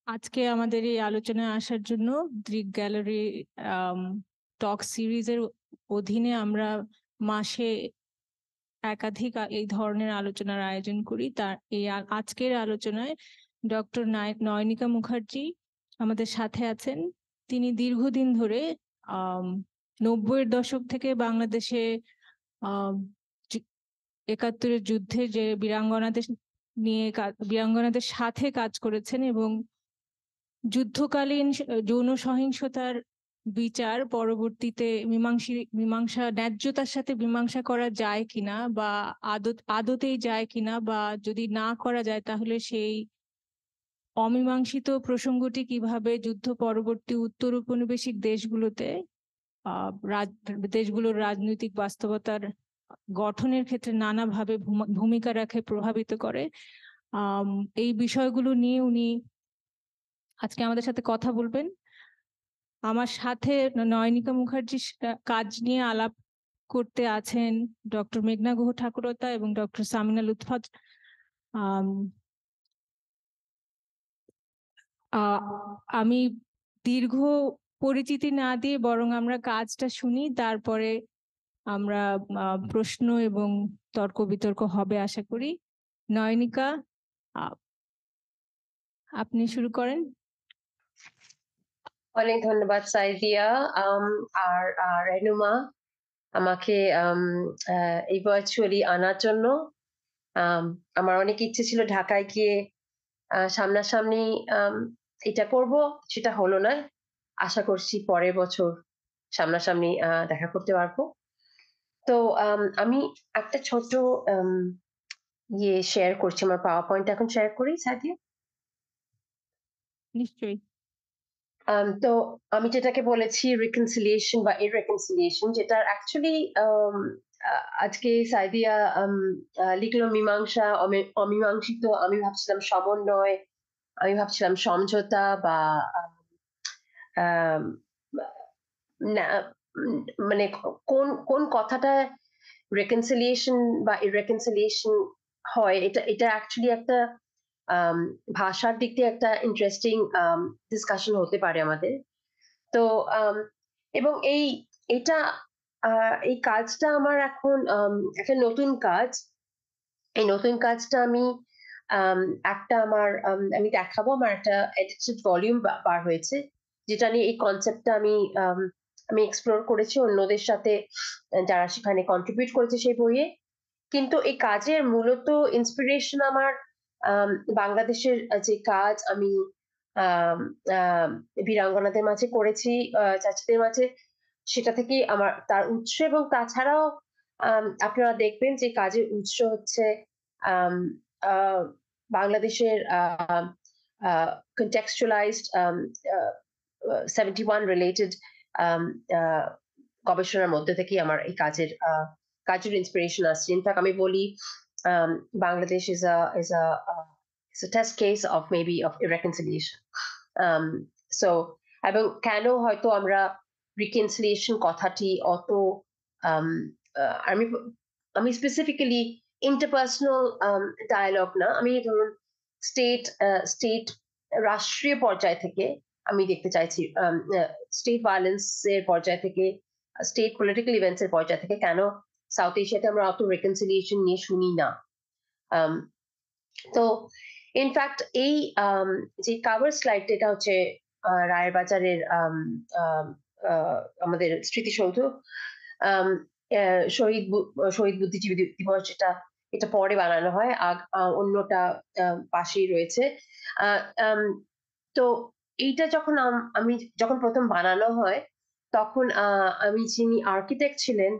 আজকে আমাদের এই আলোচনায় আসার জন্য দৃক গ্যালারি টক সিরিজের অধীনে আমরা মাসে একাধিক এই ধরনের আলোচনার আয়োজন করি। তার এই আজকের আলোচনায় ডক্টর নয়নিকা মুখার্জি আমাদের সাথে আছেন। তিনি দীর্ঘদিন ধরে 90-এর দশক থেকে বাংলাদেশে 71-এর যুদ্ধে যে বীরাঙ্গনাদের সাথে কাজ করেছেন এবং যুদ্ধকালীন যৌন সহিংসতার বিচার পরবর্তীতে মীমাংসা ন্যায্যতার সাথে মীমাংসা করা যায় কিনা বা আদতেই যায় কিনা, বা যদি না করা যায় তাহলে সেই অমীমাংসিত প্রসঙ্গটি কিভাবে যুদ্ধ পরবর্তী উত্তর ঔপনিবেশিক দেশগুলোর রাজনৈতিক বাস্তবতার গঠনের ক্ষেত্রে নানাভাবে ভূমিকা রাখে, প্রভাবিত করে, এই বিষয়গুলো নিয়ে উনি আজকে আমাদের সাথে কথা বলবেন। আমার সাথে নয়নিকা মুখার্জির কাজ নিয়ে আলাপ করতে আছেন ডক্টর মেঘনা গুহ ঠাকুরতা এবং ডক্টর সামিনা লুৎফা। আমি দীর্ঘ পরিচিতি না দিয়ে বরং আমরা কাজটা শুনি, তারপরে আমরা প্রশ্ন এবং তর্ক বিতর্ক হবে আশা করি। নয়নিকা, আপনি শুরু করেন। অনেক ধন্যবাদ সাইদিয়া আর রেনুমা আমাকে এই ভার্চুয়ালি আনার জন্য। আমার অনেক ইচ্ছে ছিল ঢাকায় গিয়ে সামনাসামনি এটা করব, সেটা হলো না। আশা করছি পরের বছর সামনাসামনি দেখা করতে পারবো। তো আমি একটা ছোট শেয়ার করছি, আমার পাওয়ার পয়েন্ট এখন শেয়ার করি সাইদিয়া। নিশ্চয়ই। তো আমি যেটাকে বলেছি রিকনসিলিয়েশন বা ইররেকনসিলিয়েশন, যেটা অ্যাকচুয়ালি আজকে সাইদিয়া লিখলো মীমাংসা, অমীমাংসিত। আমি ভাবছিলাম সমন্বয়, আমি ভাবছিলাম সমঝোতা বা মানে কোন কোন কথাটা রেকনসিলিয়েশন বা ইররেকনসিলিয়েশন হয়। এটা অ্যাকচুয়ালি একটা ভাষার দিক দিয়ে একটা ইন্টারেস্টিং ডিসকাশন হতে পারে আমাদের। তো এবং এটা এই কাজটা আমার এখন একটা নতুন কাজ। এই নতুন কাজটা আমি একটা আমি দেখাবো। আমার একটা এডিটেড ভলিউম বার হয়েছে, যেটা নিয়ে এই কনসেপ্টটা আমি এক্সপ্লোর করেছি অন্যদের সাথে যারা সেখানে কন্ট্রিবিউট করেছে সেই বইয়ে। কিন্তু এই কাজের মূলত ইন্সপিরেশন আমার বাংলাদেশের যে কাজ আমি বীরাঙ্গনাদের মাঝে করেছি, চাচিদের মাঝে, সেটা থেকেই আমার তার উৎস। এবং তাছাড়াও আপনারা দেখবেন যে কাজের উৎস হচ্ছে বাংলাদেশের contextualized 71 রিলেটেড গবেষণার মধ্যে থেকেই আমার এই কাজের ইন্সপিরেশন আসছে। ইনফ্যাক্ট আমি বলি Bangladesh is a test case of maybe of irreconciliation. So এবং কেন হয়তো আমরা রিকনসিলিয়েশন কথাটি অত আমি স্পেসিফিক্যালি ইন্টারপার্সোনাল ডায়ালগ না, আমি ধরুন স্টেট রাষ্ট্রীয় পর্যায় থেকে আমি দেখতে চাইছি, স্টেট ভায়োলেন্স এর পর্যায় থেকে, স্টেট পলিটিক্যাল ইভেন্টস এর পর্যায় থেকে কেন সাউথ এশিয়াতে আমরা অত রিকনসিলিয়েশন নিয়ে শুনি না। তো ইনফ্যাক্ট এই যে কাভার স্লাইড, এটা হচ্ছে রায়ের বাজারের আমাদের স্মৃতিসৌধ, শহীদ বুদ্ধিজীবী দিবস, এটা পরে বানানো হয়, অন্যটা পাশেই রয়েছে। তো এইটা যখন প্রথম বানানো হয়, তখন আমি যিনি আর্কিটেক্ট ছিলেন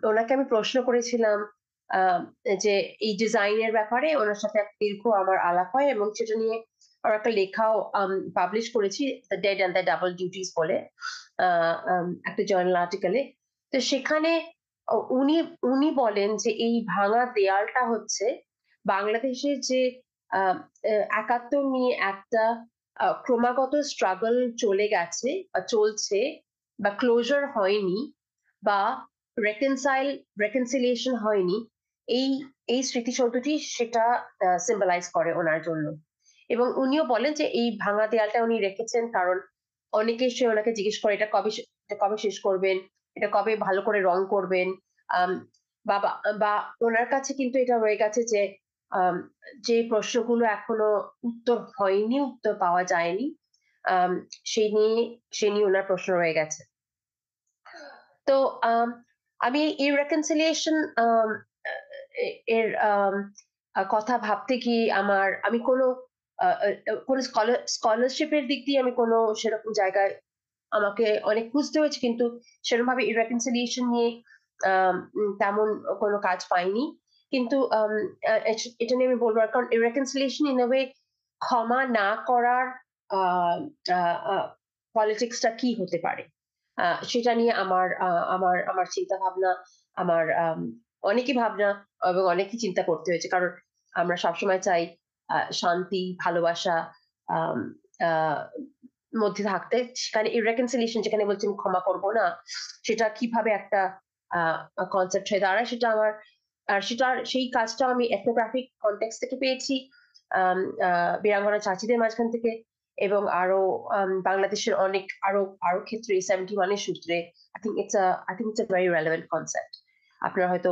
ওনাকে আমি প্রশ্ন করেছিলাম যে এই ডিজাইনের ব্যাপারে। ওনার সাথে একটা দীর্ঘ আমার আলাপ হয় এবং সেটা নিয়ে আমার একটা লেখাও পাবলিশ করেছি, the dead and the double duties বলে, একটা জার্নাল আর্টিকেলে। তো সেখানে উনি বলেন যে এই ভাঙা দেয়ালটা হচ্ছে বাংলাদেশের যে ৭১ নিয়ে একটা ক্রমাগত স্ট্রাগল চলে গেছে বা চলছে, বা ক্লোজার হয়নি, বা রেকনসিলিয়েশন হয়নি, এই স্মৃতিসৌধটি সেটা সিম্বলাইজ করে ওনার জন্য। এবং উনিও বলেন যে এই ভাঙা দেয়ালটা উনি রেখেছেন কারণ অনেকে এসে ওনাকে জিজ্ঞেস করে এটা কবে শেষ করবেন, এটা কবে ভালো করে রং করবেন। আম বাবা বা ওনার কাছে কিন্তু এটা রয়ে গেছে যে আম যে প্রশ্নগুলো এখনো উত্তর হয়নি, উত্তর পাওয়া যায়নি, আম সে নিয়ে উনার প্রশ্ন রয়ে গেছে। তো আমি এই reconciliation এ এর কথা ভাবতে গিয়ে আমি কোনো স্কলারশিপ এর দিক দিয়ে আমি কোনো সেরকম জায়গায় আমাকে অনেক খুঁজতে হয়েছে কিন্তু সেরকমভাবে reconciliation নিয়ে তেমন কোনো কাজ পাইনি। কিন্তু এটা নিয়ে আমি বলব কারণ reconciliation in a way ক্ষমা না করার আ আ আ পলিটিক্স টা কি হতে পারে? সেটা নিয়ে আমার চিন্তাভাবনা আমার অনেকই ভাবনা এবং অনেকই চিন্তা করতে হয়েছে। কারণ আমরা সবসময় চাই শান্তি, ভালোবাসা আম আ মধ্যে থাকতে। সেখানে irreconciliation যেখানে বলছি আমি ক্ষমা করব না, সেটা কিভাবে একটা আ কনসেপ্ট হয়ে দাঁড়ায় সেটা আমার সেই কাজটাও আমি ethnographic context থেকে পেয়েছি। আম আ বীরাঙ্গনা চাচিদের মাঝখান থেকে এবং আরো বাংলাদেশের আরো ক্ষেত্রে 71 এর সূত্রে I think it's a very relevant concept. আপনারা হয়তো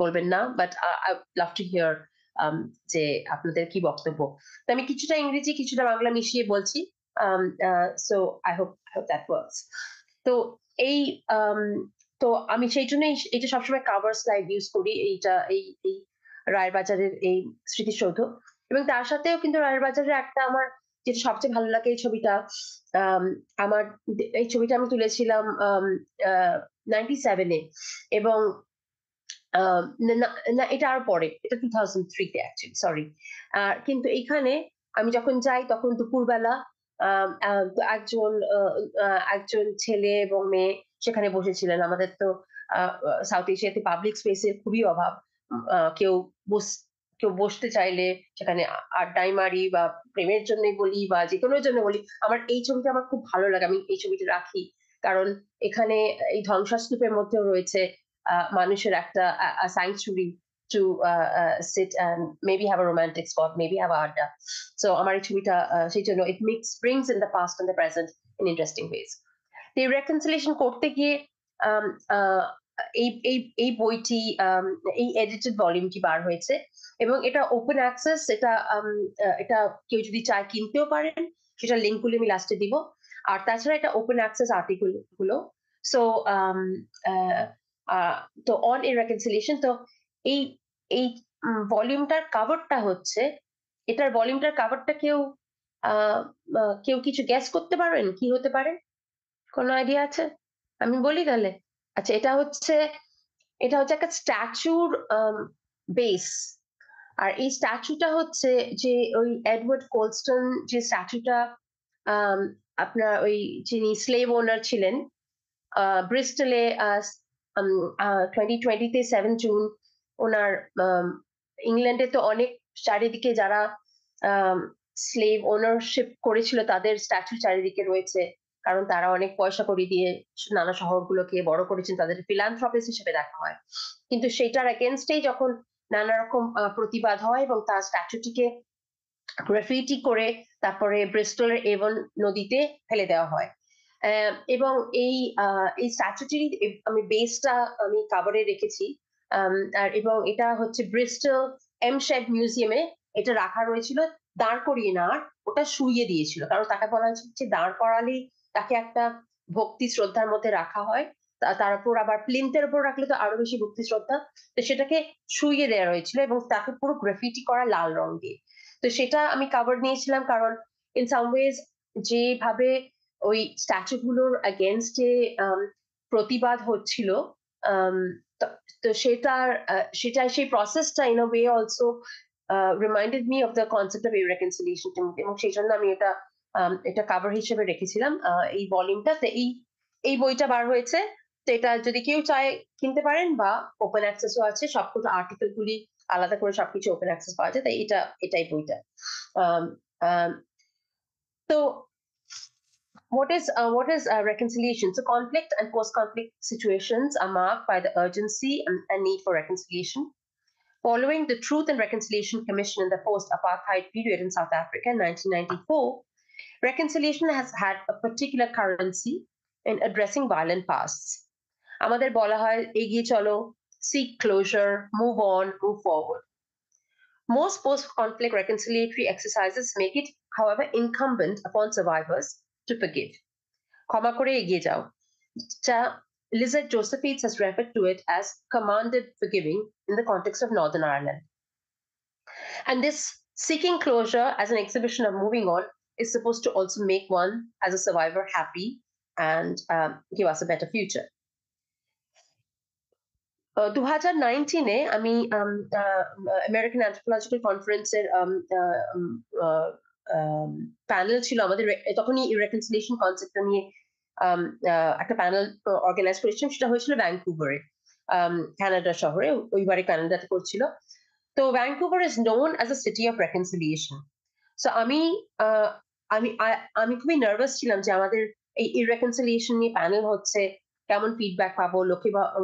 বলবেন না, but I would love to hear যে আপনাদের কি বক্তব্য। তো আমি কিছুটা ইংরেজি, কিছুটা বাংলা মিশিয়ে বলছি। So I hope that works. তো এই আম তো আমি সেইজন্যই এটা সবসময় কভার স্লাইড ইউজ করি। এই রায়ের বাজারের এই স্মৃতিসৌধ এবং তার সাথেও কিন্তু রায়ের বাজারের একটা আমার যেটা সবচেয়ে ভালো লাগে এই ছবিটা আম আমার এই ছবিটা আমি তুলেছিলাম আ 97 এ এবং না, না, না এটা আরো পরে। এটা 2003 তে অ্যাকচুয়ালি সরি। কিন্তু এখানে আমি যখন যাই তখন দুপুরবেলা আম আ একজন আ আ একজন ছেলে এবং মেয়ে সেখানে বসেছিলেন। আমাদের তো আ আ সাউথ এশিয়াতে পাবলিক স্পেস এর খুবই অভাব। উম আ কেউ বস কেউ বসতে চাইলে সেখানে আড্ডাই মারি বা প্রেমের জন্যই বলি বা যেকোনোর জন্য বলি। এই ছবিটা আমার খুব ভালো লাগে। আমি এই ছবিটা রাখি। কারণ এখানে এই ধ্বংসস্তূপের মধ্যেও রয়েছে মানুষের একটা sanctuary to sit and maybe have a romantic spot, maybe have a আড্ডা। So আমার এই ছবিটা সেই জন্য it brings in the past and the present in interesting ways. তো এই reconciliation করতে গিয়ে আম আ এই বইটি এই এডিটেড ভলিউমটি বার হয়েছে এবং এটা ওপেন অ্যাক্সেস এটা কেউ যদি চায় কিনতেও পারেন সেটার লিংক গুলো আমি লাস্টে দিব। আর তাছাড়া এটা ওপেন অ্যাক্সেস আর্টিকেল গুলো। সো আম আ আ তো অন এ reconciliation তো এই এই ভলিউমটার কভারটা হচ্ছে এটার ভলিউমটার কভারটা আ কেউ কিছু গেস করতে পারবেন কি হতে পারে? কোন আইডিয়া আছে? আমি বলি তাহলে? আচ্ছা এটা হচ্ছে একটা স্ট্যাচুর বেস। আর এই স্ট্যাচুটা হচ্ছে যে ওই এডওয়ার্ড কোলস্টন যে স্ট্যাচুটা আম আপনার ওই যিনি স্লেভ ওনার ছিলেন ব্রিস্টলে 2020 তে 7 জুন ওনার ইংল্যান্ডে তো অনেক চারিদিকে যারা স্লেভ ওনারশিপ করেছিল তাদের স্ট্যাচু চারিদিকে রয়েছে কারণ তারা অনেক পয়সা কড়ি দিয়ে নানা শহরগুলোকে বড় করেছেন তাদের ফিলান্থ্রপিস্ট হিসেবে দেখা হয় কিন্তু সেটার এগেনস্টেই যখন নানা রকম প্রতিবাদ হয় এবং তার স্ট্যাচুটিকে গ্রাফিটি করে তারপরে ব্রিস্টলের এভন নদীতে ফেলে দেওয়া হয় এবং এই স্ট্যাচুটির আমি বেসটা আমি কাভারে রেখেছি এবং এটা হচ্ছে ব্রিস্টল এম শেড মিউজিয়ামে এটা রাখা রয়েছিল দাঁড় করিয়ে না ওটা শুইয়ে দিয়েছিল কারণ তাকে বলা হচ্ছে দাঁড় করালেই তাকে একটা ভক্তি শ্রদ্ধার মধ্যে রাখা হয় তার উপর আবার প্লিন্থের উপর রাখলে তো আরো বেশি ভক্তি শ্রদ্ধা তো সেটাকে শুইয়ে দেওয়া হয়েছিল এবং তাকে পুরো গ্রাফিটি করা লাল রং দিয়ে তো সেটা আমি কাভার নিয়েছিলাম কারণ ইন সাম ওয়েজ যেভাবে ওই স্ট্যাচু গুলোর এগেনস্টে প্রতিবাদ হচ্ছিল তো সেটা সেই প্রসেসটা in a way also reminded me of the concept of irreconciliation এবং সেই জন্য আমি এটা কাভার হিসেবে রেখেছিলাম এই ভলিউমটা তো এই বইটা বার হয়েছে তো এটা যদি কেউ চায় কিনতে পারেন বা ওপেন অ্যাক্সেসও আছে সবকটা আর্টিকেল গুলি আলাদা করে সবকিছু ওপেন অ্যাক্সেস পাওয়া যায় তাই এটাই বইটা তো what is reconciliation? So conflict and post-conflict situations are marked by the urgency and need for reconciliation. Following the Truth and Reconciliation Commission in the post-apartheid period in South Africa in 1994, reconciliation has had a particular currency in addressing violent pasts. আমাদের বলা হয় এগিয়ে চলো, seek closure, move on, move forward. Most post-conflict reconciliatory exercises make it, however, incumbent upon survivors to forgive. ক্ষমা করে এগিয়ে যাও, যা Lizette Josephides has referred to it as commanded forgiving in the context of Northern Ireland. And this seeking closure as an exhibition of moving on is supposed to also make one as a survivor happy and give us a better future. 2019 আমি American anthropological কনফারেন্সের panel ছিল আমাদের, তখনই reconciliation কনসেপ্টটা নিয়ে একটা panel organise করেছিলাম। সেটা হয়েছিল ভ্যানকুভারে, কানাডা শহরে, ওইবারে কানাডাতে করছিল। তো Vancouver is known as a city of reconciliation. So আমি খুবই নার্ভাস ছিলাম যে আমাদের এই ইরেকনসিলিয়েশন নিয়ে প্যানেল হচ্ছে, কেমন ফিডব্যাক পাবো,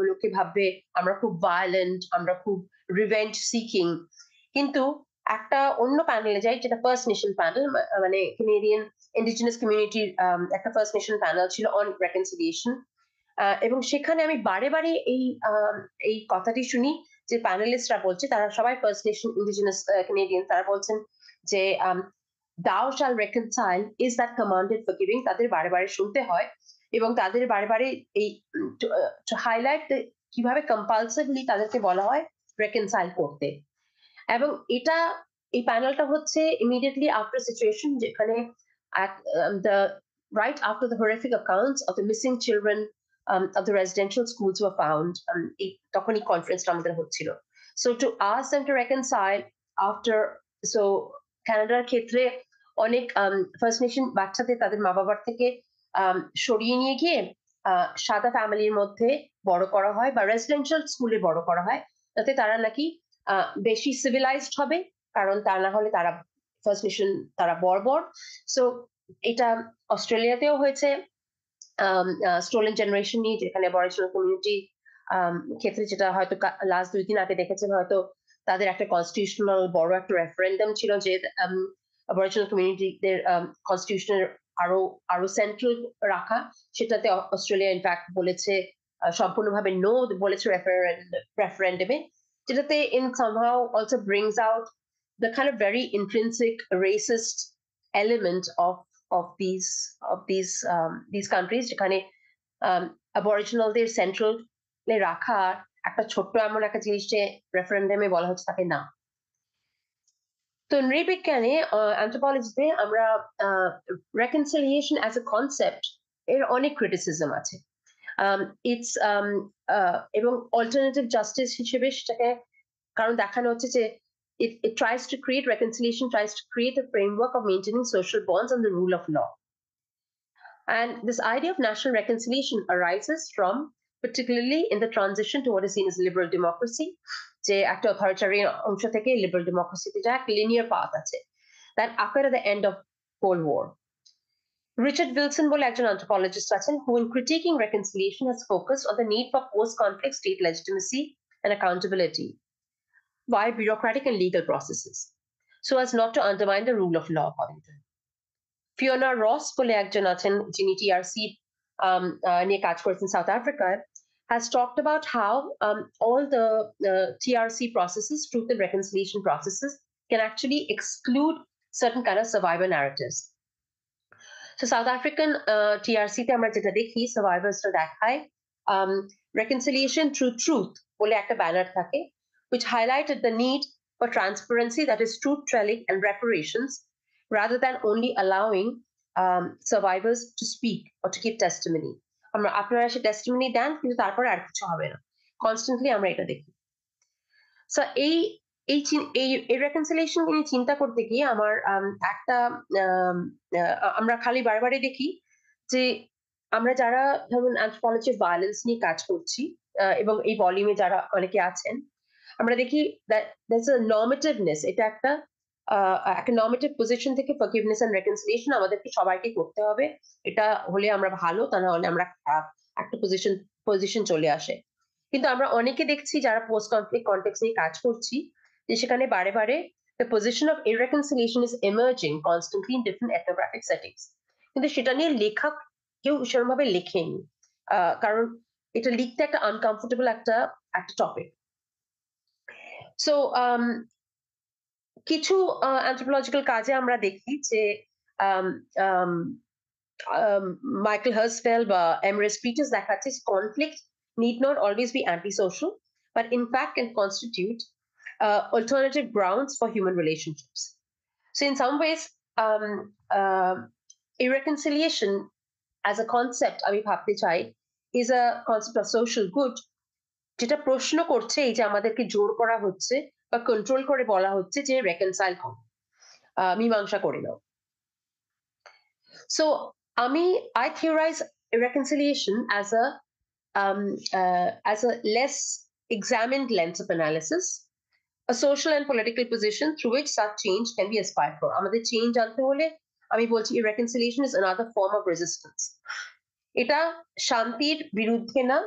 লোকে ভাববে আমরা খুব ভায়োলেন্ট, আমরা খুব রিভেঞ্জ সিকিং। কিন্তু একটা অন্য প্যানেলে যাই, যেটা ফার্স্ট নেশন প্যানেল, মানে কানাডিয়ান ইন্ডিজিনাস কমিউনিটির একটা ফার্স্ট নেশন প্যানেল ছিল অন রেকনসিলিয়েশন, এবং সেখানে আমি বারে বারে এই কথাটি শুনি যে প্যানেলিস্টরা বলছে, তারা সবাই ফার্স্ট নেশন ইন্ডিজিনাস কানাডিয়ান, তারা বলছেন যে thou shall reconcile is that commanded forgiving, তাদের বারে বারে শুনতে হয় এবং তাদের বারে বারে এই টু হাইলাইট কিভাবে কম্পালসিভলি তাদেরকে বলা হয় রেকনসাইল করতে। এবং এই প্যানেলটা হচ্ছে ইমিডিয়েটলি আফটার সিচুয়েশন যেখানে right after the horrific accounts of the missing children of the residential schools were found, তখনই কনফারেন্সটা আমাদের হচ্ছিল। So to ask them to reconcile after, so কানাডার ক্ষেত্রে অনেক ফার্স্ট নেশন বাচ্চাদের তাদের মা বাবার থেকে সরিয়ে নিয়ে গিয়ে সাদা ফ্যামিলির মধ্যে বড় করা হয় বা রেসিডেন্সিয়াল স্কুলে বড় করা হয়, যাতে তারা নাকি বেশি সিভিলাইজড হবে, কারণ তা না হলে তারা ফার্স্ট নেশন, তারা বর্বর। সো এটা অস্ট্রেলিয়াতেও হয়েছে স্টোলেন জেনারেশন নিয়ে, যেখানে অ্যাবরিজিনাল কমিউনিটি ক্ষেত্রে, যেটা হয়তো লাস্ট 2 দিন আগে দেখেছেন, হয়তো তাদের একটা কনস্টিটিউশনাল বড় একটা রেফারেন্ডাম ছিল যে অ্যাবরিজিনাল কমিউনিটিদের কনস্টিটিউশনের আরো সেন্ট্রাল রাখা, সেটাতে অস্ট্রেলিয়া ইনফ্যাক্ট বলেছে সম্পূর্ণভাবে নো বলেছে রেফারেন্ডামে, যেটাতে in somehow also brings out the kind of very intrinsic racist element of these countries, যেখানে অ্যাবরিজিনালদের সেন্ট্রাল রাখা একটা ছোট্ট এমন একটা জিনিসে রেফারেন্ডামে বলা হচ্ছে তাকে না। তো নৃবিজ্ঞানে অ্যানথ্রোপোলজিতে আমরা রেকনসিলিয়েশন অ্যাজ এ কনসেপ্ট এর অনেক ক্রিটিসিজম আছে। ইটস এবং অল্টারনেটিভ জাস্টিস হিসেবে সেটাকে, কারণ দেখানো হচ্ছে যে it tries to create reconciliation, tries to create a framework of maintaining social bonds and the rule of law. And this idea of national reconciliation arises from, particularly in the transition to what is seen as liberal democracy, যে একটা authoritarian অংশ থেকে liberal ডেমোক্রেসিতে যা একটা linear path আছে, that occurred at the end of Cold War. Richard Wilson বলে একজন anthropologist আছেন, who in critiquing reconciliation has focused on the need for post-conflict state legitimacy and accountability by bureaucratic and legal processes, so as not to undermine the rule of law, according to him. Fiona Ross বলে একজন আছেন, যিনি TRC নিয়ে কাজ করেছেন south আফ্রিকায়, has talked about how all the TRC processes, truth and reconciliation processes, can actually exclude certain kind of survivor narratives. So South African TRC te amra jeta dekhi, survivors to dekhai reconciliation through truth bole ekta banner thake, which highlighted the need for transparency, that is truth telling and reparations, rather than only allowing survivors to speak or to give testimony. আমরা আপনারা সে testimony দেন, কিন্তু তারপর আর কিছু হবে না, constantly আমরা এটা দেখি। সো এই রেকনসিলিয়েশন নিয়ে চিন্তা করতে গিয়ে আমার আমরা খালি বারবারই দেখি যে আমরা যারা ধরুন অ্যানথ্রোপোলজি ভায়োলেন্স নিয়ে কাজ করছি এবং এই ভলিউমে যারা অনেকে আছেন, আমরা দেখি দ্যাটস আ নর্মেটিভনেস, এটা একটা নর্মেটিভ পজিশন থেকে ফরগিভনেস এন্ড রেকনসিলিয়েশন আমাদেরকে সবাইকে করতে হবে, এটা হলে আমরা ভালো, তা না হলে আমরা একটা পজিশন চলে আসে। কিন্তু আমরা অনেকে দেখছি যারা পোস্ট কনফ্লিক্ট কনটেক্সট নিয়ে কাজ করছি যে সেখানে বারে বারে the position of irreconciliation is emerging constantly in different ethnographic settings কিন্তু সেটা নিয়ে লেখক কেউ সেরকমভাবে লেখেনি কারণ এটা লিখতে একটা আনকমফোর্টেবল একটা একটা টপিক সো কিছু অ্যানথ্রোপোলজিক্যাল কাজে আমরা দেখি যে Michael Herzfeld বা Emrys Peters দেখাচ্ছে conflict need not always be antisocial, but in fact can constitute alternative grounds for human relationships. So in some ways, irreconciliation as a concept, আমি ভাবতে চাই, is a concept of social good, যেটা প্রশ্ন করছে এই যে আমাদেরকে জোর করা হচ্ছে বা কন্ট্রোল করে বলা হচ্ছে যে reconcile করো, মীমাংসা করে নাও। So I theorize reconciliation as a less examined lens of analysis, a social and political position through which such change can be aspired for. আমাদের change আনতে হলে আমি বলছি reconciliation is another form of resistance. এটা শান্তির বিরুদ্ধে না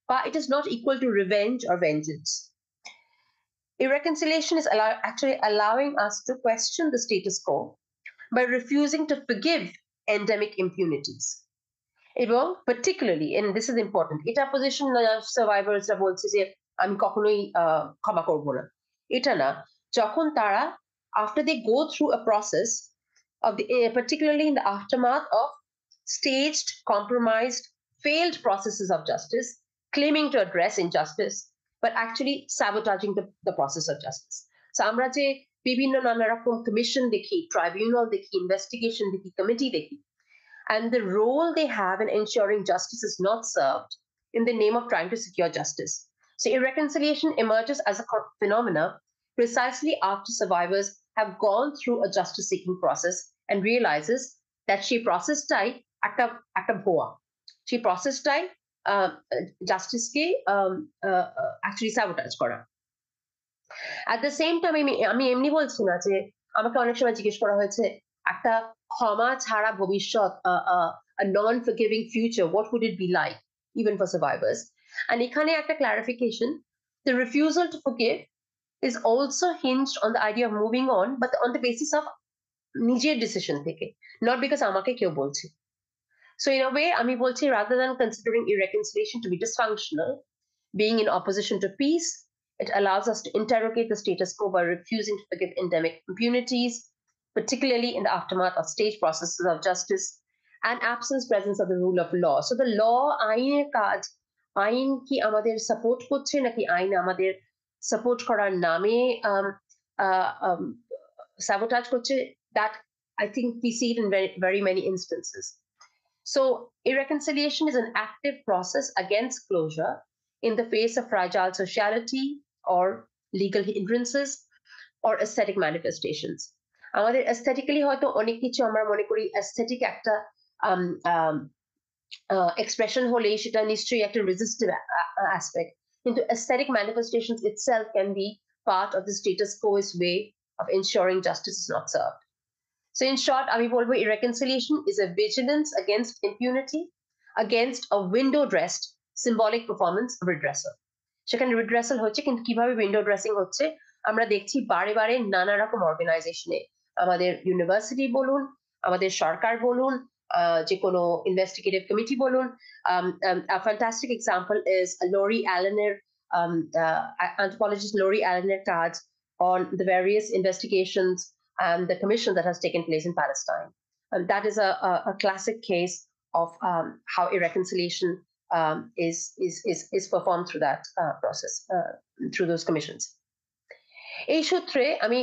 বা it is not equal to revenge or vengeance. Irreconciliation is actually allowing us to question the status quo by refusing to forgive endemic impunities. এবং particularly, and this is important, এটা position survivors বলছে যে আমি কখনোই ক্ষমা করব না, এটা না, যখন তারা after they go through a process of the particularly in the aftermath of staged, compromised, failed processes of justice, claiming to address injustice, but actually sabotaging the process of justice. So আমরা যে বিভিন্ন নানা রকম commission দেখি, tribunal দেখি, investigation দেখি, committee দেখি, and the role they have in ensuring justice is not served in the name of trying to secure justice. So irreconciliation emerges as a phenomena precisely after survivors have gone through a justice-seeking process and realizes that she process-টাই একটা ভুয়া, সেই process-টাই justice-কে actually sabotage করা। At the same time, আমি এমনি বলছি না যে আমাকে অনেক সময় জিজ্ঞেস করা হয়েছে একটা ক্ষমা ছাড়া ভবিষ্যৎ, a non-forgiving future, what would it be like even for survivors? And এখানে একটা clarification, the refusal to forgive is also hinged on the idea of moving on, but on the basis of নিজের decision থেকে, not because আমাকে কেউ বলছে। So in a way, আমি বলছি rather than considering irreconciliation to be dysfunctional, being in opposition to peace, it allows us to interrogate the status quo by refusing to forgive endemic impunities, particularly in the aftermath of staged processes of justice and absence presence of the rule of law. So the law, আইনের কাজ, আইন কি আমাদের support করছে নাকি আইন আমাদের support করার নামে sabotage করছে, that I think we see it in very, very many instances. So irreconciliation is an active process against closure in the face of fragile sociality or legal hindrances or aesthetic manifestations. আমাদের aesthetically হয়তো অনেক কিছু আমরা মনে করি aesthetic একটা expression হলে সেটা নিশ্চয়ই একটা resistive aspect, কিন্তু aesthetic manifestations itself can be part of the status quo's way of ensuring justice is not served. So in short, আমি বলবো irreconciliation is a vigilance against impunity, against a window-dressed symbolic performance of redressal. সেখানে redressal হচ্ছে, কিন্তু কিভাবে window dressing হচ্ছে আমরা দেখছি বারে বারে নানা রকম অর্গানাইজেশনে, আমাদের ইউনিভার্সিটি বলুন, আমাদের সরকার বলুন, যে কোনো ইনভেস্টিগেটিভ কমিটি বলুন। A fantastic example is Lori Allener, anthropologist Lori Allener কাজ on the various investigations and the commission that has taken place in Palestine. That is a classic case of how irreconciliation is performed through that process, through those commissions. এই সূত্রে আমি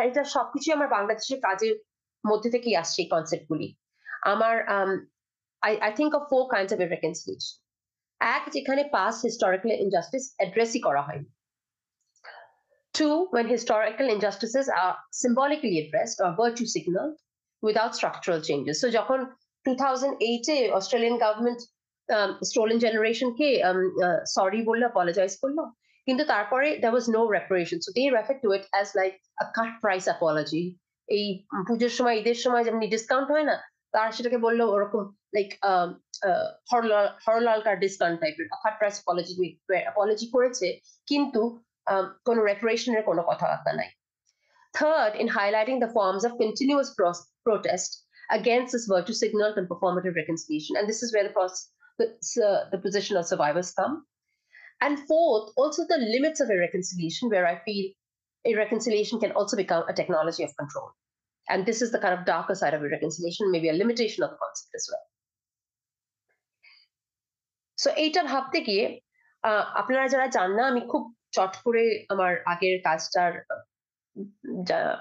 এটা সবকিছু আমার বাংলাদেশের কাজের মধ্যে থেকেই আসছে এই কনসেপ্টগুলি। আমার I think of 4 kinds of irreconciliation. এক, যেখানে past historical injustice addressই করা হয়নি। 2, when historical injustices are symbolically addressed or virtue signaled without structural changes. So যখন 2008 Australian government stolen generation কে sorry বললো, apologize করলো, কিন্তু তারপরে there was no reparation, so they referred to it as like a cut price apology. এই পুজোর সময়, ঈদের সময় যেমনি ডিসকাউন্ট হয় না, তারা সেটাকে বলল ওরকম লাইক হরলালকার ডিসকাউন্ট টাইপের থার্ড প্রাইস অ্যাপোলজি করেছে, কিন্তু কোনো রেপারেশনের কোনো কথাবার্তা নাই। Third, in highlighting the forms of continuous protest against this virtue signaled and performative reconciliation. And this is where the position of survivors come. And fourth, also the limits of a reconciliation, where I feel a reconciliation can also become a technology of control. And this is the kind of darker side of a reconciliation, maybe a limitation of the concept as well. So এইটা ভাবতে গিয়ে আপনারা যারা জান না, আমি খুব চট করে আমার আগের কাজটার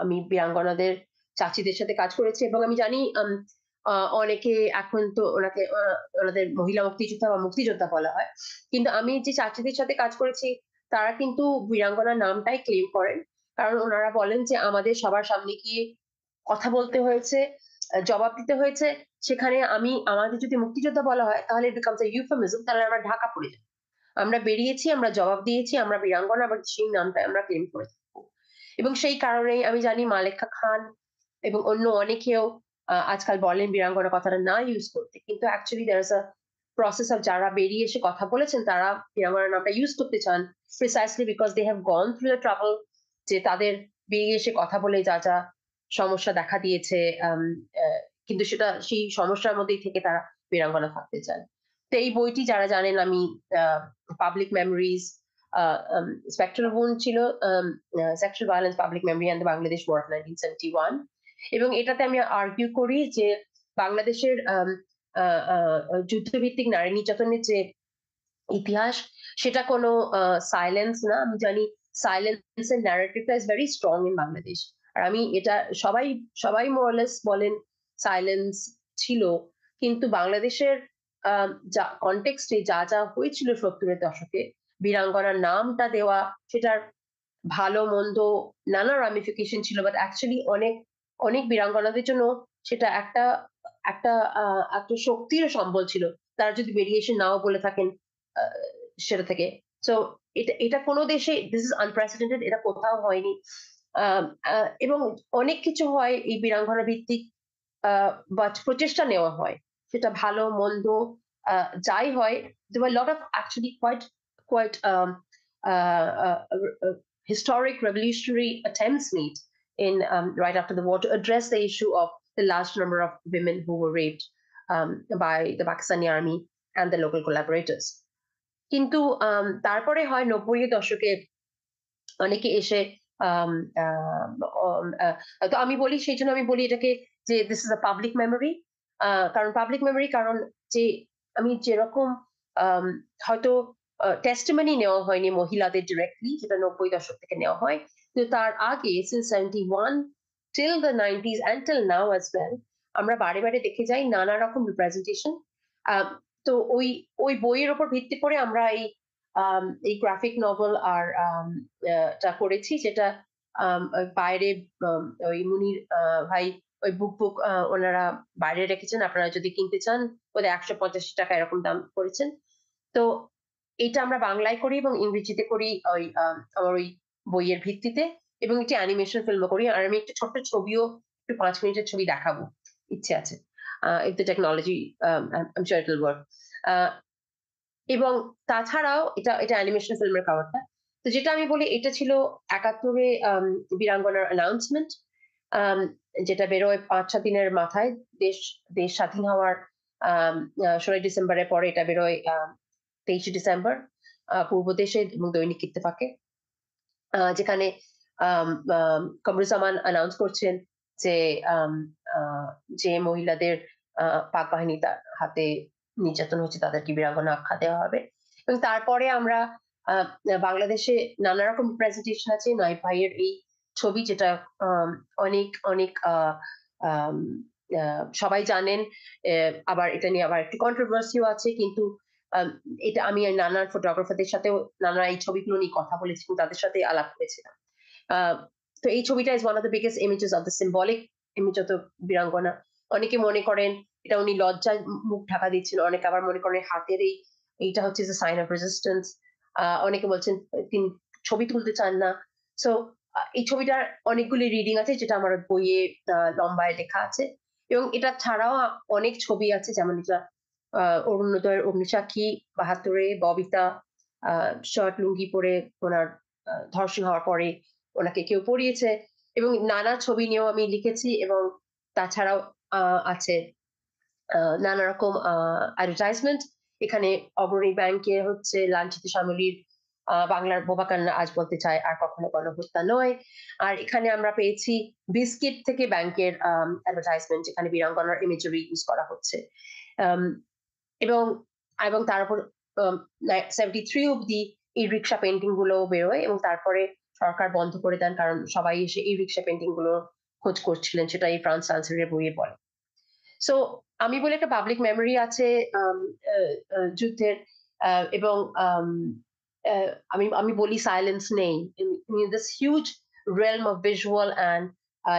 আমি বীরাঙ্গনাদের চাচিদের সাথে কাজ করেছি এবং আমি জানি অনেকে এখন তো ওনাদের মহিলা মুক্তিযোদ্ধা বা মুক্তিযোদ্ধা বলা হয়, কিন্তু আমি যে চাচিদের সাথে কাজ করেছি তারা কিন্তু বীরাঙ্গনার নামটাই ক্লেম করেন, কারণ ওনারা বলেন যে আমাদের সবার সামনে গিয়ে কথা বলতে হয়েছে, জবাব দিতে হয়েছে, সেখানে আমাদের যদি মুক্তিযোদ্ধা বলা হয় তাহলে ইট বিকামস আ ইউফেমিজম, তাহলে আমরা ঢাকা পড়ে যাই। আমরা বেরিয়েছি, আমরা জবাব দিয়েছি, আমরা বীরাঙ্গনা, আবার সেই নামটা আমরা ক্লেম করে থাকবো। এবং সেই কারণেই আমি জানি মালেকা খান এবং অন্য অনেকেও আজকাল বলেন বীরাঙ্গনা কথাটা না ইউজ করতে, কিন্তু actually there is a process of যারা বেরিয়ে এসে কথা বলেছেন তারা বীরাঙ্গনার নামটা ইউজ করতে চান precisely because they have gone through the trouble, যে তাদের বেরিয়ে এসে কথা বলে যা যা সমস্যা দেখা দিয়েছে, কিন্তু সেটা সেই সমস্যার মধ্যেই থেকে তারা বীরাঙ্গনা থাকতে চান। তো এই বইটি যারা জানেন, আমি পাবলিক মেমোরিজ, স্পেকট্রাল উন্ড ছিল sexual violence public memory and the Bangladesh war of 1971, এবং এটাতে আমি আর্গিউ করি যে বাংলাদেশের যুদ্ধভিত্তিক নারী নির্যাতনের যে ইতিহাস, সেটা কোনো সাইলেন্স না। আমি জানি সাইলেন্সের ন্যারেটিভটা is very strong in Bangladesh, আর আমি এটা সবাই মোরলেস বলেন সাইলেন্স ছিল, কিন্তু বাংলাদেশের যা কনটেক্সটে যা যা হয়েছিল 70-এর দশকে, বীরাঙ্গনার নামটা দেওয়া, সেটার ভালো মন্দ নানা রামিফিকেশন ছিল, বাট অ্যাকচুয়ালি অনেক বীরাঙ্গনাদের জন্য সেটা একটা একটা একটা শক্তির সম্বল ছিল, তারা যদি বেরিয়ে এসে নাও বলে থাকেন সেটা থেকে। সো এটা কোনো দেশে দিস ইজ আনপ্রেসিডেন্টেড, এটা কোথাও হয়নি। এবং অনেক কিছু হয় এই বীরাঙ্গনা ভিত্তিক, বাট প্রচেষ্টা নেওয়া হয়, সেটা ভালো মন্দ যাই হয়। There were a lot of actually quite historic revolutionary attempts made in right after the war to address the issue of the large number of women who were raped by the Pakistani army and the local collaborators. কিন্তু তারপরে হয় 90-এর দশকে অনেকে এসে তো আমি বলি, সেই জন্য আমি বলি এটাকে যে this is a public memory. কারণ পাবলিক মেমোরি, কারণ যে আমি যেরকম হয়তো টেস্টিমনি নেওয়া হয়নি মহিলাদের ডিরেক্টলি, যেটা 90 দশক থেকে নেওয়া হয়, কিন্তু তার আগে since 71 till the 90s and till now as well আমরা বারে বারে দেখে যাই নানা রকম রিপ্রেজেন্টেশন। তো ওই বইয়ের উপর ভিত্তি করে আমরা এই গ্রাফিক নভেল আর টা করেছি, যেটা বাইরে ওই মুনির ভাই ওই বুক ওনারা বাইরে রেখেছেন, আপনারা যদি কিনতে চান ওদের 185 টাকা এরকম দাম করেছেন। তো এটা আমরা বাংলায় করি এবং ইংরেজিতে করি আমার ওই বইয়ের ভিত্তিতে, এবং একটি অ্যানিমেশন ফিল্মও করি, আর আমি একটা ছোট্ট ছবিও একটু 5 মিনিটের ছবি দেখাবো, ইচ্ছে আছে। if the technology I'm sure it will work. এবং তাছাড়াও এটা অ্যানিমেশন ফিল্মের কভারটা। তো যেটা আমি বলি এটা ছিল 71-এ বীরাঙ্গনার অ্যানাউন্সমেন্ট, যেটা বেরোয় 5-6 দিনের মাথায় দেশ স্বাধীন হওয়ার 16 ডিসেম্বরের পরে এটা বেরোয় 23 ডিসেম্বর পূর্বদেশে এবং দৈনিক ইত্তেফাকে, যেখানে কামরুজ্জামান অ্যানাউন্স করছেন যে মহিলাদের পাক বাহিনী হাতে নির্যাতন হচ্ছে তাদেরকে বীরাঙ্গনা আখ্যা দেওয়া হবে। এবং তারপরে আমরা বাংলাদেশে নানা রকম প্রেজেন্টেশন আছে, নাইব ভাইয়ের এই ছবি, যেটা অনেক সবাই জানেন, আবার এটা নিয়ে আবার একটু কন্ট্রোভার্সিও আছে, কিন্তু এটা আমি নানা ফটোগ্রাফারদের সাথেও নানা এই ছবিগুলো নিয়ে কথা বলেছি, তাদের সাথে আলাপ করেছিলাম। তো এই ছবিটা is one of the biggest images of the symbolic image of the Birangona. অনেকে মনে করেন এটা উনি লজ্জায় মুখ ঢাকা দিচ্ছেন, অনেকে আবার মনে করেন হাতের এইটা হচ্ছে যে সাইন অফ রেজিস্ট্যান্স, অনেকে বলছেন তিনি ছবি তুলতে চান না। সো এই ছবিটার অনেকগুলি রিডিং আছে, যেটা আমার বইয়ে লম্বায় লেখা আছে, এবং এটা ছাড়াও অনেক ছবি আছে, যেমন এটা অরুণোদয়ের অগ্নিসাক্ষী, ৭২-এ ববিতা শার্ট লুঙ্গি পরে ওনার ধর্ষণ হওয়ার পরে ওনাকে কেউ পরিয়েছে, এবং নানা ছবি নিয়েও আমি লিখেছি। এবং তাছাড়াও আছে নানা রকম অ্যাডভার্টাইজমেন্ট। এখানে অগ্রণী ব্যাংকে হচ্ছে লাঞ্ছিত শ্যামলীর বাংলার বোবা কান্না আজ বলতে চায় আর কখনো গণহত্যা নয়। আর এখানে আমরা পেয়েছি বিস্কিট থেকে ব্যাংকের অ্যাডভার্টাইজমেন্ট, যেখানে বীরাঙ্গনার ইমেজরি ইউজ করা হচ্ছে। আম এবং এবং তার উপর 73 অব্দি এই রিক্সা পেইন্টিং গুলো বেরোয়, এবং তারপরে সরকার বন্ধ করে দেন, কারণ সবাই এসে এই রিক্সা পেইন্টিং গুলো খোঁজ করছিলেন, সেটা এই ফ্রান্স আনসারের বইয়ে বলে। সো আমি বলি একটা পাবলিক মেমোরি আছে যুদ্ধের, এবং আমি আমি বলি সাইলেন্স নেই in this huge realm of visual and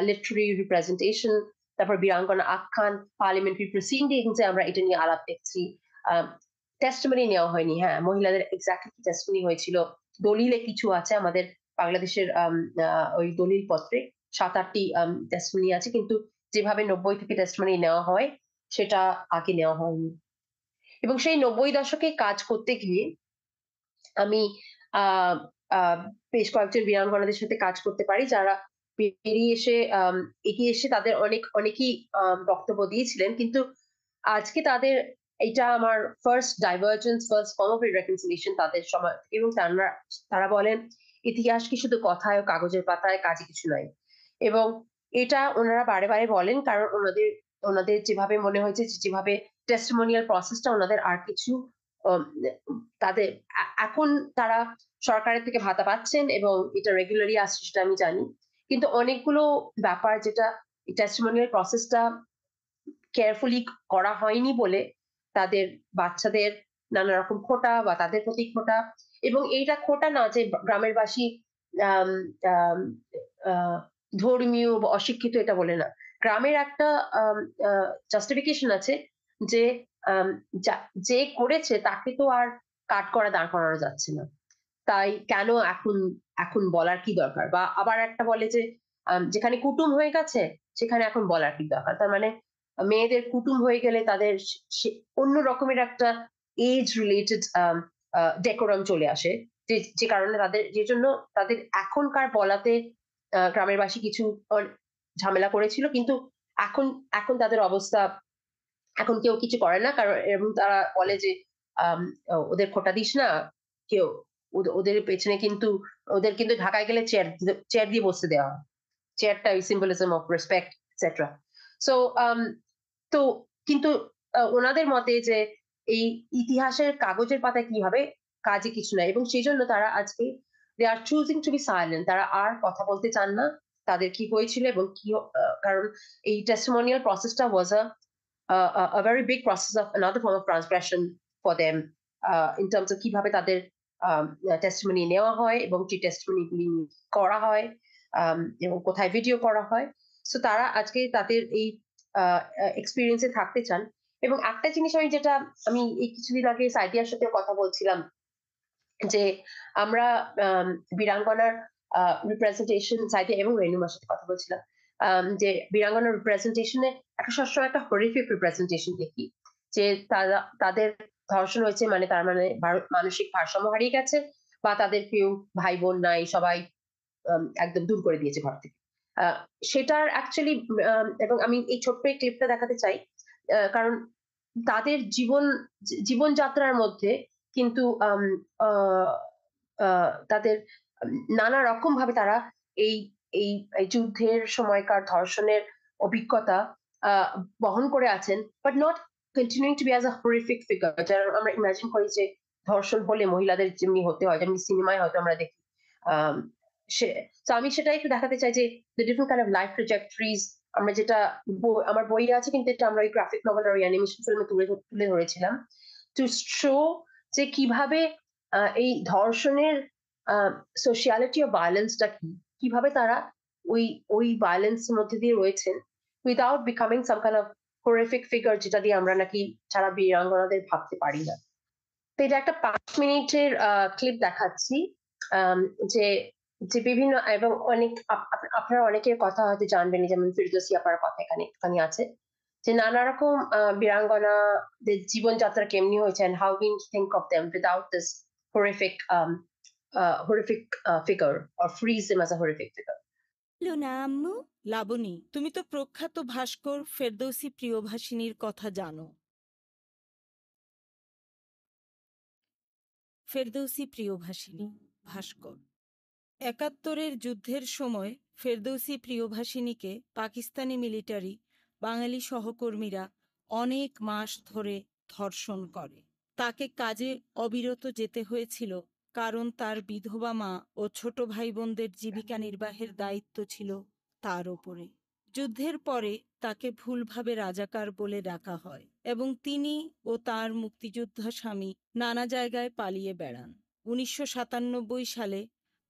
literary representation। তারপর বীরাঙ্গনা আখ্যান, পার্লামেন্টারি প্রসিডিংস এ আমরা এটা নিয়ে আলাপ দেখছি। টেস্টিমনি নেওয়া হয়নি, হ্যাঁ, মহিলাদের এক্স্যাক্টলি কি টেস্টিমনি হয়েছিল দলিলে কিছু আছে, আমাদের বাংলাদেশের ওই দলিল পত্রে ৭-৮টি টেস্টিমনি আছে, কিন্তু যেভাবে ৯০ থেকে টেস্টিমনি নেওয়া হয় সেটা আগে নেওয়া হয়নি। এবং সেই ৯০ দশকে কাজ করতে গিয়ে আমি আহ আহ বেশ কয়েকজন বীরাঙ্গনাদের সাথে কাজ করতে পারি, যারা বেরিয়ে এসে এগিয়ে এসে তাদের অনেকেই বক্তব্য দিয়েছিলেন, কিন্তু আজকে তাদের এটা আমার first divergence, first form of reconciliation তাদের সময়। এবং তারা বলেন ইতিহাস কি শুধু কথায় ও কাগজের পাতায়, কাজে কিছু নয়। এবং এটা ওনারা বারে বারে বলেন, কারণ ওনাদের ওনাদের যেভাবে মনে হয়েছে যেভাবে টেস্টিমোনিয়াল প্রসেসটা ওনাদের আর কিছু উম, তাদের এখন তারা সরকারের থেকে ভাতা পাচ্ছেন এবং এটা রেগুলারই আসছে, সেটা আমি জানি, কিন্তু অনেকগুলো ব্যাপার যেটা টেস্টিমোনিয়াল প্রসেসটা কেয়ারফুলি করা হয়নি বলে তাদের বাচ্চাদের নানা রকম খোঁটা বা তাদের প্রতি খোঁটা। এবং এইটা খোঁটা না যে গ্রামের বাসী আম, আম, আহ, ধর্মীয় বা অশিক্ষিত, এটা বলে না। গ্রামের একটা জাস্টিফিকেশন আছে যে আম, যে করেছে তাকে তো আর কাট করা দাঁড় করানো যাচ্ছে না, তাই কেন এখন এখন বলার কি দরকার? বা আবার একটা বলে যে যেখানে কুটুম হয়ে গেছে সেখানে এখন বলার কি দরকার? তার মানে মেয়েদের কুটুম হয়ে গেলে তাদের অন্য রকমের একটা এজ রিলেটেড ডেকোরাম চলে আসে, যে কারণে তাদের যে জন্য তাদের এখনকার বলাতে গ্রামের বাসী কিছু ঝামেলা করেছিল, কিন্তু এখন এখন তাদের অবস্থা, এখন কেউ কিছু করে না, কারণ এবং তারা বলে যে আম, ওদের খোটা দিস না কেউ, ওদের পেছনে কিন্তু ওদের কিন্তু ঢাকায় গেলে চেয়ার দিয়ে বসতে দেওয়া হয়, চেয়ারটা symbolism of respect etcetera. So তো কিন্তু ওনাদের মতে যে এই ইতিহাসের কাগজের পাতায় কি হবে, কাজে কিছু নাই, এবং সেই জন্য তারা আজকে দে আর চুজিং টু বি সাইলেন্ট, তারা আর কথা বলতে চান না তাদের কি হয়েছিল এবং কি কারণ এই টেস্টিমোনিয়াল প্রসেসটা ওয়াজ a very big process of another form of transgression for them in terms of কিভাবে তাদের টেস্টিমনি নেওয়া হয় এবং যে টেস্টিমনি গুলি করা হয় এবং কোথায় ভিডিও করা হয়। সো তারা আজকে তাদের এই এক্সপিরিয়েন্সে থাকতে চান। এবং একটা জিনিস যেটা আমি এই কিছুদিন আগে সাইদিয়ার সাথে কথা বলছিলাম, যে আমরা বীরাঙ্গনার রিপ্রেজেন্টেশন, সাইদিয়া এবং রেনুমার সাথে কথা বলছিলাম, যে বীরাঙ্গনার রিপ্রেজেন্টেশনে একটা সবসময় একটা হরিফিক রিপ্রেজেন্টেশন দেখি, যে তারা তাদের ধর্ষণ হয়েছে মানে তার মানে মানসিক ভারসাম্য হারিয়ে গেছে, বা তাদের কেউ ভাই বোন নাই, সবাই একদম দূর করে দিয়েছে ঘর থেকে। সেটার অ্যাকচুয়ালি এবং আমি এই ছোট্ট এই ক্লিপটা দেখাতে চাই, কারণ তাদের জীবনযাত্রার মধ্যে কিন্তু তাদের নানা রকম ভাবে তারা এই এই এই যুদ্ধের সময়কার ধর্ষণের অভিজ্ঞতা আহ, বহন করে আছেন, but not continuing to be as a horrific figure, যারা আমরা ইমাজিন করি যে ধর্ষণ হলে মহিলাদের যেমনি হতে হয়, যেমনি সিনেমায় হয়তো আমরা দেখি। আহ তো আমি সেটাই একটু দেখাতে চাই যে the different kind of life trajectories, আমরা যেটা আমার বইয়ে আছে, কিন্তু এটা আমরা ওই গ্রাফিক নভেল আর অ্যানিমেশন ফিল্মে তুলে ধরেছিলাম, টু শো যে কিভাবে এই ধর্ষণের সোশিয়ালিটি অফ ভায়োলেন্সটা কি, কিভাবে তারা ওই ওই ভায়োলেন্স মধ্যে দিয়ে রয়েছেন without becoming some kind of horrific figure, যেটা দিয়ে আমরা নাকি ছাড়া বীরাঙ্গনাদের ভাবতে পারি না। তো এটা একটা 5 মিনিটের ক্লিপ দেখাচ্ছি, যে যে বিভিন্ন এবং অনেক আপনারা অনেকের কথা হয়তো জানবেন, যেমন ফিরদৌসী আপার কথা এখানে একটুখানি আছে। যে নানা রকম বীরাঙ্গনাদের জীবনযাত্রা কেমনি হয়েছে and how we think of them without this horrific figure or freeze them as a horrific figure. Luna আম্মু, লাবণী, তুমি তো প্রখ্যাত ভাস্কর ফেরদৌসী প্রিয়ভাষিনীর কথা জানো। ফেরদৌসী প্রিয়ভাষিনী ভাস্কর ৭১-এর যুদ্ধের সময় ফেরদৌসী প্রিয়ভাষিনীকে পাকিস্তানি মিলিটারি বাঙালি সহকর্মীরা অনেক মাস ধরে ধর্ষণ করে। তাকে কাজে অবিরত যেতে হয়েছিল কারণ তার বিধবা মা ও ছোট ভাই বোনদের জীবিকা নির্বাহের দায়িত্ব ছিল তার ওপরে। যুদ্ধের পরে তাকে ভুলভাবে রাজাকার বলে ডাকা হয় এবং তিনি ও তার মুক্তিযোদ্ধা স্বামী নানা জায়গায় পালিয়ে বেড়ান। ১৯৯৭ সালে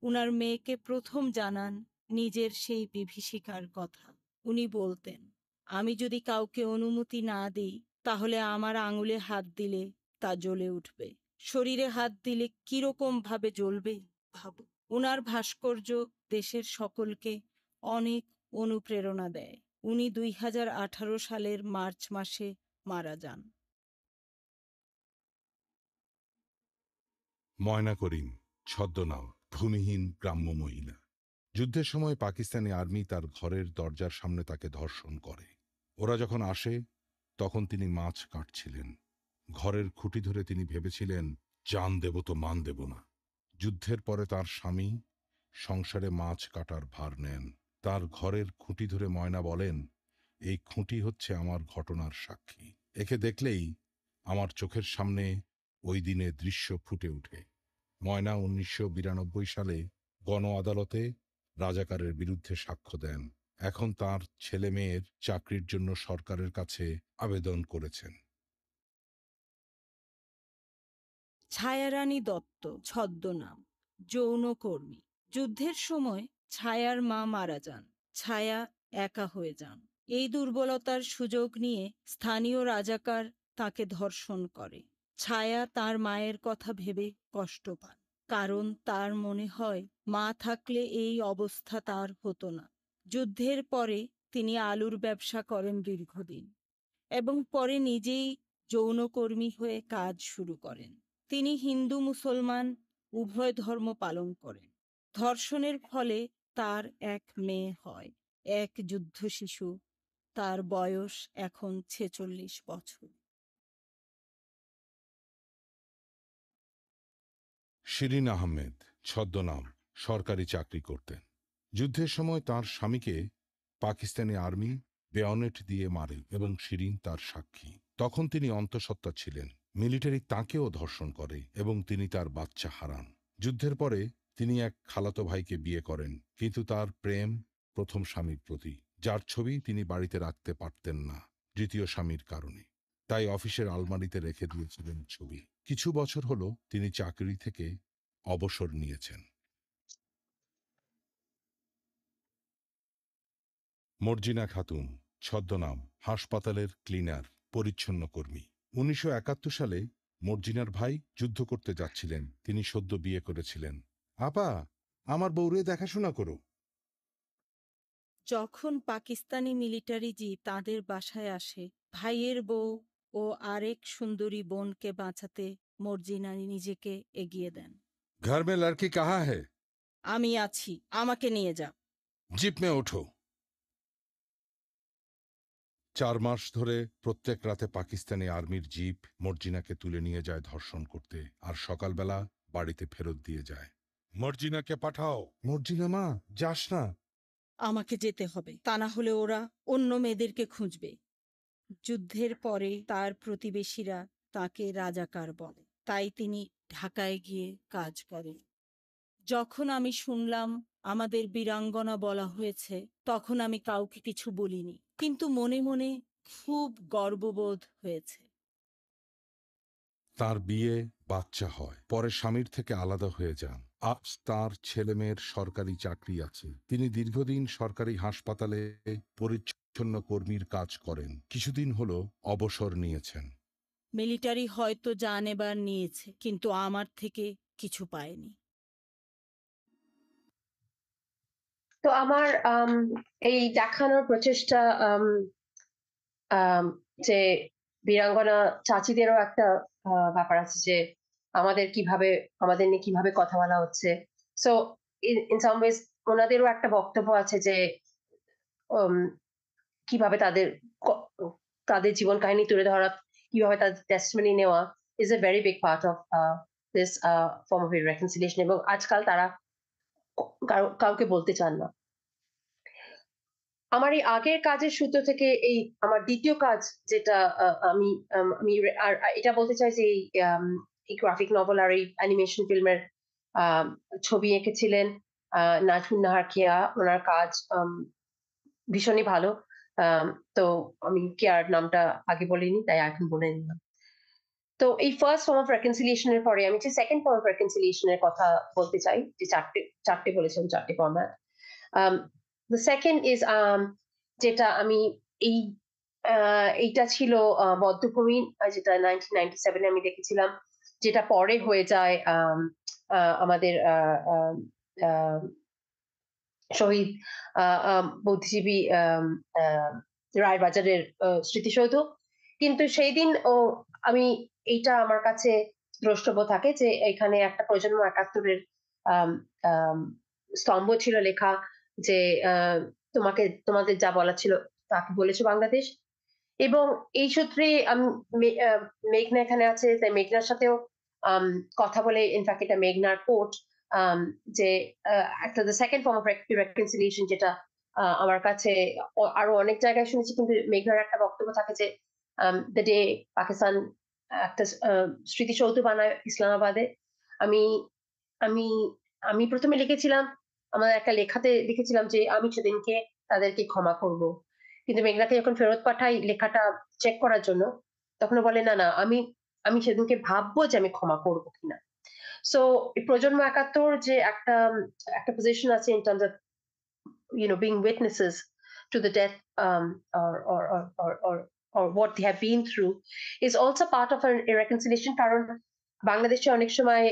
উনার মেয়েকে প্রথম জানান নিজের সেই বিভীষিকার কথা। উনি বলতেন, আমি যদি কাউকে অনুমতি না দিই তাহলে আমার আঙুলে হাত দিলে তা জ্বলে উঠবে, শরীরে হাত দিলে কিরকম ভাবে জ্বলবে ভাবো। উনার ভাস্কর্য দেশের সকলকে অনেক অনুপ্রেরণা দেয়। উনি ২০১৮ সালের মার্চ মাসে মারা যান। ময়না করিম, ছদ্মনাম, ভূমিহীন গ্রাম্য মহিলা। যুদ্ধের সময় পাকিস্তানি আর্মি তার ঘরের দরজার সামনে তাকে ধর্ষণ করে। ওরা যখন আসে তখন তিনি মাছ কাটছিলেন। ঘরের খুঁটি ধরে তিনি ভেবেছিলেন, জান দেব তো মান দেব না। যুদ্ধের পরে তার স্বামী সংসারে মাছ কাটার ভার নেন। তার ঘরের খুঁটি ধরে ময়না বলেন, এই খুঁটি হচ্ছে আমার ঘটনার সাক্ষী। একে দেখলেই আমার চোখের সামনে ওই দিনের দৃশ্য ফুটে ওঠে। ময়না ১৯৯২ সালে গণ আদালতে রাজাকারের বিরুদ্ধে সাক্ষ্য দেন। এখন তার ছেলে মেয়ের চাকরির জন্য সরকারের কাছে আবেদন করেছেন। ছায়ারানী দত্ত, ছদ্মনাম, যৌনকর্মী। যুদ্ধের সময় ছায়ার মা মারা যান। ছায়া একা হয়ে যান। এই দুর্বলতার সুযোগ নিয়ে স্থানীয় রাজাকার তাকে ধর্ষণ করে। ছায়া তার মায়ের কথা ভেবে কষ্ট পান, কারণ তার মনে হয় মা থাকলে এই অবস্থা তার হতো না। যুদ্ধের পরে তিনি আলুর ব্যবসা করেন দীর্ঘদিন এবং পরে নিজেই যৌনকর্মী হয়ে কাজ শুরু করেন। তিনি হিন্দু মুসলমান উভয় ধর্ম পালন করেন। ধর্ষণের ফলে তার এক মেয়ে হয়, এক যুদ্ধ শিশু। তার বয়স এখন ৪৬ বছর। শিরিন আহমেদ, ছদ্মনাম, সরকারি চাকরি করতেন। যুদ্ধের সময় তার স্বামীকে পাকিস্তানি আর্মি বেয়নেট দিয়ে মারে এবং শিরিন তার সাক্ষী। তখন তিনি অন্তঃসত্ত্বা ছিলেন। মিলিটারি তাঁকেও ধর্ষণ করে এবং তিনি তার বাচ্চা হারান। যুদ্ধের পরে তিনি এক খালাতো ভাইকে বিয়ে করেন, কিন্তু তার প্রেম প্রথম স্বামীর প্রতি, যার ছবি তিনি বাড়িতে রাখতে পারতেন না দ্বিতীয় স্বামীর কারণে। তাই অফিসের আলমারিতে রেখে দিয়েছিলেন ছবি। কিছু বছর হলো তিনি চাকরি থেকে অবসর নিয়েছেন। মর্জিনা খাতুন, ছদ্মনাম, হাসপাতালের ক্লিনার, পরিচ্ছন্ন কর্মী। ১৯৭১ সালে মর্জিনার ভাই যুদ্ধ করতে যাচ্ছিলেন। তিনি সদ্য বিয়ে করেছিলেন। আপা, আমার বউরে দেখাশোনা করো। যখন পাকিস্তানি মিলিটারি জিপ তাঁদের বাসায় আসে, ভাইয়ের বউ ও আরেক সুন্দরী বোনকে বাঁচাতে মর্জিনা নিজেকে এগিয়ে দেন। ঘর মে লড়কি কাহা হ্যায়? আমি আছি, আমাকে নিয়ে যা। জিপ মে ওঠো। ৪ মাস ধরে প্রত্যেক রাতে পাকিস্তানি আর্মির জিপ মর্জিনাকে তুলে নিয়ে যায় ধর্ষণ করতে, আর সকালবেলা বাড়িতে ফেরত দিয়ে যায়। মর্জিনাকে পাঠাও। মর্জিনা মা, যাস না। আমাকে যেতে হবে, তা না হলে ওরা অন্য মেয়েদেরকে খুঁজবে। যুদ্ধের পরে তার প্রতিবেশীরা তাকে রাজাকার বলে, তাই তিনি ঢাকায় গিয়ে কাজ করেন। যখন আমি শুনলাম আমাদের বীরাঙ্গনা বলা হয়েছে, তখন আমি কাউকে কিছু বলিনি, কিন্তু মনে মনে খুব গর্ববোধ হয়েছে। তার বিয়ে, বাচ্চা হয়, পরে স্বামীর থেকে আলাদা হয়ে যান। আজ তার ছেলেমেয়ের সরকারি চাকরি আছে। তিনি দীর্ঘদিন সরকারি হাসপাতালে পরিচ্ছন্ন কর্মীর কাজ করেন। কিছুদিন হলো অবসর নিয়েছেন। মিলিটারি হয়তো জান এবার নিয়েছে, কিন্তু আমার থেকে কিছু পায়নি। তো আমার এই দেখানোর প্রচেষ্টা যে বীরাঙ্গনা চাচিদেরও একটা ব্যাপার আছে যে আমাদের নিয়ে কিভাবে কথা বলা হচ্ছে। সো ইন সাম ওয়েজ ওনাদেরও একটা বক্তব্য আছে যে উম কিভাবে তাদের জীবন কাহিনী তুলে ধরা, কিভাবে তাদের টেস্টিমনি নেওয়া is a very big part of this form of reconciliation, এবং আজকাল তারা কাউকে বলতে চান না। আমার এই আগের কাজের সূত্র থেকে আমার দ্বিতীয় কাজ যেটা আমি আর এটা বলতে চাই যে এই গ্রাফিক নভেল আর এই অ্যানিমেশন ফিল্মের ছবি এঁকেছিলেন নাজমুন নাহার কেয়া। ওনার কাজ ভীষণই ভালো। তো আমি কেয়ার নামটা আগে বলিনি, তাই এখন বলে নিলাম। তো এই ফার্স্ট ফর্ম অফ রেকনসিলিয়েশন এর পরে আমি যে সেকেন্ড ফর্ম অফ রেকনসিলিয়েশন এর কথা বলতে চাই, যে চারটে বলেছেন, চারটে ফরম্যাট। দ্য সেকেন্ড ইজ যেটা আমি এইটা ছিল বদ্ধভূমি, যেটা 1997 আমি দেখেছিলাম, যেটা পরে হয়ে যায় আমাদের শহীদ বুদ্ধিজীবী রায়বাজারের স্মৃতিসৌধ। কিন্তু সেই দিন আমি এইটা আমার কাছে দ্রষ্টব্য থাকে যে এখানে একটা প্রজন্ম ৭১-এর স্তম্ভ ছিল লেখা যে তোমাদের যা বলা ছিল তাকে বলেছো বাংলাদেশ। এবং এই সূত্রে মেঘনা এখানে আছে, তাই মেঘনার সাথেও কথা বলে, ইনফ্যাক্ট এটা মেঘনার কোট, যে একটা the second form of reconciliation, যেটা আমার কাছে আরো অনেক জায়গায় শুনেছি, কিন্তু মেঘনার একটা বক্তব্য থাকে যে দ্য ডে পাকিস্তান একটা স্মৃতিসৌধ বানায় ইসলামাবাদে। আমি আমি আমি প্রথমে লিখেছিলাম, আমার একটা লেখাতে লিখেছিলাম যে আমি সেদিনকে তাদেরকে ক্ষমা করব, কিন্তু মেঘনাকে যখন ফেরত পাঠাই লেখাটা চেক করার জন্য, তখন বলে না না, আমি সেদিনকে ভাববো যে আমি ক্ষমা করবো কিনা। সো প্রজন্ম ৭১ যে একটা পজিশন আছে in terms of being witnesses to the death or what they have been through is also part of a reconciliation. কারণ বাংলাদেশে অনেক সময়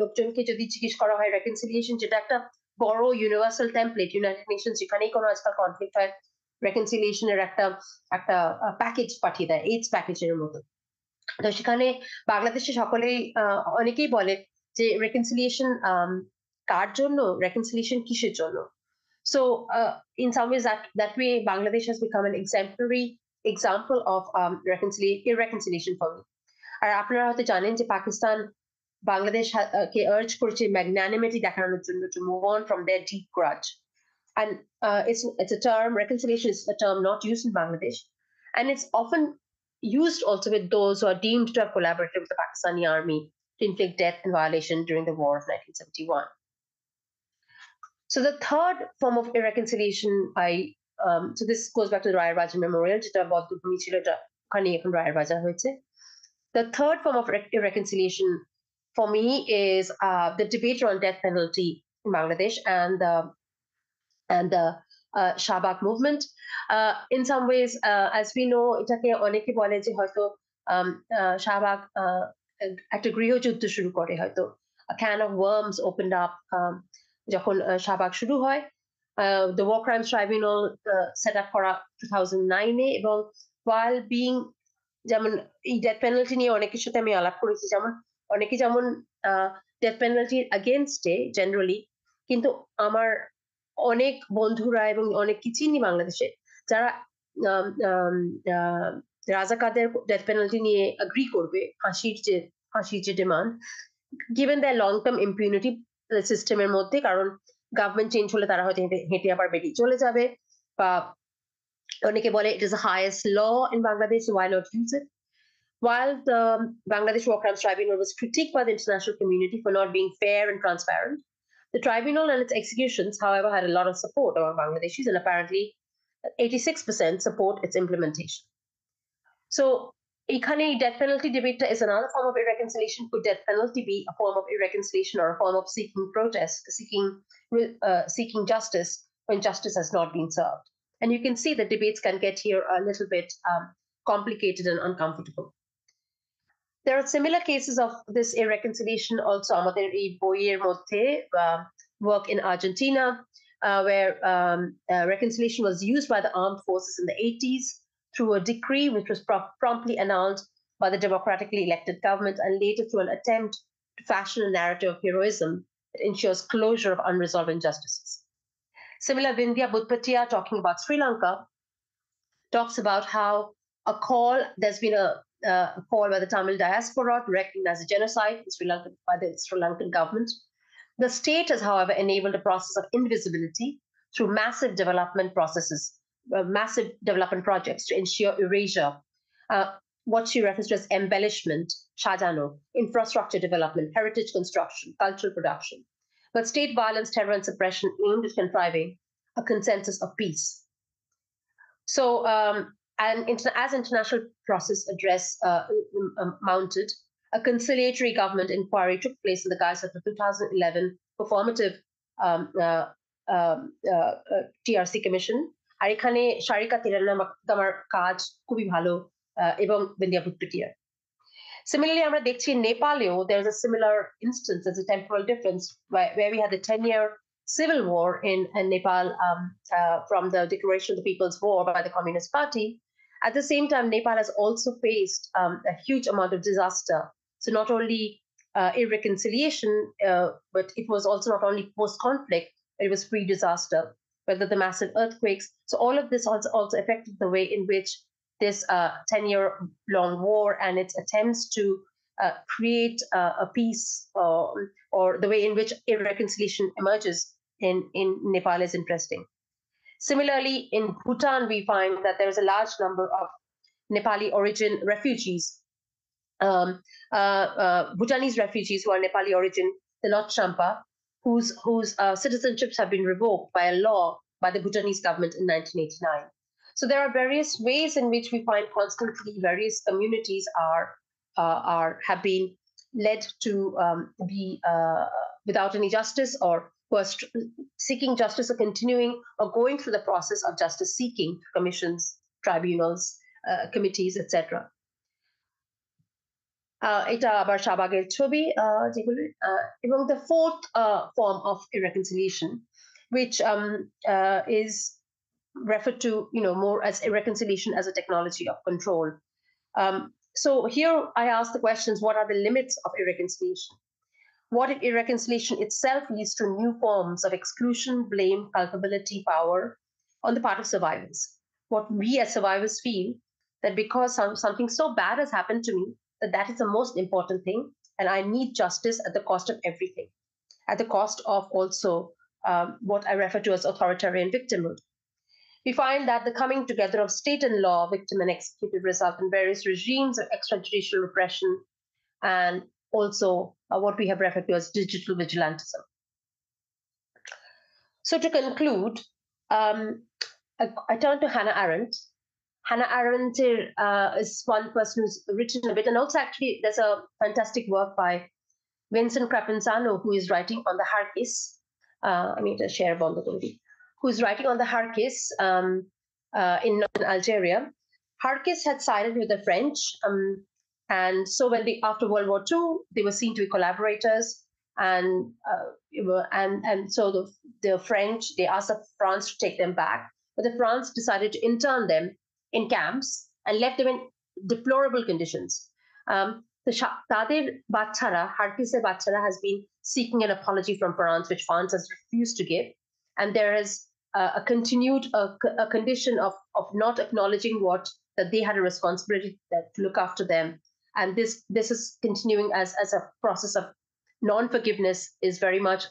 লোকজনকে যদি জিজ্ঞেস করা হয় reconciliation, যেটা একটা বড় ইউনিভার্সাল টেমপ্লেট, ইউনাইটেড নেশনস যেখানেই কোনো আজকাল কনফ্লিক্ট হয়, reconciliation এর একটা প্যাকেজ পাঠিয়ে দেয়, এইডস প্যাকেজের মতো। তো সেখানে বাংলাদেশে সকলেই অনেকেই বলে যে reconciliation কার জন্য, reconciliation কিসের জন্য। So in some ways that way Bangladesh has become an exemplary example of reconciliation for me. আর আপনারা হয়তো জানেন যে পাকিস্তান বাংলাদেশ কে urge করেছে magnanimity দেখানোর জন্য to move on from their deep grudge. And it's a term, reconciliation is a term not used in Bangladesh, and it's often used also with those who are deemed to have collaborated with the Pakistani army to inflict death and violation during the war of 1971. So the third form of irreconciliation, so this goes back to the Raya Raja Memorial, যেটা বদ্ধভূমি ছিল, এটা ওখানে এখন রায়ের বাজার হয়েছে। The third form of irreconciliation for me is the debate on death penalty in Bangladesh and the Shahbag movement. In some ways, as we know, এটাকে অনেকে বলে যে হয়তো শাহবাগ একটা গৃহযুদ্ধ শুরু করে, হয়তো a can of worms opened up যখন শাহবাগ শুরু হয়। The War Crimes Tribunal set up করা 2009-এ, এবং while being, যেমন এই ডেথ পেনাল্টি নিয়ে অনেকের সাথে আমি আলাপ করেছি, অনেকে যেমন ডেথ পেনাল্টি এগেইনস্টে জেনারেলি, কিন্তু আমার অনেক বন্ধুরা এবং অনেক চিনি বাংলাদেশে যারা রাজাকারদের ডেথ পেনাল্টি নিয়ে এগ্রি করবে, ফাঁসির যে demand, given their long term impunity সিস্টেমের মধ্যে, কারণ গভর্নমেন্ট চেঞ্জ হলে তারা হয়তো হেঁটে আবার বেরিয়ে চলে যাবে, বা অনেকে বলে it is the highest law in Bangladesh, so why not use it? While the Bangladesh War Crimes Tribunal was critiqued by the international community for not being fair and transparent, the tribunal and its executions, however, had a lot of support among Bangladeshis, and apparently 86% support its implementation. So এখানে death penalty debate is another form of irreconciliation. Could death penalty be a form of irreconciliation or a form of seeking protest, seeking justice when justice has not been served? And you can see the debates can get here a little bit complicated and uncomfortable. There are similar cases of this irreconciliation also আমাদের এই বইয়ের মধ্যে, work in Argentina, where reconciliation was used by the armed forces in the 80s through a decree which was promptly annulled by the democratically elected government and later through an attempt to fashion a narrative of heroism that ensures closure of unresolved injustices. Similar, Vindhya Bhupatia, talking about Sri Lanka, talks about how there's been a call by the Tamil diaspora to recognize a genocide in Sri Lanka by the Sri Lankan government. The state has, however, enabled a process of invisibility through massive development projects to ensure erasure. What she refers to as embellishment, shajano, infrastructure development, heritage construction, cultural production. But state violence, terror, and suppression aimed at contriving a consensus of peace. So, as international process address mounted, a conciliatory government inquiry took place in the guise of the 2011 performative TRC commission. আর এখানে শারিকা তিরানামার কাজ খুবই ভালো এবং Bindiya ভূতপিটিয়া। Similarly, আমরা দেখছি নেপালেও there is a similar instance, as a temporal difference, where we had the 10-year civil war in Nepal from the declaration of the People's War by the Communist Party. At the same time, Nepal has also faced a huge amount of disaster. So not only irreconciliation, but it was also not only post-conflict, but it was pre-disaster, whether the massive earthquakes. So all of this also affected the way in which this 10-year-long war and its attempts to create a peace or the way in which irreconciliation emerges in Nepal is interesting. Similarly, in Bhutan, we find that there is a large number of Nepali origin refugees, Bhutanese refugees who are Nepali origin, the Lot Champa, whose citizenships have been revoked by a law by the Bhutanese government in 1989. So there are various ways in which we find constantly various communities have been led to be without any justice, or who are seeking justice or continuing or going through the process of justice seeking, commissions, tribunals, committees, etc. এটা আবার শাহবাগের ছবি যেগুলো, এবং the fourth form of irreconciliation, which is referred to more as irreconciliation as a technology of control. So here I ask the questions: what are the limits of irreconciliation? What if irreconciliation itself leads to new forms of exclusion, blame, culpability, power on the part of survivors? What we as survivors feel that because something so bad has happened to me, that is the most important thing, and I need justice at the cost of everything, at the cost of also what I refer to as authoritarian victimhood. We find that the coming together of state and law, victim and executive, result in various regimes of extrajudicial repression, and also what we have referred to as digital vigilantism. So to conclude, I turn to Hannah Arendt. Hannah Arendt is one person who's written a bit, and also actually there's a fantastic work by Vincent Crapenzano, who is writing on the Harkis. I need to share Bondagodi, who's writing on the Harkis in northern Algeria. Harkis had sided with the French, and so when after World War II, they were seen to be collaborators, and so the French, they asked France to take them back, but the France decided to intern them in camps and left them in deplorable conditions. Tader Bachara, Harkis's Bachara, has been seeking an apology from France, which France has refused to give, and there is a continued condition of not acknowledging that they had a responsibility to look after them, and this is continuing as a process of non-forgiveness is very much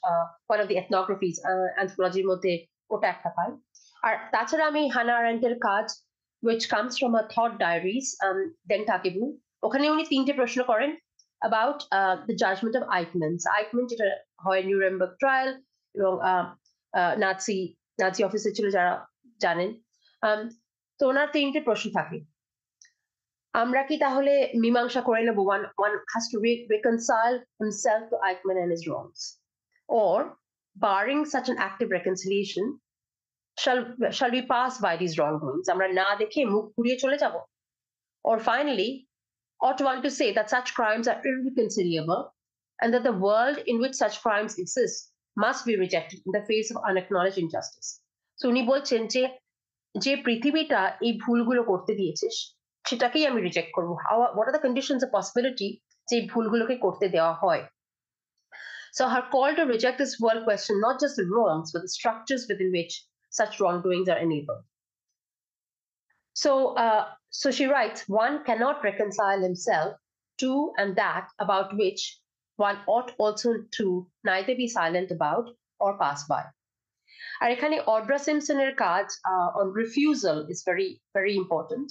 one of the ethnographies anthropology মধ্যে ওটা একটা পাই। আর তাছাড়া আমি হানা আরেন্টের কাজ, which comes from her thought diaries, Dengtakebu, ওখানে উনি 3টে প্রশ্ন করেন about the judgment of Eichmann. Eichmann যেটা হয় নিউরেমবার্গ ট্রায়াল এবং নাজি অফিসে ছিল যারা জানেন, তো ওনার 3টে প্রশ্ন থাকে। আমরা কি তাহলে মীমাংসা করে নেব? One has to reconcile himself to Eichmann and his wrongs, or barring such an active reconciliation, shall we pass by these wrongdoings? আমরা না দেখে মুখ ঘুরিয়ে চলে যাব? Or finally, ought one to say that such crimes are irreconcilable and that the world in which such crimes exist must be rejected in the face of unacknowledged injustice? So উনি বলছেন যে যে পৃথিবীটা এই ভুলগুলো করতে দিয়েছে সেটাকেই আমি রিজেক্ট করবো। What are the conditions of possibility যে এই ভুলগুলোকে করতে দেওয়া হয়? So her call to reject this world question not just the wrongs, but the structures within which such wrongdoings are enabled. So she writes, one cannot reconcile himself to and that about which one ought also to neither be silent about or pass by. আর এখানে অড্রা সিমসনের কাজ on refusal is very, very important.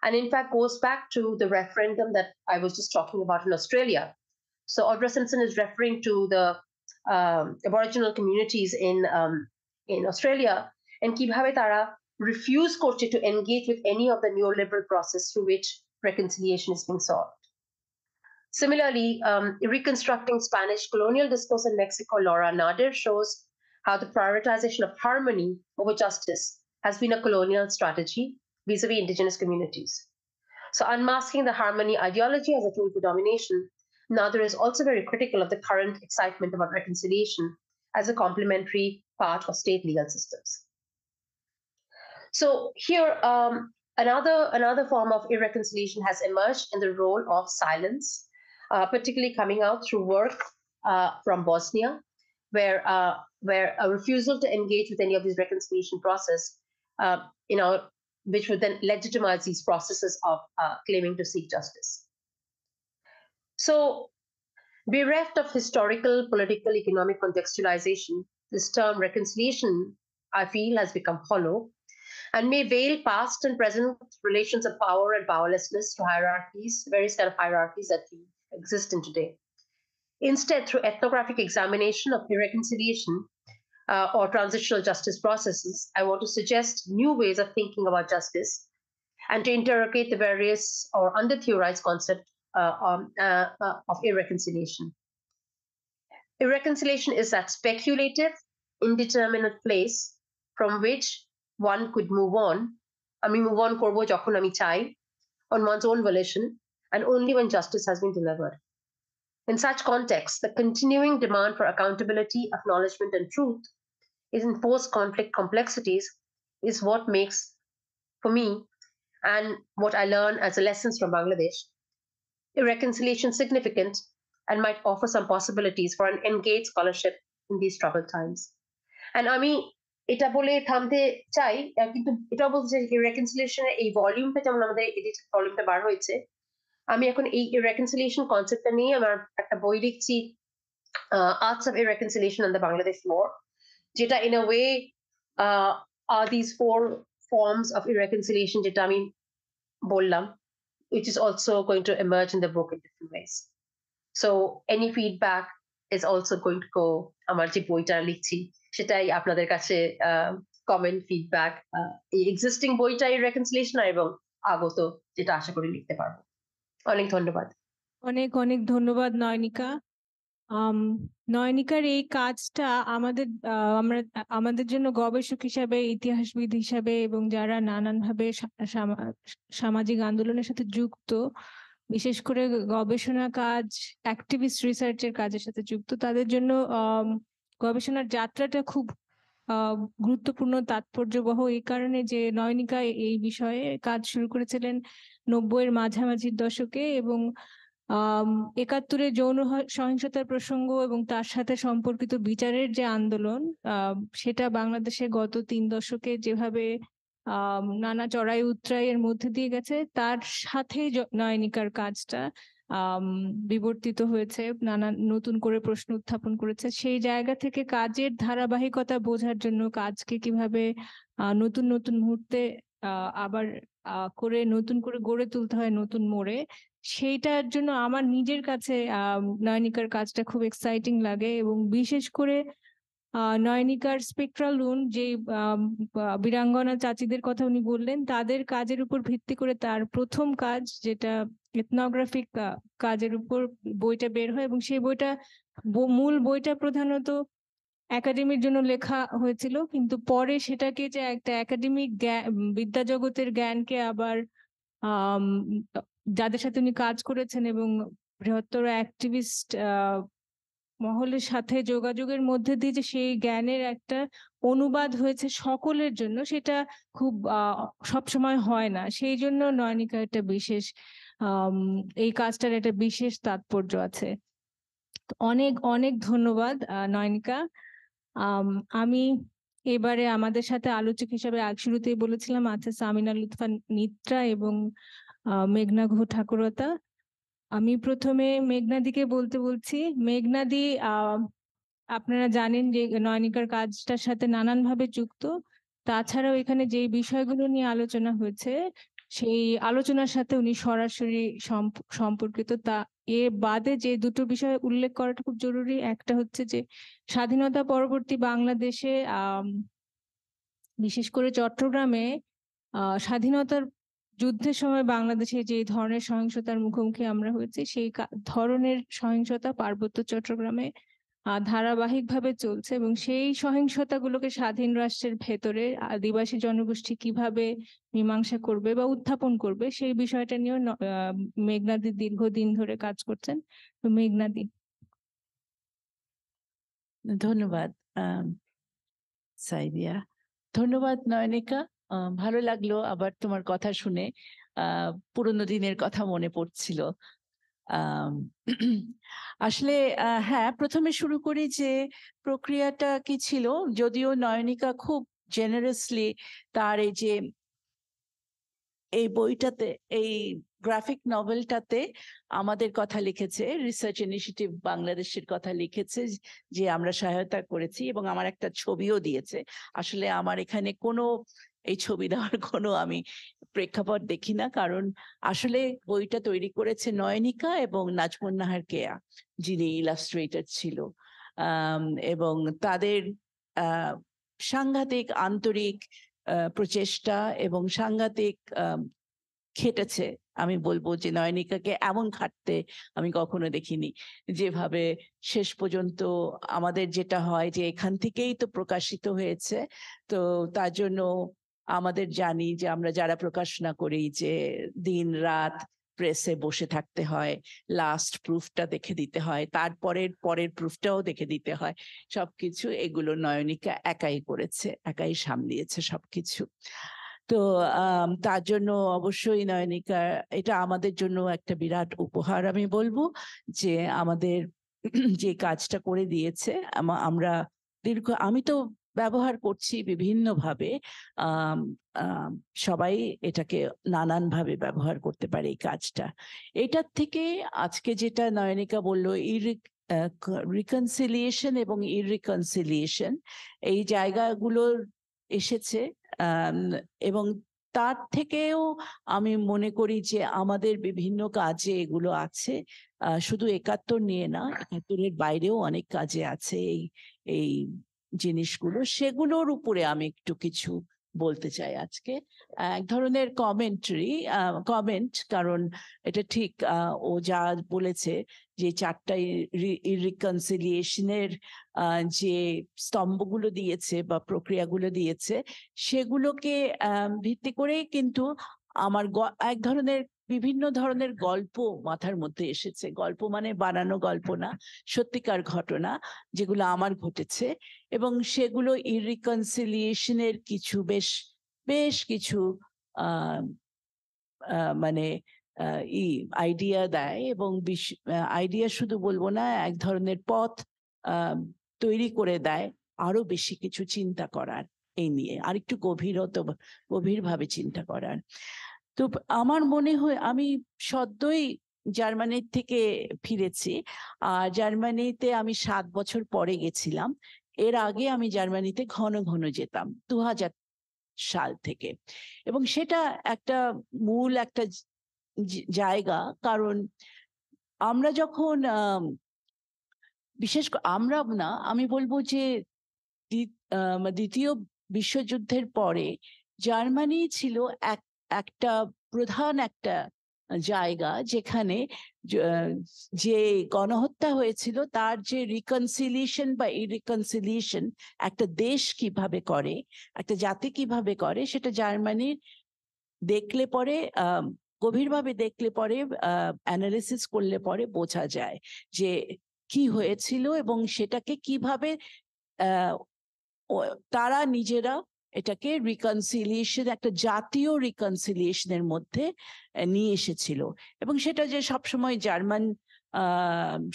And in fact goes back to the referendum that I was just talking about in Australia. So Audra Simpson is referring to the Aboriginal communities in Australia and কিভাবে তারা refuse করছে to engage with any of the neoliberal process through which reconciliation is being sought. Similarly, reconstructing Spanish colonial discourse in Mexico, Laura Nader shows how the prioritization of harmony over justice has been a colonial strategy vis-a-vis indigenous communities. So unmasking the harmony ideology as a tool for domination, Nader is also very critical of the current excitement about reconciliation as a complementary part of state legal systems. So here, another form of irreconciliation has emerged in the role of silence, particularly coming out through work from Bosnia, where a refusal to engage with any of these reconciliation process, which would then legitimize these processes of claiming to seek justice. So, bereft of historical, political, economic contextualization, this term reconciliation, I feel, has become hollow and may veil past and present relations of power and powerlessness to hierarchies, various kind of hierarchies that exist in today. Instead, through ethnographic examination of irreconciliation or transitional justice processes, I want to suggest new ways of thinking about justice and to interrogate the various or under-theorized concept of irreconciliation. Irreconciliation is that speculative, indeterminate place from which one could move on. আমি move on করবো যখন আমি চাই, on one's own volition, and only when justice has been delivered. In such context, the continuing demand for accountability, acknowledgement, and truth is in post-conflict complexities is what makes, for me, and what I learn as the lessons from Bangladesh, irreconciliation significant and might offer some possibilities for an engaged scholarship in these troubled times. And আমি এটা বলে থামতে চাই, কিন্তু এটাও বলতে চাই রেকনসিলিয়েশনের এই ভলিউমটা যেমন আমাদের এডিটেড ভলিউমটা বার হয়েছে, আমি এখন এই রেকনসিলিয়েশন কনসেপ্টটা নিয়ে আমার একটা বই লিখছি, arts of irreconciliation on the Bangladesh war, যেটা in a way are this four forms of irreconciliation যেটা আমি বললাম, which is also going to emerge in the book in different ways. So any feedback is also going to go আমার যে বইটা লিখছি সেটাই আপনাদের কাছে কমেন্ট ফিডব্যাক, এই এক্সিস্টিং বইটাই রেকনসিলিয়েশন এবং আগত যেটা আশা করি লিখতে পারবো। অনেক ধন্যবাদ। অনেক অনেক ধন্যবাদ নয়নিকা। নয়নিকার এই কাজটা আমাদের জন্য গবেষক হিসাবে, ইতিহাসবিদ হিসাবে এবং যারা নানানভাবে সামাজিক আন্দোলনের সাথে যুক্ত, বিশেষ করে গবেষণা কাজ, অ্যাক্টিভিস্ট রিসার্চের কাজের সাথে যুক্ত, তাদের জন্য গবেষণার যাত্রাটা খুব গুরুত্বপূর্ণ, তাৎপর্যবহ এই কারণে যে নয়নিকা এই বিষয়ে কাজ শুরু করেছিলেন 90-এর মাঝামাঝির দশকে এবং ৭১-এর যৌন সহিংসতার প্রসঙ্গ এবং তার সাথে সম্পর্কিত বিচারের যে আন্দোলন, সেটা বাংলাদেশে গত ৩ দশকে যেভাবে নানা চড়াই উতরাইয়ের মধ্যে দিয়ে গেছে, তার সাথে নয়নিকার কাজটা বিবর্তিত হয়েছে, নানা নতুন করে প্রশ্ন উত্থাপন করেছে। সেই জায়গা থেকে কাজের ধারাবাহিকতা বোঝার জন্য কাজকে কিভাবে নতুন নতুন মুহূর্তে আবার করে নতুন করে গড়ে তুলতে হয় নতুন মোড়ে, সেইটার জন্য আমার নিজের কাছে নয়নিকার কাজটা খুব এক্সাইটিং লাগে। এবং বিশেষ করে নয়নিকার স্পেকট্রাল লোন, যে বীরাঙ্গনা চাচিদের কথা উনি বললেন, তাদের কাজের উপর ভিত্তি করে তার প্রথম কাজ, যেটা এথনোগ্রাফিক কাজের উপর বইটা বের হয়, এবং সেই বইটা মূল বইটা প্রধানত একাডেমির জন্য লেখা হয়েছিল, কিন্তু পরে সেটাকে যে একটা একাডেমিক বিদ্যা জগতের জ্ঞানকে আবার যাদের সাথে উনি কাজ করেছেন এবং বৃহত্তর অ্যাক্টিভিস্ট মহলের সাথে যোগাযোগের মধ্যে দিয়ে যে সেই জ্ঞানের একটা অনুবাদ হয়েছে সকলের জন্য, সেটা খুব সবসময় হয় না। সেই জন্য নয়নিকা একটা বিশেষ এই কাজটার একটা বিশেষ তাৎপর্য আছে। অনেক অনেক ধন্যবাদ নয়নিকা। আমি এবারে আমাদের সাথে আলোচক হিসেবে শুরুতেই বলেছিলাম আছে সামিনা লুৎফা নিত্রা এবং মেঘনা ঘোষ ঠাকুরতা। আমি প্রথমে মেঘনাদিকে বলছি, মেঘনাদি আপনারা জানেন যে নয়নিকার কাজটার সাথে নানানভাবে যুক্ত। তাছাড়াও এখানে যে বিষয়গুলো নিয়ে আলোচনা হয়েছে সেই আলোচনার সাথে উনি সরাসরি সম্পর্কিত। তা এর বাদে যে দুটো বিষয় উল্লেখ করাটা খুব জরুরি, একটা হচ্ছে যে স্বাধীনতা পরবর্তী বাংলাদেশে বিশেষ করে চট্টগ্রামে স্বাধীনতার যুদ্ধের সময় বাংলাদেশে যে ধরনের সহিংসতার মুখোমুখি আমরা হয়েছি, সেই ধরনের সহিংসতা পার্বত্য চট্টগ্রামে ধারাবাহিকভাবে চলছে, এবং সেই সহিংসতাগুলোকে স্বাধীন রাষ্ট্রের ভেতরে আদিবাসী জনগোষ্ঠী কিভাবে মীমাংসা করবে বা উত্থাপন করবে সেই বিষয়টা নিয়েও মেঘনাদি দীর্ঘদিন ধরে কাজ করছেন। তো মেঘনাদি। ধন্যবাদ সাইদিয়া, ধন্যবাদ নয়নিকা। ভালো লাগলো আবার তোমার কথা শুনে, পুরোনো দিনের কথা মনে পড়ছিল। আসলে হ্যাঁ, প্রথমে শুরু করি যে প্রক্রিয়াটা কি ছিল। যদিও নয়নিকা খুব জেনারেসলি তার এই বইটাতে, এই গ্রাফিক নভেলটাতে আমাদের কথা লিখেছে, রিসার্চ ইনিশিয়েটিভ বাংলাদেশের কথা লিখেছে, যে আমরা সহায়তা করেছি, এবং আমার একটা ছবিও দিয়েছে। আসলে আমার এখানে কোনো এই ছবি দেওয়ার কোনো আমি প্রেক্ষাপট দেখি না, কারণ আসলে বইটা তৈরি করেছে নয়নিকা এবং নাজমুন নাহার কেয়া, যিনি ইলাস্ট্রেটর ছিল, এবং তাদের সাংঘাতিক আন্তরিক প্রচেষ্টা এবং সাংঘাতিক খেটেছে। আমি বলবো যে নয়নিকাকে এমন খাটতে আমি কখনো দেখিনি, যেভাবে শেষ পর্যন্ত আমাদের যেটা হয় যে এখান থেকেই তো প্রকাশিত হয়েছে, তো তার জন্য আমাদের জানি যে আমরা যারা প্রকাশনা করি যে দিন রাত প্রেসে বসে থাকতে হয়, লাস্ট প্রুফটা দেখে দিতে হয়, তারপরের প্রুফটাও দেখে দিতে হয়, সবকিছু এগুলো নয়নিকা একাই করেছে, একাই সামলিয়েছে সবকিছু। তো তার জন্য অবশ্যই নয়নিকা, এটা আমাদের জন্য একটা বিরাট উপহার আমি বলবো, যে আমাদের যে কাজটা করে দিয়েছে। আমরা আমি তো ব্যবহার করছি বিভিন্নভাবে, সবাই এটাকে নানানভাবে ব্যবহার করতে পারে এই কাজটা। এটার থেকে আজকে যেটা নয়নিকা বললো, রিকনসিলিয়েশন এবং ইররিকনসিলিয়েশন, এই জায়গাগুলোর এসেছে, এবং তার থেকেও আমি মনে করি যে আমাদের বিভিন্ন কাজে এগুলো আছে, শুধু ৭১ নিয়ে না, ৭১-এর বাইরেও অনেক কাজে আছে এই জিনিসগুলো। সেগুলোর উপরে আমি একটু কিছু বলতে চাই আজকে, এক ধরনের কমেন্ট, কারণ এটা ঠিক ও যা বলেছে যে 4টা ইররিকনসিলিয়েশনের যে স্তম্ভগুলো দিয়েছে বা প্রক্রিয়াগুলো দিয়েছে, সেগুলোকে ভিত্তি করেই কিন্তু আমার এক ধরনের বিভিন্ন ধরনের গল্প মাথার মধ্যে এসেছে। গল্প মানে বানানো গল্প না, সত্যিকার ঘটনা যেগুলো আমার ঘটেছে, এবং সেগুলো ইররিকনসিলিয়েশনের কিছু বেশ কিছু মানে আইডিয়া দেয়, এবং আইডিয়া শুধু বলবো না, এক ধরনের পথ তৈরি করে দেয় আরো বেশি কিছু চিন্তা করার, এই নিয়ে আরেকটু গভীরভাবে চিন্তা করার। তো আমার মনে হয়, আমি সদ্যই জার্মানির থেকে ফিরেছি, আর জার্মানিতে আমি 7 বছর পরে গেছিলাম। এর আগে আমি জার্মানিতে ঘন ঘন যেতাম 2000 সাল থেকে, এবং সেটা একটা মূল একটা জায়গা, কারণ আমরা যখন বিশেষ করে আমরা না, আমি বলবো যে দ্বিতীয় বিশ্বযুদ্ধের পরে জার্মানি ছিল একটা প্রধান একটা জায়গা, যেখানে যে গণহত্যা হয়েছিল তার যে রিকনসিলিয়েশন বা ইররিকনসিলিয়েশন একটা দেশ কিভাবে করে, একটা জাতি কিভাবে করে, সেটা জার্মানির দেখলে পরে, গভীরভাবে দেখলে পরে, অ্যানালিসিস করলে পরে বোঝা যায় যে কি হয়েছিল এবং সেটাকে কিভাবে আহ, তারা নিজেরা এটাকে রিকনসিলিয়েশন, একটা জাতীয় রিকনসিলিয়েশনের মধ্যে নিয়ে এসেছিল। এবং সেটা যে সবসময় জার্মান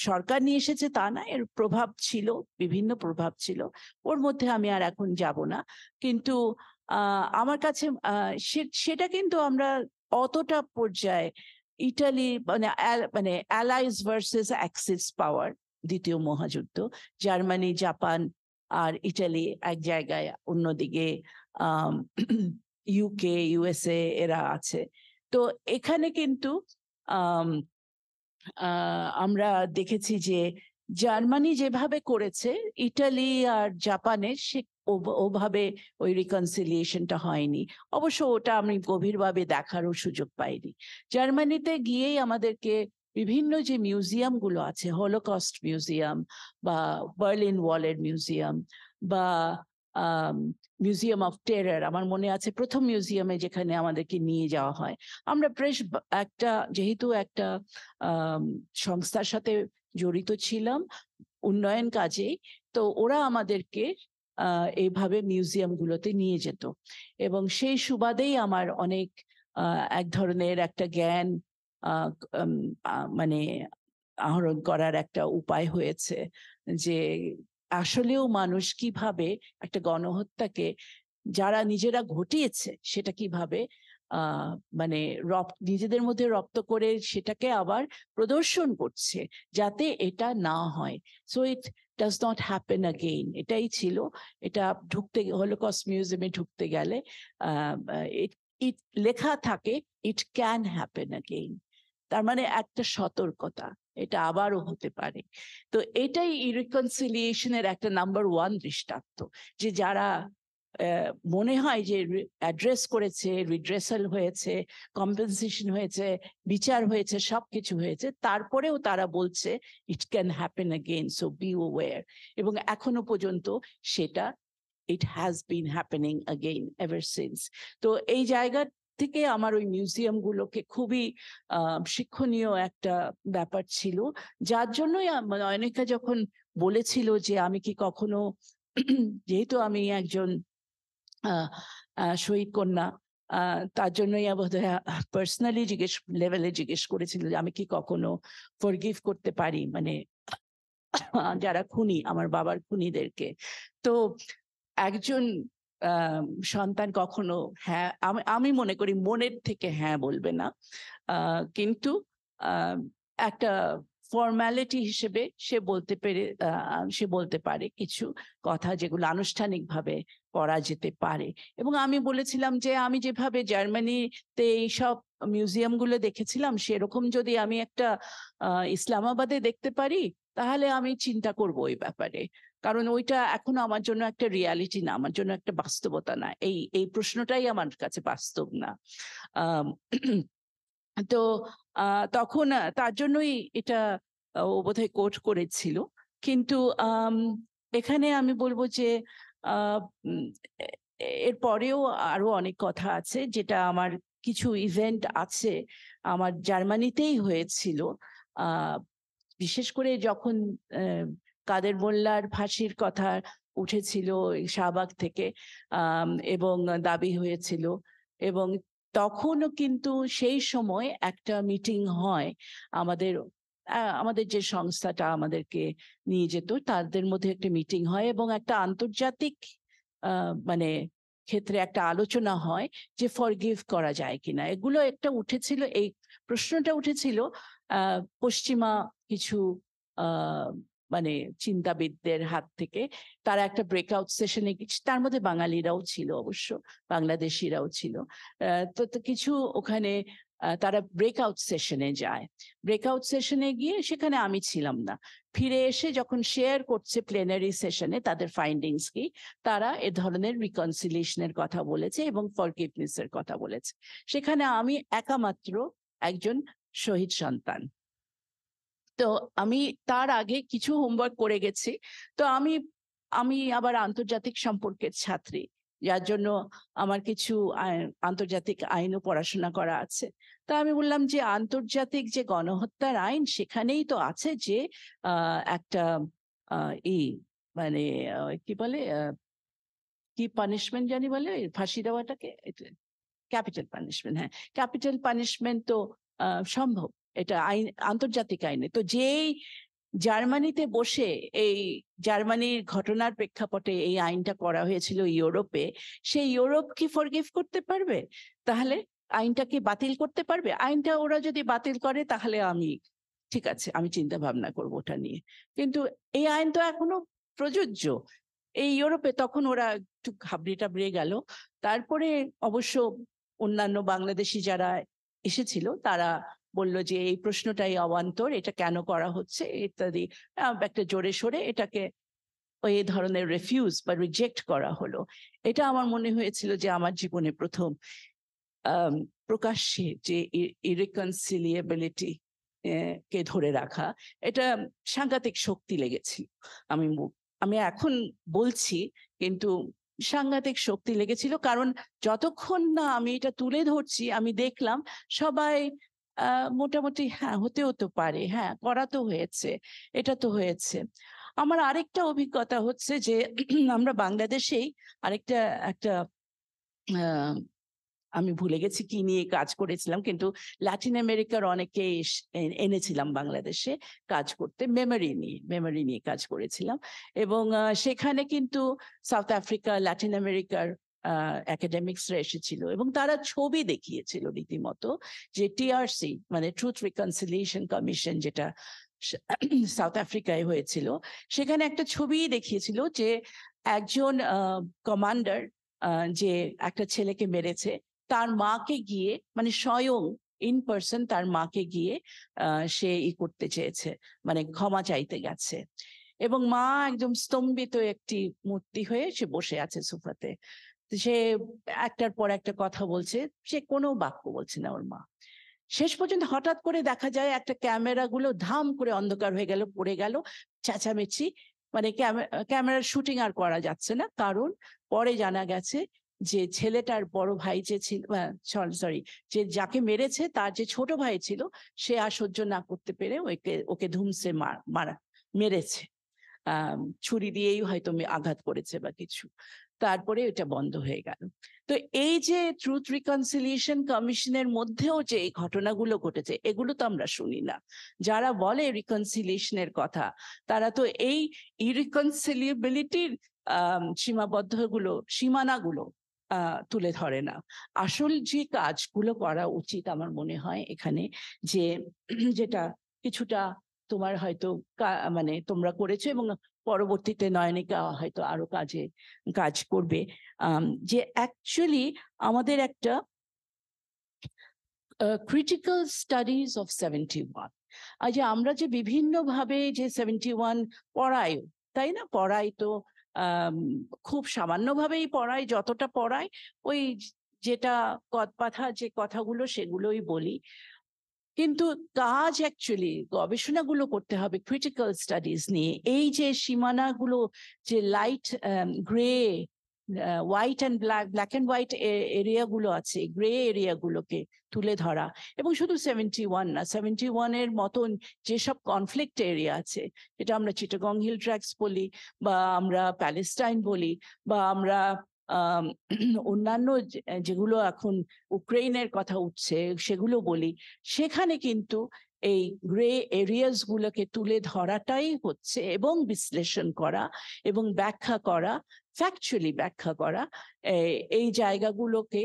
সরকার নিয়ে এসেছে তা না, এর প্রভাব ছিল, বিভিন্ন প্রভাব ছিল, ওর মধ্যে আমি আর এখন যাব না। কিন্তু আমার কাছে সেটা কিন্তু আমরা অতটা পর্যায়ে ইটালি মানে অ্যালাইজ ভার্সেস অ্যাক্সিস পাওয়ার, দ্বিতীয় মহাযুদ্ধ, জার্মানি, জাপান আর ইটালি এক জায়গায়, অন্যদিকে ইউকে, ইউএসএ এরা আছে। তো এখানে কিন্তু আমরা দেখেছি যে জার্মানি যেভাবে করেছে, ইটালি আর জাপানের সে ওভাবে ওই রিকনসিলিয়েশনটা হয়নি। অবশ্য ওটা আমি গভীরভাবে দেখারও সুযোগ পাইনি। জার্মানিতে গিয়েই আমাদেরকে বিভিন্ন যে মিউজিয়াম গুলো আছে, হলোকস্ট মিউজিয়াম বা বার্লিন ওয়ালের মিউজিয়াম বা মিউজিয়াম অফ টেরার, আমার মনে আছে প্রথম মিউজিয়ামে যেখানে আমাদেরকে নিয়ে যাওয়া হয়। আমরা বেশ একটা, যেহেতু একটা সংস্থার সাথে জড়িত ছিলাম উন্নয়ন কাজে, তো ওরা আমাদেরকে এইভাবে মিউজিয়াম গুলোতে নিয়ে যেত এবং সেই সুবাদেই আমার অনেক এক ধরনের একটা জ্ঞান মানে আহরণ করার একটা উপায় হয়েছে, যে আসলেও মানুষ কিভাবে একটা গণহত্যাকে যারা নিজেরা ঘটিয়েছে সেটা কিভাবে মানে নিজেদের মধ্যে রপ্ত করে সেটাকে আবার প্রদর্শন করছে যাতে এটা না হয়। So it does not happen again, এটাই ছিল। এটা হলোকস্ট মিউজিয়ামে ঢুকতে গেলে লেখা থাকে ইট ক্যান হ্যাপেন অ্যাগেইন, তার মানে একটা সতর্কতা, এটা আবারও হতে পারে। তো এটাই রিকনসিলিয়েশনের একটা নাম্বার ওয়ান দৃষ্টান্ত, যে যারা মনে হয় যে অ্যাড্রেস করেছে, রিড্রেসাল হয়েছে, কম্পেনসেশন হয়েছে, বিচার হয়েছে, সবকিছু হয়েছে, তারপরেও তারা বলছে it can happen again, so be aware. এবং এখনো পর্যন্ত সেটা it has been happening again ever since. তো এই জায়গা থেকে আমার ওই মিউজিয়াম গুলোকে খুবই শিক্ষণীয় একটা ব্যাপার ছিল, যার জন্যই অনেকে যখন বলেছিল যে আমি কি কখনো, যেহেতু আমি একজন শহীদ কন্যা, তার জন্যই বোধহয় পার্সোনালি লেভেলে জিজ্ঞেস করেছিল যে আমি কি কখনো ফরগিভ করতে পারি, মানে যারা খুনি, আমার বাবার খুনিদেরকে। তো একজন সন্তান কখনো হ্যাঁ, আমি মনে করি মনের থেকে হ্যাঁ বলবে না, কিন্তু একটা ফর্মালিটি হিসেবে সে বলতে পারে কিছু কথা যেগুলো আনুষ্ঠানিকভাবে করা যেতে পারে। এবং আমি বলেছিলাম যে আমি যেভাবে জার্মানিতে এইসব মিউজিয়াম গুলো দেখেছিলাম, সেরকম যদি আমি একটা ইসলামাবাদে দেখতে পারি তাহলে আমি চিন্তা করব ওই ব্যাপারে, কারণ ওইটা এখনো আমার জন্য একটা রিয়ালিটি না, আমার জন্য একটা বাস্তবতা না, এই প্রশ্নটাই আমার কাছে বাস্তব না। তো তখন তার জন্যই এটা ও বোধহয় কোট করেছিল। কিন্তু এখানে আমি বলবো যে এর পরেও আরো অনেক কথা আছে, যেটা আমার কিছু ইভেন্ট আছে আমার জার্মানিতেই হয়েছিল। বিশেষ করে যখন কাদের মোল্লার ফাঁসির কথা উঠেছিল শাহবাগ থেকে এবং দাবি হয়েছিল, এবং তখনও কিন্তু সেই সময় একটা মিটিং হয় আমাদের যে সংস্থাটা আমাদেরকে নিয়ে যেত, তাদের মধ্যে একটা মিটিং হয় এবং একটা আন্তর্জাতিক মানে ক্ষেত্রে একটা আলোচনা হয় যে ফরগিভ করা যায় কিনা। এগুলো একটা উঠেছিল, এই প্রশ্নটা উঠেছিল পশ্চিমা কিছু মানে চিন্তাবিদদের হাত থেকে। তারা একটা ব্রেকআউট সেশনে, তার মধ্যে বাঙালিরাও ছিল, অবশ্য বাংলাদেশিরাও ছিল। তো কিছু ওখানে তারা ব্রেকআউট সেশনে যায়। ব্রেকআউট সেশনে গিয়ে সেখানে আমি ছিলাম না, ফিরে এসে যখন শেয়ার করছে প্লেনারি সেশনে তাদের ফাইন্ডিংস কি, তারা এ ধরনের রিকনসিলিয়েশনের কথা বলেছে এবং ফরগিভনেসের কথা বলেছে। সেখানে আমি একামাত্র একজন শহীদ সন্তান। তো আমি তার আগে কিছু হোমওয়ার্ক করে গেছি। তো আমি আবার আন্তর্জাতিক সম্পর্কের ছাত্রী, যার জন্য আমার কিছু আন্তর্জাতিক আইনও পড়াশোনা করা আছে। তা আমি বললাম যে আন্তর্জাতিক যে গণহত্যার আইন সেখানেই তো আছে যে একটা মানে কি বলে কি পানিশমেন্ট জানি বলে ফাঁসি দেওয়াটাকে, ক্যাপিটাল পানিশমেন্ট, হ্যাঁ ক্যাপিটাল পানিশমেন্ট তো সম্ভব, এটা আইন আন্তর্জাতিক আইনে। তো যেই জার্মানিতে বসে এই জার্মানির ঘটনার প্রেক্ষাপটে এই আইনটা করা হয়েছিল ইউরোপে, সেই ইউরোপ কি ফরগিভ করতে পারবে? তাহলে আইনটা কি বাতিল করতে পারবে? আইনটা ওরা যদি বাতিল করে তাহলে আমি ঠিক আছে, আমি চিন্তা ভাবনা করবো ওটা নিয়ে। কিন্তু এই আইন তো এখনো প্রযোজ্য এই ইউরোপে। তখন ওরা একটু ঘাবড়ে টাবড়ে গেল। তারপরে অবশ্য অন্যান্য বাংলাদেশি যারা এসেছিল তারা বলল যে এই প্রশ্নটাই অবান্তর, এটা কেন করা হচ্ছে ইত্যাদি, একটা জোরে সোরে এটাকে ওই ধরনের রেফিউজ বা রিজেক্ট করা হলো। এটা আমার মনে হয়েছিল যে আমার জীবনে প্রথম প্রকাশ্যে যে ইরিকনসিলিয়েবিলিটি কে ধরে রাখা, এটা সাংঘাতিক শক্তি লেগেছিল। আমি এখন বলছি কিন্তু সাংঘাতিক শক্তি লেগেছিল, কারণ যতক্ষণ না আমি এটা তুলে ধরছি আমি দেখলাম সবাই মোটামুটি হ্যাঁ হতেও তো পারে, হ্যাঁ করা তো হয়েছে, এটা তো হয়েছে। আমার আরেকটা অভিজ্ঞতা হচ্ছে যে আমরা বাংলাদেশেই একটা আমি ভুলে গেছি কি নিয়ে কাজ করেছিলাম, কিন্তু ল্যাটিন আমেরিকার অনেকে এনেছিলাম বাংলাদেশে কাজ করতে, মেমোরি নিয়ে কাজ করেছিলাম। এবং সেখানে কিন্তু সাউথ আফ্রিকা, ল্যাটিন আমেরিকার একাডেমিক্সরা এসেছিল এবং তারা ছবি দেখিয়েছিল রীতিমতো যে টিআরসি মানে ট্রুথ রিকনসিলিয়েশন কমিশন যেটা সাউথ আফ্রিকায় হয়েছিল, সেখানে একটা ছবি দেখিয়েছিল যে একজন কমান্ডার যে একটা ছেলেকে মেরেছে তার মাকে গিয়ে মানে স্বয়ং ইন পার্সন তার মাকে গিয়ে সে করতে চেয়েছে, মানে ক্ষমা চাইতে গেছে। এবং মা একদম স্তম্ভিত একটি মূর্তি হয়ে সে বসে আছে সোফাতে। সে একটার পর একটা কথা বলছে, সে কোনো বাক্য বলছে না ওর মা। শেষ পর্যন্ত হঠাৎ করে দেখা যায় একটা ক্যামেরা গুলো ধাম করে অন্ধকার হয়ে গেল, পড়ে গেল, চেঁচামেচি, মানে ক্যামেরার শুটিং আর করা যাচ্ছে না, কারণ পরে জানা গেছে যে ছেলেটার বড় ভাই যে ছিল, সরি, যে যাকে মেরেছে তার যে ছোট ভাই ছিল সে আর সহ্য না করতে পেরে ওকে ধুমসে মেরেছে, ছুরি দিয়েই হয়তো আঘাত করেছে বা কিছু। তারপরে এটা বন্ধ হয়ে গেল। তো এই যে ট্রুথ রিকনসিলিয়েশন কমিশনের মধ্যেও যে এই ঘটনাগুলো ঘটেছে এগুলো তো আমরা শুনি না। যারা বলে রিকনসিলিয়েশনের কথা তারা তো এই ইরিকনসিলিয়েবিলিটির সীমানাগুলো তুলে ধরে না। আসল যে কাজগুলো করা উচিত আমার মনে হয় এখানে, যে যেটা কিছুটা তোমার হয়তো মানে তোমরা করেছো এবং পরবর্তীতে নয়নিকা হয়তো আরো কাজ করবে, যে অ্যাকচুয়ালি আমাদের একটা ক্রিটিক্যাল স্টাডিজ অফ 71, আর যে আমরা যে বিভিন্ন ভাবে যে 71 পড়াই, তাই না, পড়াই তো খুব সামান্যভাবেই পড়াই, যতটা পড়াই ওই যেটা কদপাথা যে কথাগুলো সেগুলোই বলি, কিন্তু কাজ অ্যাকচুয়ালি গবেষণাগুলো করতে হবে ক্রিটিক্যাল স্টাডিজ নিয়ে। এই যে সীমানাগুলো, যে light grey, white and black and white এরিয়াগুলো আছে, গ্রে এরিয়াগুলোকে তুলে ধরা। এবং শুধু 71 না, 71-এর মতন যেসব কনফ্লিক্ট এরিয়া আছে, যেটা আমরা চিটাগং হিল ট্র্যাক্টস বলি বা আমরা প্যালেস্টাইন বলি বা আমরা অন্যান্য যেগুলো এখন ইউক্রেনের কথা উঠছে সেগুলো বলি, সেখানে কিন্তু এই গ্রে এরিয়াস গুলোকে তুলে ধরাটাই হচ্ছে এবং বিশ্লেষণ করা এবং ব্যাখ্যা করা, ফ্যাকচুয়ালি ব্যাখ্যা করা এই জায়গাগুলোকে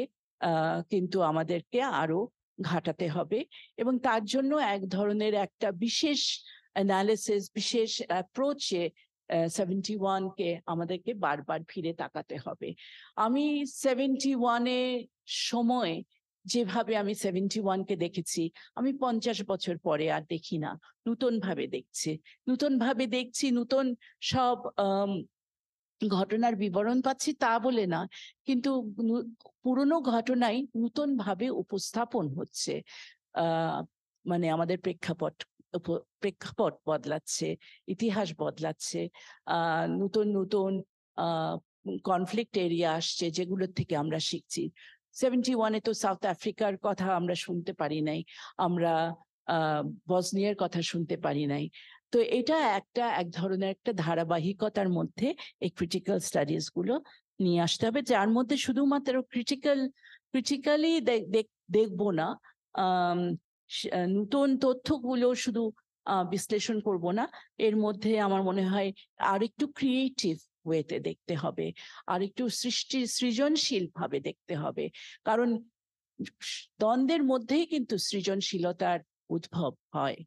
কিন্তু আমাদেরকে আরো ঘাটাতে হবে। এবং তার জন্য এক ধরনের একটা বিশেষ অ্যানালিসিস, বিশেষ অ্যাপ্রোচে 71-কে আমাদেরকে বারবার ফিরে তাকাতে হবে। আমি 71-এর সময় যেভাবে আমি 71-কে দেখেছি, আমি 50 বছর পরে আর দেখি না, নতুন ভাবে দেখছি, নতুন সব ঘটনার বিবরণ পাচ্ছি তা বলে না, কিন্তু পুরনো ঘটনাই নতুন ভাবে উপস্থাপন হচ্ছে। মানে আমাদের প্রেক্ষাপট বদলাচ্ছে, ইতিহাস বদলাচ্ছে, নতুন কনফ্লিক্ট এরিয়া আসছে যেগুলোর থেকে আমরা শিখছি। 71-এ তো সাউথ আফ্রিকার কথা আমরা শুনতে পারি নাই, আমরা বসনিয়ার কথা শুনতে পারি নাই। তো এটা এক ধরনের একটা ধারাবাহিকতার মধ্যে এই ক্রিটিক্যাল স্টাডিজ গুলো নিয়ে আসতে হবে, যার মধ্যে শুধুমাত্র ক্রিটিক্যালি দেখবো না, নতুন তথ্যগুলো শুধু বিশ্লেষণ করব না, এর মধ্যে আমার মনে হয় আর একটু ক্রিয়েটিভ ওয়েতে দেখতে হবে, আর একটু সৃজনশীল ভাবে দেখতে হবে, কারণ দ্বন্দ্বের মধ্যেই কিন্তু সৃজনশীলতার উদ্ভব হয়।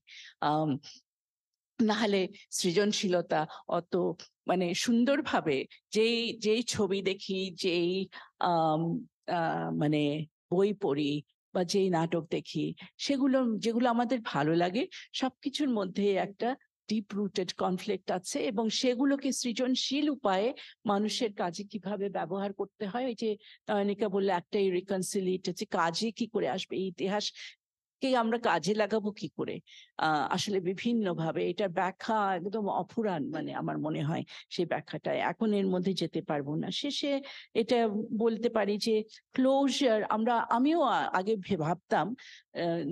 নাহলে সৃজনশীলতা অত মানে সুন্দরভাবে যেই ছবি দেখি, যেই মানে বই পড়ি বা যেই নাটক দেখি, যেগুলো আমাদের ভালো লাগে, সবকিছুর মধ্যে একটা ডিপ রুটেড কনফ্লিক্ট আছে, এবং সেগুলোকে সৃজনশীল উপায়ে মানুষের কাজে কিভাবে ব্যবহার করতে হয়। ওই যে নয়নিকা বললে একটাই রিকনসিলিয়েট হচ্ছে, কাজে কি করে আসবে এই ইতিহাস কে আমরা কাজে লাগাবো কি করে, আসলে বিভিন্ন ভাবে এটার ব্যাখ্যা একদম অফুরান, মানে আমার মনে হয় সেই ব্যাখ্যাটা এখন এর মধ্যে যেতে পারবো না। শেষে এটা বলতে পারি যে ক্লোজার, আমিও আগে ভাবতাম,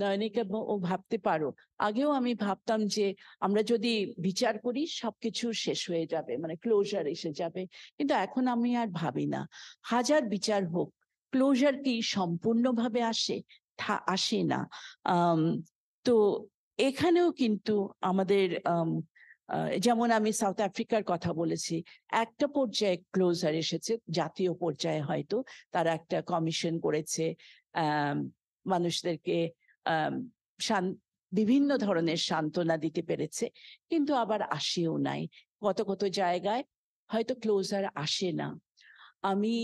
নয়নিকা ও ভাবতে পারো, আগেও আমি ভাবতাম যে আমরা যদি বিচার করি সবকিছু শেষ হয়ে যাবে, মানে ক্লোজার এসে যাবে, কিন্তু এখন আমি আর ভাবি না। হাজার বিচার হোক, ক্লোজার কি সম্পূর্ণভাবে আসে না। তো এখানেও কিন্তু আমাদের যেমন আমি সাউথ আফ্রিকার কথা বলেছি, একটা পর্যায়ে ক্লোজার এসেছে, জাতীয় পর্যায়ে হয়তো তারা একটা কমিশন করেছে, মানুষদেরকে বিভিন্ন ধরনের সান্ত্বনা দিতে পেরেছে, কিন্তু আবার আসেও নাই। কত জায়গায় হয়তো ক্লোজার আসে না। আমি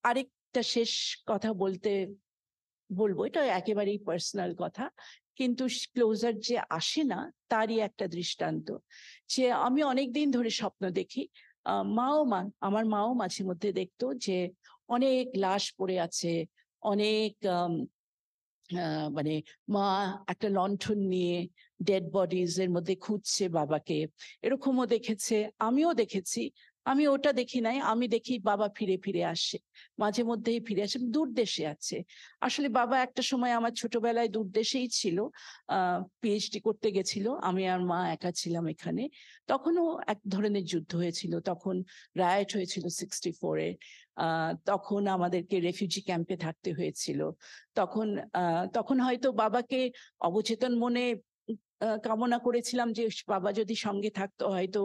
আরেকটা শেষ কথা বলবো, এটা একেবারেই পার্সোনাল কথা, কিন্তু ক্লোজার যে আসে না তারই একটা দৃষ্টান্ত, যে আমি অনেকদিন ধরে স্বপ্ন দেখি, আমার মাও মাঝে মধ্যে দেখতো যে অনেক লাশ পড়ে আছে, অনেক মানে মা একটা লণ্ঠন নিয়ে ডেড বডিজ এর মধ্যে খুঁজছে বাবাকে, এরকমও দেখেছে, আমিও দেখেছি। আমি ওটা দেখি নাই, আমি দেখি বাবা ফিরে আসে, মাঝে মধ্যেই ফিরে আসে, দূর দেশে আছে। আসলে বাবা একটা সময় আমার ছোটবেলায় দূর দেশেই ছিল, পিএইচডি করতে গেছিল, আমি আর মা একা ছিলাম এখানে। তখনও এক ধরনের যুদ্ধ হয়েছিল, তখন রায়ট হয়েছিল 64-এ, তখন আমাদেরকে রেফিউজি ক্যাম্পে থাকতে হয়েছিল। তখন হয়তো বাবাকে অবচেতন মনে কামনা করেছিলাম যে বাবা যদি সঙ্গে থাকতো হয়তো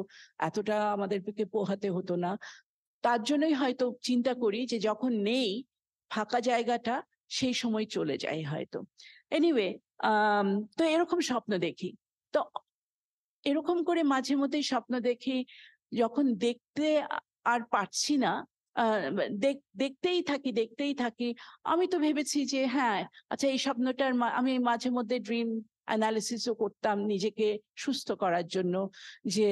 এতটা আমাদেরকে পোহাতে হতো না। তার জন্যই হয়তো চিন্তা করি যে যখন নেই, ফাঁকা জায়গাটা সেই সময় চলে যায় হয়তো। এনিওয়ে, তো এরকম স্বপ্ন দেখি। তো এরকম করে মাঝে মধ্যেই স্বপ্ন দেখি, যখন দেখতে আর পারছি না, দেখতেই থাকি। আমি তো ভেবেছি যে হ্যাঁ, আচ্ছা এই স্বপ্নটার আমি মাঝে মধ্যে ড্রিম অ্যানালিসিসও করতাম নিজেকে সুস্থ করার জন্য, যে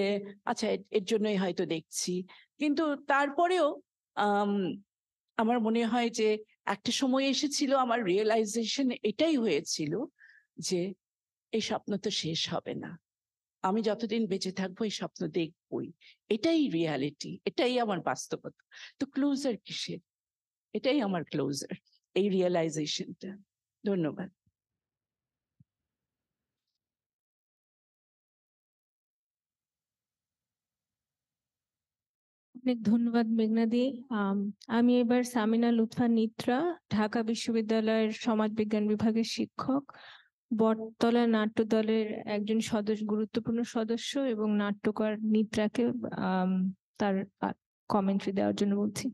আচ্ছা এর জন্যই হয়তো দেখছি। কিন্তু তারপরেও আমার মনে হয় যে একটা সময় এসেছিল, আমার রিয়েলাইজেশন এটাই হয়েছিল যে এই স্বপ্ন তো শেষ হবে না, আমি যতদিন বেঁচে থাকবো এই স্বপ্ন দেখবই, এটাই রিয়ালিটি, এটাই আমার বাস্তবতা। তো ক্লোজার কিসের? এটাই আমার ক্লোজার, এই রিয়েলাইজেশনটা। ধন্যবাদ। অনেক ধন্যবাদ মেঘনাদি। আমি এবার সামিনা লুৎফা নিত্রা, ঢাকা বিশ্ববিদ্যালয়ের সমাজবিজ্ঞান বিভাগের শিক্ষক, বটতলা নাট্য দলের একজন গুরুত্বপূর্ণ সদস্য এবং নাট্যকার নিত্রাকে তার কমেন্ট্রি দেওয়ার জন্য বলছি।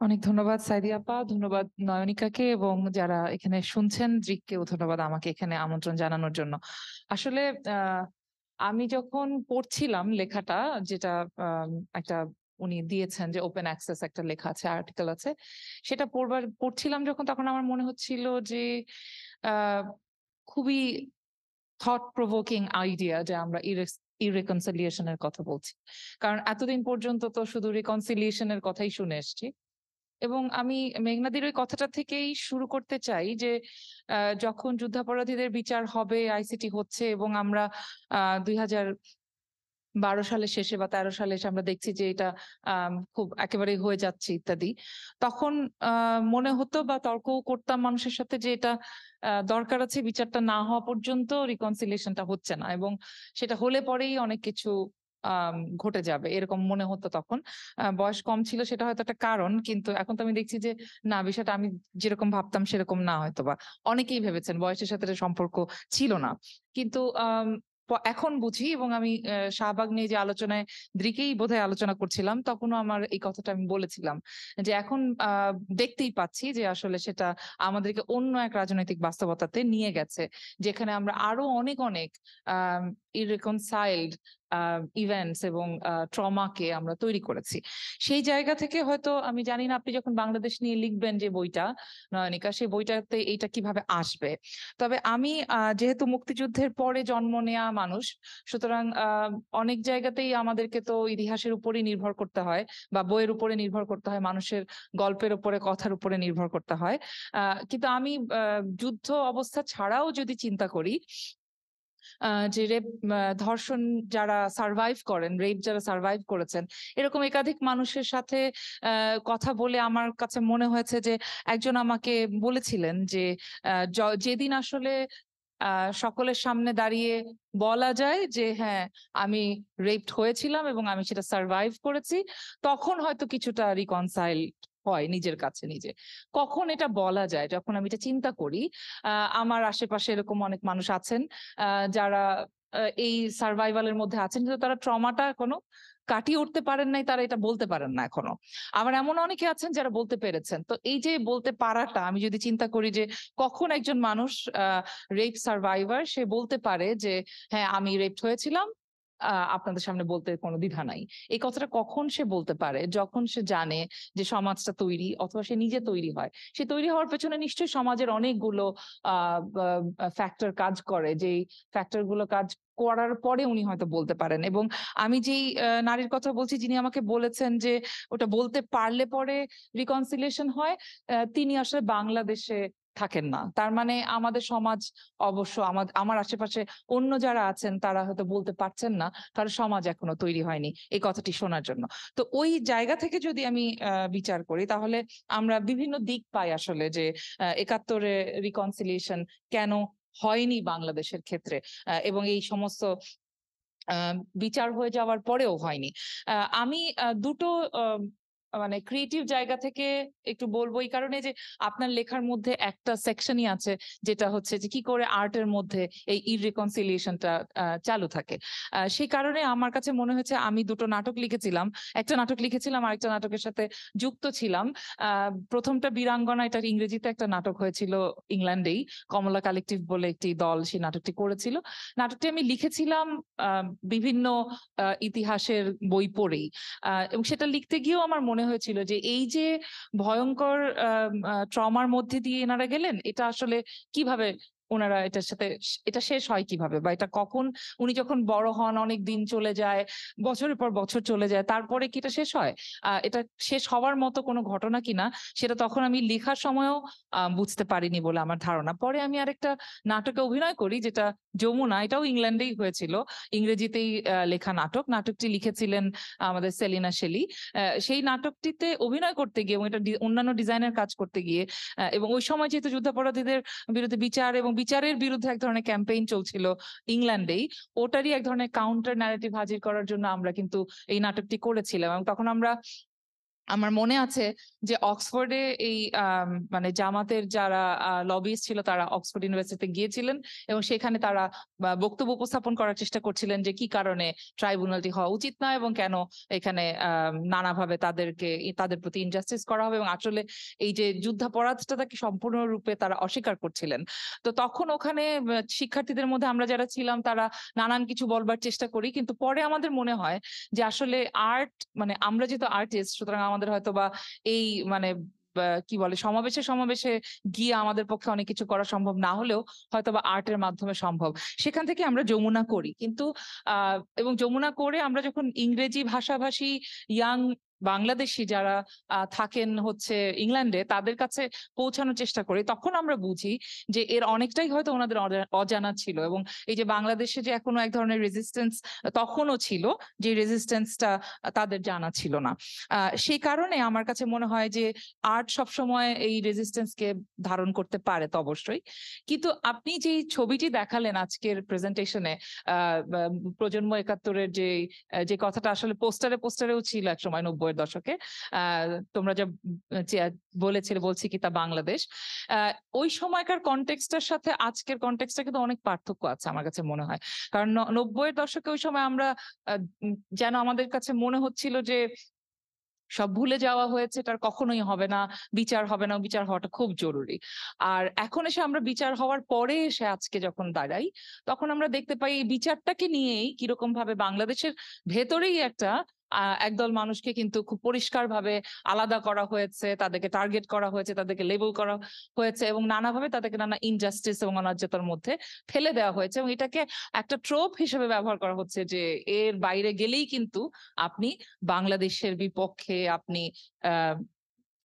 অনেক ধন্যবাদ সাইদি আপা, ধন্যবাদ নয়নিকাকে, এবং যারা এখানে শুনছেন দৃককেও ধন্যবাদ আমাকে এখানে আমন্ত্রণ জানানোর জন্য। আসলে আমি যখন পড়ছিলাম লেখাটা, যেটা একটা উনি দিয়েছেন যে ওপেন অ্যাক্সেস একটা লেখা আছে, আর্টিকেল আছে, সেটা পড়ছিলাম যখন, তখন আমার মনে হচ্ছিল যে খুবই থট প্রভোকিং আইডিয়া যে আমরা ইরেকনসিলিয়েশনের কথা বলছি, কারণ এতদিন পর্যন্ত তো শুধু রিকনসিলিয়েশনের কথাই শুনে এসছি। এবং আমি মেঘনাদির ওই কথাটা থেকেই শুরু করতে চাই যে যখন যুদ্ধাপরাধীদের বিচার হবে, আইসিটি হচ্ছে, এবং আমরা 12 সালের শেষে বা 13 সালে এসে আমরা দেখছি যে এটা খুব একেবারেই হয়ে যাচ্ছে ইত্যাদি, তখন মনে হতো বা তর্কও করতাম মানুষের সাথে যে এটা দরকার আছে, বিচারটা না হওয়া পর্যন্ত রিকনসিলিয়েশনটা হচ্ছে না, এবং সেটা হলে পরেই অনেক কিছু ঘটে যাবে এরকম মনে হতো তখন। বয়স কম ছিল সেটা হয়তো একটা কারণ, কিন্তু এখন তো আমি দেখছি যে না, বিষয়টা আমি যেরকম ভাবতাম সেরকম না, হয়তো বা অনেকেই ভেবেছেন বয়সের সাথে এটা সম্পর্ক ছিল না। কিন্তু এখন বুঝি, এবং আমি শাহবাগ নিয়ে যে আলোচনায় দ্রিকেই বোধহয় আলোচনা করছিলাম, তখনও আমার এই কথাটা আমি বলেছিলাম যে এখন দেখতেই পাচ্ছি যে আসলে সেটা আমাদেরকে অন্য এক রাজনৈতিক বাস্তবতাতে নিয়ে গেছে, যেখানে আমরা আরো অনেক অনেক ইররিকনসাইলড ইভেন্টস এবং ট্রমাকে আমরা তৈরি করেছি। সেই জায়গা থেকে হয়তো আমি জানি না আপনি যখন বাংলাদেশ নিয়ে লিখবেন যে বইটা নয়নিকা, সেই বইটাতে এইটা কিভাবে আসবে। তবে আমি যেহেতু মুক্তিযুদ্ধের পরে জন্ম নেয়া মানুষ, সুতরাং অনেক জায়গাতেই আমাদেরকে তো ইতিহাসের উপরেই নির্ভর করতে হয়, বা বইয়ের উপরে নির্ভর করতে হয়, মানুষের গল্পের উপরে, কথার উপরে নির্ভর করতে হয়। কিন্তু আমি যুদ্ধ অবস্থা ছাড়াও যদি চিন্তা করি, যে রেপ, ধর্ষণ যারা সার্ভাইভ করেন, রেপ যারা সার্ভাইভ করেছেন, এরকম একাধিক মানুষের সাথে কথা বলে আমার কাছে মনে হয়েছে যে একজন আমাকে বলেছিলেন যে যেদিন আসলে সকলের সামনে দাঁড়িয়ে বলা যায় যে হ্যাঁ, আমি রেপড হয়েছিলাম এবং আমি সেটা সার্ভাইভ করেছি, তখন হয়তো কিছুটা রিকনসাইল হয় নিজের কাছে নিজে। কখন এটা বলা যায়? যখন আমি এটা চিন্তা করি, আমার আশেপাশে এরকম অনেক মানুষ আছেন যারা এই সার্ভাইভালের মধ্যে আছেন, কিন্তু তারা ট্রমাটা এখনো কাটিয়ে উঠতে পারেন নাই, তারা এটা বলতে পারেন না এখনো। আবার এমন অনেকে আছেন যারা বলতে পেরেছেন। তো এই যে বলতে পারাটা, আমি যদি চিন্তা করি যে কখন একজন মানুষ রেপ সার্ভাইভার সে বলতে পারে যে হ্যাঁ, আমি রেপড হয়েছিলাম, আপনাদের সামনে বলতে কোনো দ্বিধা নাই, এই কথাটা কখন সে বলতে পারে? যখন সে জানে যে সমাজটা তৈরি, অথবা সে নিজে তৈরি হয়। সে তৈরি হওয়ার পেছনে নিশ্চয়ই সমাজের অনেকগুলো ফ্যাক্টর কাজ করে, যেই ফ্যাক্টর গুলো কাজ করার পরে উনি হয়তো বলতে পারেন। এবং আমি যেই নারীর কথা বলছি, যিনি আমাকে বলেছেন যে ওটা বলতে পারলে পরে রিকনসিলিয়েশন হয়, তিনি আসলে বাংলাদেশে থাকেন না। তার মানে আমাদের সমাজ, অবশ্য আমার আশেপাশে অন্য যারা আছেন তারা হয়তো বলতে পারছেন না, কারণ সমাজ এখনো তৈরি হয়নি এই কথাটি শোনার জন্য। তো ওই জায়গা থেকে যদি আমি বিচার করি, তাহলে আমরা বিভিন্ন দিক পাই আসলে যে ৭১-এ রিকনসিলিয়েশন কেন হয়নি বাংলাদেশের ক্ষেত্রে, এবং এই সমস্ত বিচার হয়ে যাওয়ার পরেও হয়নি। আমি দুটো মানে ক্রিয়েটিভ জায়গা থেকে একটু বলবো, এই কারণে যে আপনার লেখার মধ্যে একটা সেকশনই আছে যেটা হচ্ছে যে কি করে আর্টের মধ্যে এই ইররিকনসিলিয়েশনটা চালু থাকে। সেই কারণে আমার কাছে মনে হয়েছে, আমি দুটো নাটক লিখেছিলাম, একটা নাটক লিখেছিলাম, আরেকটা নাটকের সাথে যুক্ত ছিলাম। প্রথমটা বীরাঙ্গনা, এটা ইংরেজিতে একটা নাটক হয়েছিল ইংল্যান্ডেই, কমলা কালেকটিভ বলে একটি দল সেই নাটকটি করেছিল। নাটকটি আমি লিখেছিলাম বিভিন্ন ইতিহাসের বই পড়েই, এবং সেটা লিখতে গিয়েও আমার মনে হয়েছিল যে এই যে ভয়ঙ্কর ট্রমার মধ্যে দিয়ে এনারা গেলেন, এটা আসলে কিভাবে ওনারা এটা শেষ হয় কিভাবে, বা এটা কখন, উনি যখন বড় হন, অনেক দিন চলে যায়, বছরের পর বছর চলে যায়, তারপরে কি এটা শেষ হয়? এটা শেষ হওয়ার মতো কোনো ঘটনা কিনা, সেটা তখন আমি লেখার সময়ও বুঝতে পারিনি বলে আমার ধারণা। পরে আমি আরেকটা নাটকে অভিনয় করি, যেটা যমুনা, এটাও ইংল্যান্ডেই হয়েছিল, ইংরেজিতেই লেখা নাটক। নাটকটি লিখেছিলেন আমাদের সেলিনা শেলি। সেই নাটকটিতে অভিনয় করতে গিয়ে এবং এটা অন্যান্য ডিজাইনের কাজ করতে গিয়ে, এবং ওই সময় যেহেতু যুদ্ধাপরাধীদের বিরুদ্ধে বিচার এবং বিচারের বিরুদ্ধে এক ধরনের ক্যাম্পেইন চলছিল ইংল্যান্ডেই, ওটারই এক ধরনের কাউন্টার ন্যারেটিভ হাজির করার জন্য আমরা কিন্তু এই নাটকটি করেছিলাম। এবং তখন আমার মনে আছে যে অক্সফোর্ডে এই মানে জামাতের যারা লবিস্ট ছিল, তারা অক্সফোর্ড ইউনিভার্সিটিতে গিয়েছিলেন এবং সেখানে তারা বক্তব্য উপস্থাপন করার চেষ্টা করছিলেন যে কি কারণে ট্রাইব্যুনালটি হওয়া উচিত না, এবং কেন এখানে নানাভাবে তাদের প্রতি ইনজাস্টিস করা হবে, এবং আসলে এই যে যুদ্ধাপরাধটা তাকে সম্পূর্ণরূপে তারা অস্বীকার করছিলেন। তো তখন ওখানে শিক্ষার্থীদের মধ্যে আমরা যারা ছিলাম তারা নানান কিছু বলবার চেষ্টা করি, কিন্তু পরে আমাদের মনে হয় যে আসলে আর্ট, মানে আমরা যেহেতু আর্টিস্ট, সুতরাং আমাদের হয়তো বা এই মানে কি বলে সমাবেশে গিয়ে আমাদের পক্ষে অনেক কিছু করা সম্ভব না হলেও হয়তো বা আর্টের মাধ্যমে সম্ভব। সেখান থেকে আমরা যমুনা করি, কিন্তু এবং যমুনা করে আমরা যখন ইংরেজি ভাষাভাষী ইয়াং বাংলাদেশি যারা থাকেন হচ্ছে ইংল্যান্ডে তাদের কাছে পৌঁছানোর চেষ্টা করি, তখন আমরা বুঝি যে এর অনেকটাই হয়তো ওনাদের অজানা ছিল। এবং এই যে বাংলাদেশে যে এখনো এক ধরনের রেজিস্ট্যান্স তখনও ছিল, যে রেজিস্ট্যান্সটা তাদের জানা ছিল না। সেই কারণে আমার কাছে মনে হয় যে আর্ট সবসময় এই রেজিস্ট্যান্সকে ধারণ করতে পারে তো অবশ্যই। কিন্তু আপনি যে ছবিটি দেখালেন আজকের প্রেজেন্টেশনে, প্রজন্ম ৭১-এর যে কথাটা আসলে পোস্টারেও ছিল এক সময় ৯০-এর দশকে, তোমরা যা বলছি কি তা বাংলাদেশ, ওই সময়কার কনটেক্সটার সাথে আজকের কনটেক্সটা কিন্তু অনেক পার্থক্য আছে আমার কাছে মনে হয়। কারণ ৯০-এর দশকে ওই সময় আমরা যেন আমাদের কাছে মনে হচ্ছিল যে সব ভুলে যাওয়া হয়েছে, তার কখনোই হবে না, বিচার হবে না, বিচার হওয়াটা খুব জরুরি। আর এখন এসে আমরা বিচার হওয়ার পরে এসে আজকে যখন দাঁড়াই, তখন আমরা দেখতে পাই এই বিচারটাকে নিয়েই কিরকম ভাবে বাংলাদেশের ভেতরেই একদল মানুষকে কিন্তু খুব পরিষ্কারভাবে আলাদা করা হয়েছে, তাদেরকে টার্গেট করা হয়েছে, তাদেরকে লেবেল করা হয়েছে এবং নানাভাবে তাদেরকে নানা ইনজাস্টিস এবং অন্যায্যতার মধ্যে ফেলে দেওয়া হয়েছে। এবং এটাকে একটা ট্রোপ হিসেবে ব্যবহার করা হচ্ছে যে এর বাইরে গেলেই কিন্তু আপনি বাংলাদেশের বিপক্ষে, আপনি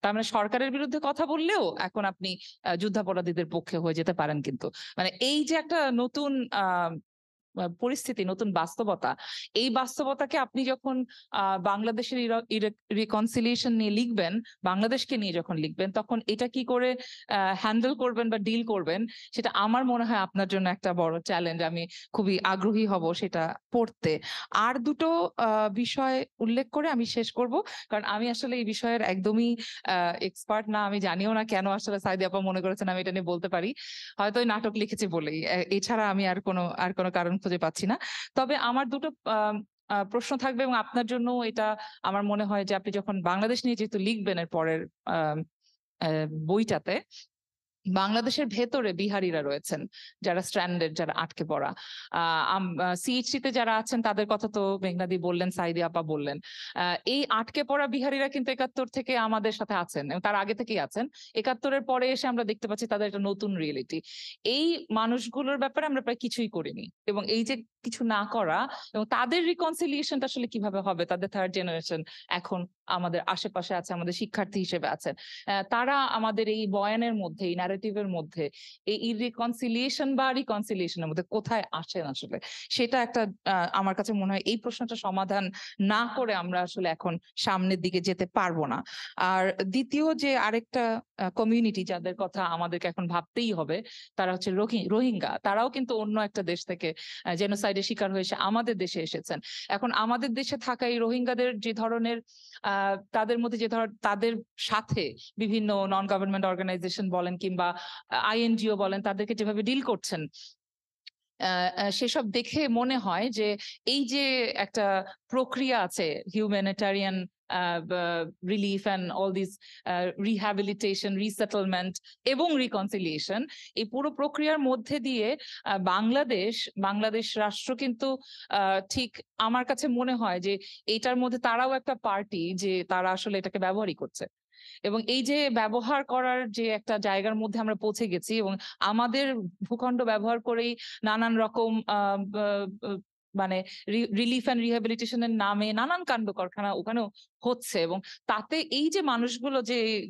তার মানে সরকারের বিরুদ্ধে কথা বললেও এখন আপনি যুদ্ধাপরাধীদের পক্ষে হয়ে যেতে পারেন। কিন্তু মানে এই যে একটা নতুন পরিস্থিতি, নতুন বাস্তবতা, এই বাস্তবতাকে আপনি যখন বাংলাদেশের রিকনসিলিয়েশন নিয়ে লিখবেন, বাংলাদেশকে নিয়ে যখন লিখবেন, তখন এটা কি করে হ্যান্ডেল করবেন বা ডিল করবেন, সেটা আমার মনে হয় আপনার জন্য একটা বড় চ্যালেঞ্জ। আমি খুবই আগ্রহী হব সেটা পড়তে। আর দুটো বিষয় উল্লেখ করে আমি শেষ করব, কারণ আমি আসলে এই বিষয়ের একদমই এক্সপার্ট না। আমি জানিও না কেন আসলে সাইদি আপা মনে করেছেন আমি এটা নিয়ে বলতে পারি, হয়তো ওই নাটক লিখেছি বলেই, এছাড়া আমি আর কোনো কারণ খুঁজে পাচ্ছি না। তবে আমার দুটো প্রশ্ন থাকবে এবং আপনার জন্য এটা আমার মনে হয় যে আপনি যখন বাংলাদেশ নিয়ে যেহেতু লিখবেন এর পরের বইটাতে, বাংলাদেশের ভেতরে বিহারিরা রয়েছেন যারা স্ট্র্যান্ডেড, যারা আটকে পড়া। সিএইচসি তে যারা আছেন তাদের কথা তো মেঘনাদি বললেন, সাইদি আপা বললেন। এই আটকে পড়া বিহারিরা কিন্তু ৭১ থেকে আমাদের সাথে আছেন এবং তার আগে থেকেই আছেন। ৭১-এর পরে এসে আমরা দেখতে পাচ্ছি তাদের একটা নতুন রিয়েলিটি। এই মানুষগুলোর ব্যাপারে আমরা প্রায় কিছুই করিনি, এবং এই যে কিছু না করা এবং তাদের রিকনসিলিয়েশনটা আসলে কিভাবে হবে, তাদের থার্ড জেনারেশন এখন আমাদের আশেপাশে আছে, আমাদের শিক্ষার্থী হিসেবে আছেন, তারা আমাদের এই বয়ানের মধ্যে, এই ন্যারেটিভের মধ্যে, এই ইরিকনসিলিয়েশন বা রিকনসিলিয়েশনের মধ্যে কোথায় আসেন আসলে, সেটা একটা আমার কাছে মনে হয় এই প্রশ্নটা সমাধান না করে আমরা আসলে এখন সামনের দিকে যেতে পারবো না। আর দ্বিতীয় যে আরেকটা কমিউনিটি যাদের কথা আমাদেরকে এখন ভাবতেই হবে, তারা হচ্ছে রোহিঙ্গা। তারাও কিন্তু অন্য একটা দেশ থেকে জেনোসাইডের শিকার হয়ে আমাদের দেশে এসেছেন। এখন আমাদের দেশে থাকা এই রোহিঙ্গাদের যে ধরনের তাদের মধ্যে তাদের সাথে বিভিন্ন নন গভর্নমেন্ট অর্গানাইজেশন বলেন কিংবা আইএনজিও বলেন, তাদেরকে যেভাবে ডিল করছেন, সেসব দেখে মনে হয় যে এই যে একটা প্রক্রিয়া আছে, humanitarian relief and all this rehabilitation, resettlement এবং রিকনসিলিয়েশন, এই পুরো প্রক্রিয়ার মধ্যে দিয়ে বাংলাদেশ রাষ্ট্র কিন্তু ঠিক আমার কাছে মনে হয় যে এটার মধ্যে তারাও একটা পার্টি, যে তারা আসলে এটাকে ব্যবহারই করছে। এবং এই যে ব্যবহার করার যে একটা জায়গার মধ্যে আমরা পৌঁছে গেছি, এবং আমাদের ভূখণ্ড ব্যবহার করেই নানান রকম মানে রিলিফ অ্যান্ড রিহ্যাবিলিটেশনের নামে নানান কাণ্ড কারখানা ওখানেও হচ্ছে, এবং তাতে এই যে মানুষগুলো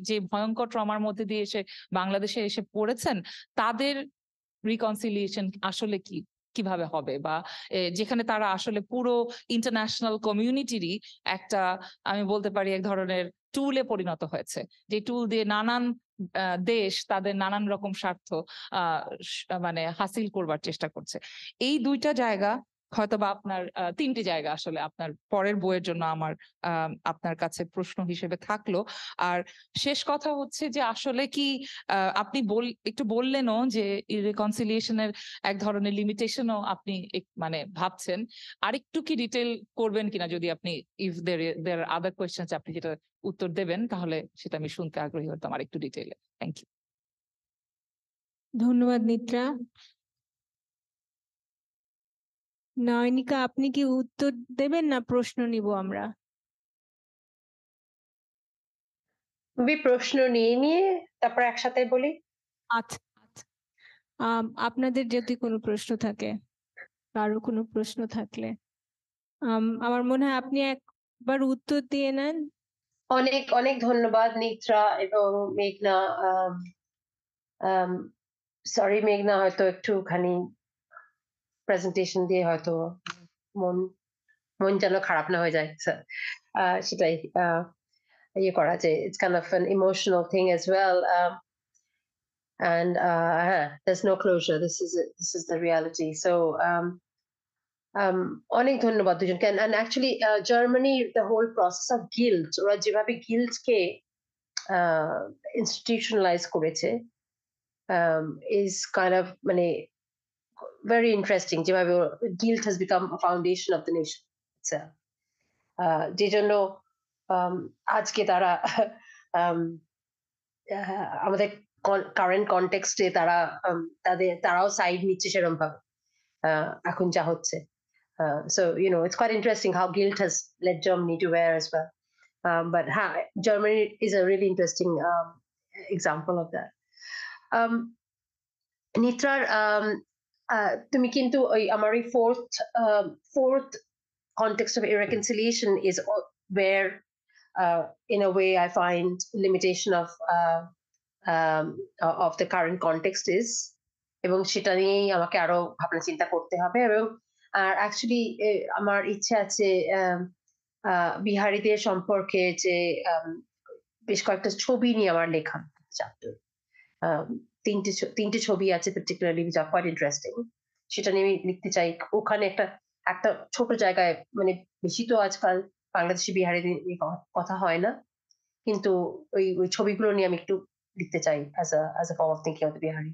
যে ভয়ঙ্কর ট্রমার মধ্যে দিয়ে এসে বাংলাদেশে এসে পড়েছেন, তাদের রিকনসিলিয়েশন আসলে কিভাবে হবে, বা যেখানে তারা আসলে পুরো ইন্টারন্যাশনাল কমিউনিটিরই একটা, আমি বলতে পারি, এক ধরনের টুলে পরিণত হয়েছে, যে টুল দিয়ে নানান দেশ তাদের নানান রকম স্বার্থ মানে হাসিল করবার চেষ্টা করছে। এই দুইটা জায়গা হয়তো বা আপনার তিনটি জায়গা আসলে আপনার পরের বইয়ের জন্য আমার আপনার কাছে প্রশ্ন হিসেবে থাকলো। আর শেষ কথা হচ্ছে যে আসলে কি আপনি একটু বললেনও যে রিকনসিলিয়েশনের এক ধরনের লিমিটেশনও আপনি মানে ভাবছেন, আরেকটু কি ডিটেল করবেন কিনা, যদি আপনি if there R other questions আপনি যেটা উত্তর দেবেন, তাহলে সেটা আমি শুনতে আগ্রহী হতাম আরেকটু ডিটেইলে। Thank you. ধন্যবাদ নিত্রা। নয়নিকা, আপনি কি উত্তর দেবেন না প্রশ্ন নিব আমরা? প্রশ্ন নিয়ে তারপর একসাথে বলি। আচ্ছা, আপনাদের যদি কোনো প্রশ্ন থাকে, কারো কোনো প্রশ্ন থাকলে, আমার মনে হয় আপনি একবার উত্তর দিয়ে নেন, অনেক অনেক ধন্যবাদ নিত্রা এবং মেঘনা। সরি মেঘনা, হয়তো একটুখানি প্রেজেন্টেশন দিয়ে হয়তো মন মন যেন খারাপ না হয়ে যায়, সেটাই ইয়ে করা যে it's kind of an emotional thing as well, and there's no closure. This is the reality. So অনেক ধন্যবাদ দুজনকে। and actually Germany, the whole process of guilt, ওরা যেভাবে guilt কে institutionalize করেছে is kind of মানে very interesting, যেভাবে guilt has become a foundation of the nation itself. যে জন্য আজকে তারা আমাদের কারেন্ট কনটেক্সটে তারা তারাও সাইড নিচ্ছে সেরকম ভাবে এখন যা হচ্ছে। So it's quite interesting how guilt has led Germany to where as well. But Germany is a really interesting example of that. নিত্রার তুমি কিন্তু ওই আমার এই fourth context of irreconciliation is where in a way I find limitation of the current context is, এবং সেটা নিয়েই আমাকে আরো ভাবনা চিন্তা করতে হবে। এবং অ্যাকচুয়ালি আমার ইচ্ছে আছে বিহারীদের সম্পর্কে যে বেশ কয়েকটা ছবি নিয়ে আমার লেখা চ্যাপ্টার, তিনটে ছবি আছে particularly which are quite interesting, সেটা নিয়ে আমি লিখতে চাই। ওখানে একটা ছোট জায়গায়, মানে বেশি তো আজকাল বাংলাদেশি বিহারীদের নিয়ে কথা হয় না, কিন্তু ওই ছবিগুলো নিয়ে আমি একটু লিখতে চাই as a form of thinking of the Bihari.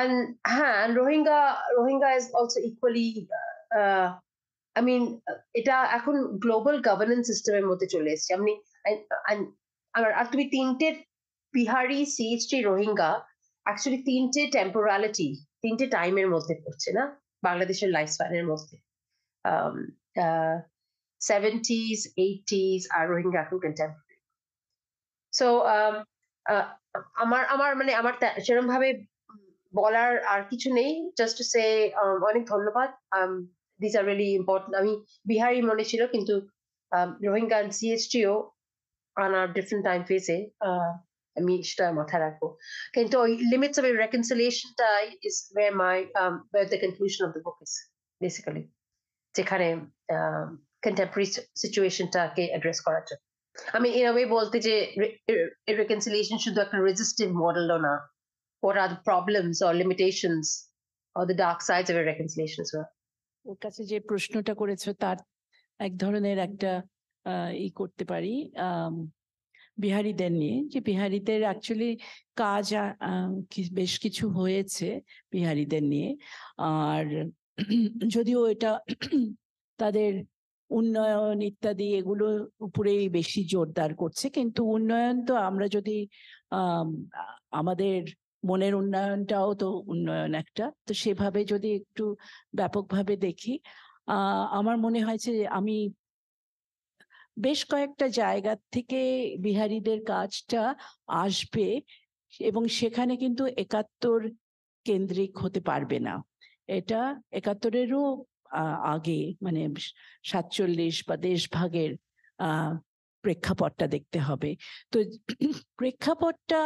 And Rohingya is also equally I mean এটা এখন গ্লোবাল গভর্নেন্স সিস্টেমের মধ্যে চলে এসেছে। আর তুমি তিনটে বিহারি, সিএইচটি, রোহিঙ্গা অ্যাকচুয়ালি তিনটে টেম্পোরালিটি, তিনটে টাইমের মধ্যে পড়ছে না বাংলাদেশের লাইফ স্প্যানের মধ্যে। 70s, 80s আর রোহিঙ্গা এখন কন্টেম্পোরারি। সো আমার সেরকম ভাবে বলার আর কিছু নেই, জাস্ট টু সে অনেক ধন্যবাদ। This are really important. আমি বিহারি মনে ছিল, কিন্তু Rohingya and সিএইচটিও on our different time phase আমি সেটা মাথায় রাখবো। কিন্তু ওই লিমিটস অফ রেকনসিলিয়েশনটাই is where the conclusion of the book is basically, যেখানে contemporary situationটাকে অ্যাড্রেস করার জন্য আমি in a way বলতে যে reconciliation শুধু একটা resistive মডেলও না, what are the problems or limitations or the dark sides of a reconciliation as well. ওর কাছে যে প্রশ্নটা করেছো তার এক ধরনের একটা করতে পারি বিহারীদের নিয়ে, যে বিহারীদের অ্যাকচুয়ালি কাজ বেশ কিছু হয়েছে বিহারীদের নিয়ে, আর যদিও এটা তাদের উন্নয়ন ইত্যাদি এগুলোর উপরেই বেশি জোরদার করছে, কিন্তু উন্নয়ন তো আমরা যদি আমাদের মনের উন্নয়নটাও তো উন্নয়ন একটা, তো সেভাবে যদি একটু ব্যাপকভাবে দেখি, আমার মনে হয়েছে আমি বেশ কয়েকটা জায়গা থেকে বিহারীদের কাজটা আসবে, এবং সেখানে কিন্তু ৭১ কেন্দ্রিক হতে পারবে না। এটা ৭১-এরও আগে, মানে ৪৭ বা দেশভাগের প্রেক্ষাপটটা দেখতে হবে। তো প্রেক্ষাপটটা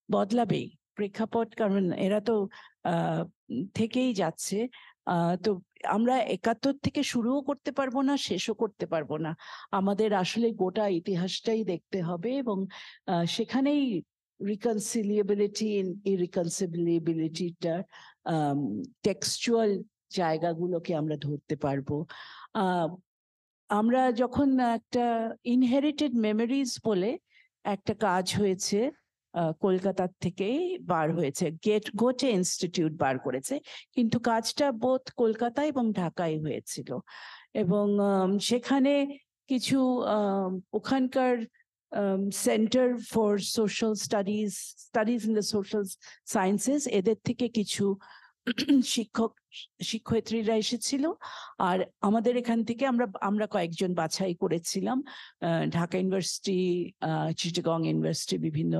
বদলাবেই, প্রেক্ষাপট, কারণ এরা তো থেকেই যাচ্ছে। তো আমরা ৭১ থেকে শুরুও করতে পারবো না, শেষও করতে পারবো না। আমাদের আসলে গোটা ইতিহাসটাই দেখতে হবে, এবং সেখানেই রিকনসিলিয়েবিলিটি, ইরিকনসিলিয়েবিলিটিটা টেক্সচুয়াল জায়গাগুলোকে আমরা ধরতে পারবো। আমরা যখন একটা ইনহেরিটেড মেমোরিজ বলে একটা কাজ হয়েছে, কলকাতার থেকেই বার হয়েছে, গোটে ইনস্টিটিউট বার করেছে, কিন্তু কাজটা বোধ কলকাতা এবং ঢাকায় হয়েছিল, এবং সেখানে কিছু ওখানকার centre for social studies in the social sciences, এদের থেকে কিছু শিক্ষক শিক্ষয়িত্রীরা এসেছিল। আর আমাদের এখান থেকে আমরা কয়েকজন বাছাই করেছিলাম, ঢাকা ইউনিভার্সিটি, চিটাগং ইউনিভার্সিটি, বিভিন্ন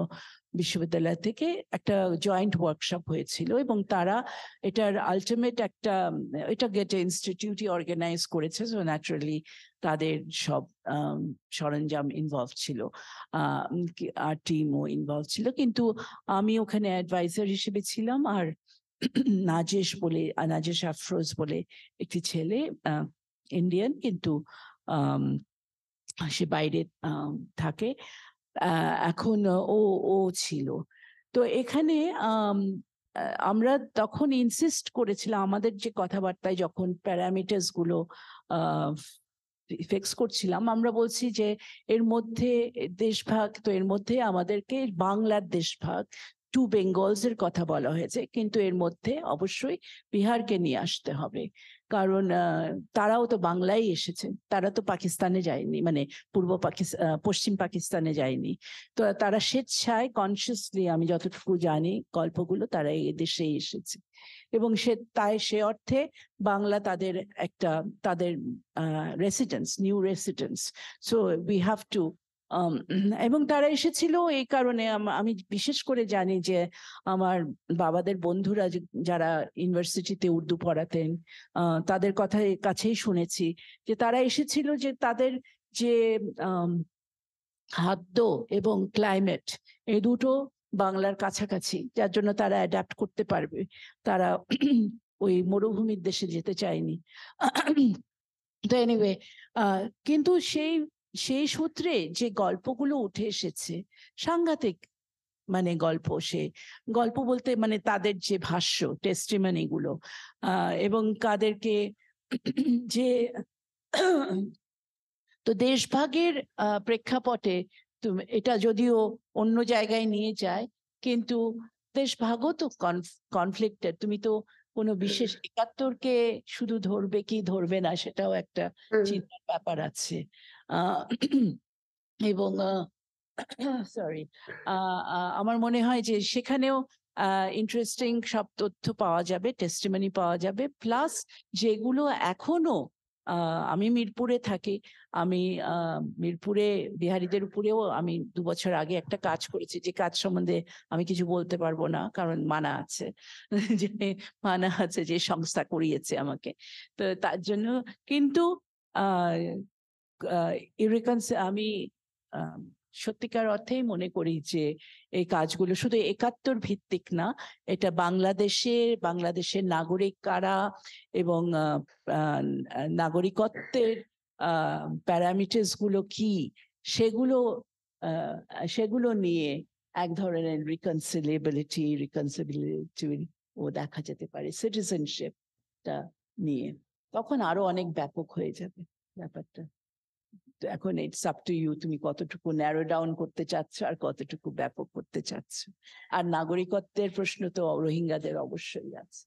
বিশ্ববিদ্যালয় থেকে একটা জয়েন্ট ওয়ার্কশপ হয়েছিল, এবং তারা এটার আলটিমেট এটা গেটে ইনস্টিটিউটই অর্গানাইজ করেছে। সো ন্যাচারালি তাদের সব সরঞ্জাম ইনভলভ ছিল, আর টিমও ইনভলভ ছিল, কিন্তু আমি ওখানে অ্যাডভাইজার হিসেবে ছিলাম। আর নাজেশ আফরোজ বলে একটি ছেলে, ইন্ডিয়ান, কিন্তু সে বাইরে থাকে এখন, ও ছিল। তো এখানে আমরা তখন ইনসিস্ট করেছিলাম, আমাদের যে কথাবার্তায় যখন প্যারামিটার্স গুলো ফিক্স করছিলাম, আমরা বলছি যে এর মধ্যে দেশভাগ, তো এর মধ্যে আমাদেরকে বাংলার দেশভাগ, 2 বেঙ্গলস এর কথা বলা হয়েছে, কিন্তু এর মধ্যে অবশ্যই বিহারকে নিয়ে আসতে হবে, কারণ তারাও তো বাংলায় এসেছে, তারা তো পাকিস্তানে যায়নি, মানে পশ্চিম পাকিস্তানে যায়নি। তো তারা স্বেচ্ছায়, কনসিয়াসলি, আমি যতটুকু জানি গল্পগুলো, তারা এই দেশেই এসেছে, এবং সে অর্থে বাংলা তাদের residence, new residence. So we have to, এবং তারা এসেছিল এই কারণে, আমি বিশেষ করে জানি যে আমার বাবাদের বন্ধুরা যারা ইউনিভার্সিটিতে উর্দু পড়াতেন, তাদের কাছেই শুনেছি যে তারা এসেছিল যে তাদের যে খাদ্য এবং ক্লাইমেট, এই দুটো বাংলার কাছাকাছি, যার জন্য তারা অ্যাডাপ্ট করতে পারবে, তারা ওই মরুভূমির দেশে যেতে চায়নি। তো এনিওয়ে, কিন্তু সেই সূত্রে যে গল্পগুলো উঠে এসেছে, সাংঘাতিক মানে গল্প বলতে মানে তাদের যে ভাষ্য, টেস্টিমনি গুলো, এবং কাদেরকে যে তো দেশভাগের প্রেক্ষাপটে এটা যদিও অন্য জায়গায় নিয়ে যায়, কিন্তু দেশভাগও তো কনফ্লিক্টেড। তুমি তো কোনো বিশেষ ৭১কে শুধু ধরবে কি ধরবে না, সেটাও একটা চিন্তার ব্যাপার আছে। এবং সরি, আমার মনে হয় যে সেখানেও ইন্টারেস্টিং সব তথ্য পাওয়া যাবে, টেস্টিমনি পাওয়া যাবে, প্লাস যেগুলো এখনো, আমি মিরপুরে থাকি, আমি মিরপুরে বিহারীদের উপরেও আমি 2 বছর আগে একটা কাজ করেছি, যে কাজ সম্বন্ধে আমি কিছু বলতে পারবো না, কারণ মানা আছে যে সংস্থা করিয়েছে আমাকে, তো তার জন্য। কিন্তু আমি সত্যিকার অর্থেই মনে করি যে এই কাজগুলো শুধু ৭১ ভিত্তিক না, এটা বাংলাদেশের নাগরিক কারা এবং নাগরিকত্বের প্যারামিটার্স গুলো কি, সেগুলো নিয়ে এক ধরনের রিকনসিলিয়েবিলিটি ও দেখা যেতে পারে সিটিজেনশিপটা নিয়ে, তখন আরো অনেক ব্যাপক হয়ে যাবে ব্যাপারটা। তো এখন ইটস আপ টু ইউ, তুমি কতটুকু ন্যারো ডাউন করতে চাচ্ছ আর কতটুকু ব্যাপক করতে চাচ্ছ। আর নাগরিকত্বের প্রশ্ন তো রোহিঙ্গাদের অবশ্যই আছে।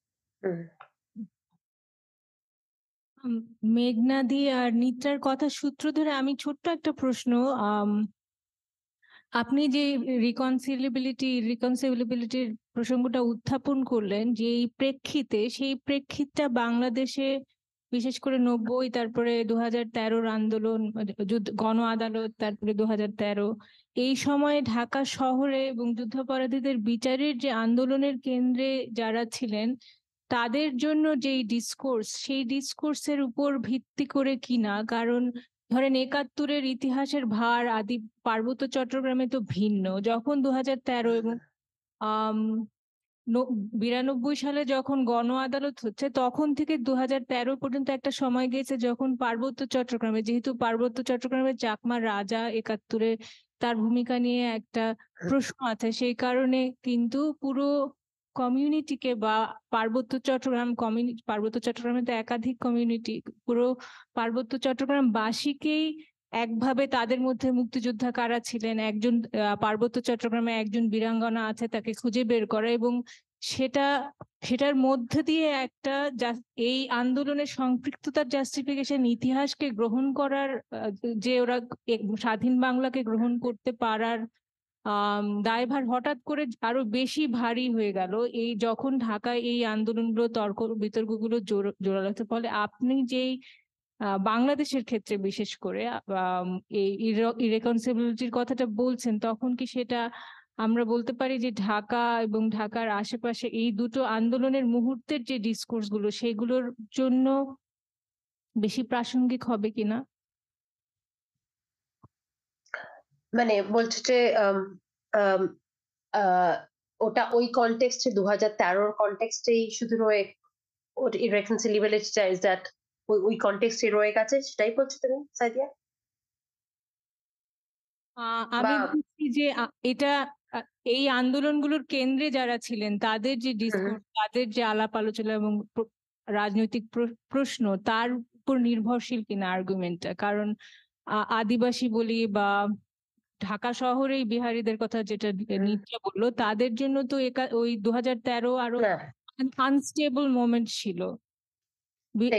মেঘনাদি আর নিত্রার কথা সূত্র ধরে আমি ছোট্ট একটা প্রশ্ন, আপনি যে রিকনসিলিবিলিটির প্রসঙ্গটা উত্থাপন করলেন, যে এই প্রেক্ষিতে, সেই প্রেক্ষিতটা বাংলাদেশে বিশেষ করে 90, তারপরে 2013 আন্দোলন, গণ আদালত, তারপরে 2013, এই সময়ে ঢাকা শহরে এবং যুদ্ধাপরাধীদের বিচারের যে আন্দোলনের কেন্দ্রে যারা ছিলেন, তাদের জন্য যেই ডিসকোর্স, সেই ডিসকোর্সের উপর ভিত্তি করে কিনা, কারণ ধরেন ৭১-এর ইতিহাসের ভার আদি পার্বত্য চট্টগ্রামে তো ভিন্ন। যখন 2013 এবং 92 সালে যখন গণ আদালত হচ্ছে, তখন থেকে 2013 পর্যন্ত একটা সময় গেছে যখন পার্বত্য চট্টগ্রামে, যেহেতু পার্বত্য চট্টগ্রামে চাকমা রাজা ৭১-এ, তার ভূমিকা নিয়ে একটা প্রশ্ন আছে, সেই কারণে কিন্তু পুরো কমিউনিটিকে বা পার্বত্য চট্টগ্রামে তো একাধিক কমিউনিটি, পুরো পার্বত্য চট্টগ্রাম বাসীকেই একভাবে, তাদের মধ্যে মুক্তিযোদ্ধা কারা ছিলেন, একজন পার্বত্য চট্টগ্রামে একজন বীরাঙ্গনা আছে, তাকে খুঁজে বের করা, এবং সেটার মধ্যে দিয়ে একটা এই আন্দোলনের সম্পৃক্ততার জাস্টিফিকেশন, ইতিহাসকে গ্রহণ করার, যে ওরা স্বাধীন বাংলাকে গ্রহণ করতে পারার দায়ভার হঠাৎ করে আরো বেশি ভারী হয়ে গেল এই যখন ঢাকায় এই আন্দোলনগুলো তর্ক বিতর্কগুলো জোরালো হতে, ফলে আপনি যেই বাংলাদেশের ক্ষেত্রে বিশেষ করে এই ইরেকনসিবিলিটির কথাটা বলছেন, তখন কি সেটা আমরা বলতে পারি যে ঢাকা এবং ঢাকার আশেপাশে এই দুটো আন্দোলনের মুহূর্তের যে ডিসকোর্স গুলো সেগুলোর জন্য বেশি প্রাসঙ্গিক হবে কিনা? মানে বলছে যে ওটা ওই কনটেক্সটে 2013 কনটেক্সটেই শুধু রয়ে ইরেকনসিলিয়েবিলিটিটা ইজ দ্যাট ওই কনটেক্সটে রয়ে গেছে, সেটাই বলছো তুমি সাদিয়া? আমি বা বলছি যে এটা এই আন্দোলনগুলোর কেন্দ্রে যারা ছিলেন তাদের যে ডিসকোর্স, তাদের যে আলাপ আলোচনা এবং রাজনৈতিক প্রশ্ন, তার উপর নির্ভরশীল কিনা আর্গুমেন্টটা। কারণ আদিবাসী বলি বা ঢাকা শহরেই বিহারীদের কথা যেটা নিত্রা বললো, তাদের জন্য তো ওই 2013 আরো না, আনস্টেবল মোমেন্ট ছিল। ঠিক।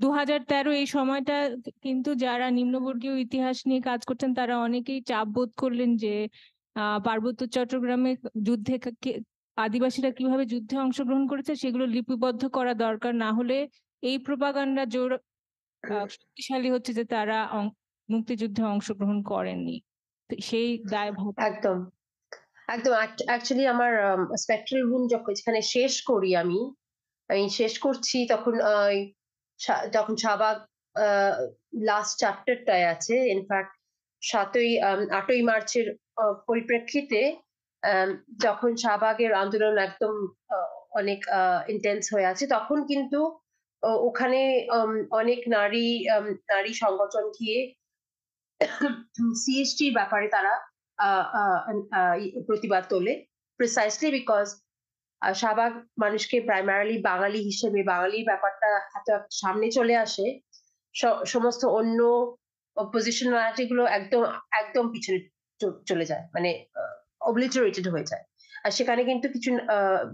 2013 এই সময়টা কিন্তু যারা নিম্নবর্গীয় ইতিহাস নিয়ে কাজ করছেন তারা অনেকেই চাপ বোধ করলেন যে পার্বত্য চট্টগ্রামে যুদ্ধে আদিবাসীরা কিভাবে যুদ্ধে অংশগ্রহণ করেছে সেগুলো লিপিবদ্ধ করা দরকার, না হলে এই প্রোপাগান্ডা জোর শক্তিশালী হচ্ছে যে তারা মুক্তিযুদ্ধে অংশগ্রহণ করেননি। সেই দায়ভার একদম একদম। অ্যাকচুয়ালি আমার স্পেকট্রাল রুম যেখানে শেষ করি আমি শেষ করছি তখন যখন শাহবাগ লাস্ট চ্যাপ্টারটায় আছে। ইনফ্যাক্ট 8ই মার্চের পরিপ্রেক্ষিতে যখন শাহবাগের আন্দোলন একদম অনেক ইন্টেন্স হয়ে আছে, তখন কিন্তু ওখানে অনেক নারী সংগঠন গিয়ে সিএসটির ব্যাপারে তারা প্রতিবাদ তোলে, প্রিসাইসলি বিকজ শাহবাগ মানুষকে প্রাইমারিলি বাঙালি হিসেবে, বাঙালির ব্যাপারটা এত সামনে চলে আসে, সমস্ত অন্য পজিশনালিটি গুলো একদম একদম পিছনে চলে যায়, মানে অবলিটারেটেড হয়ে যায়। আর সেখানে কিন্তু কিছু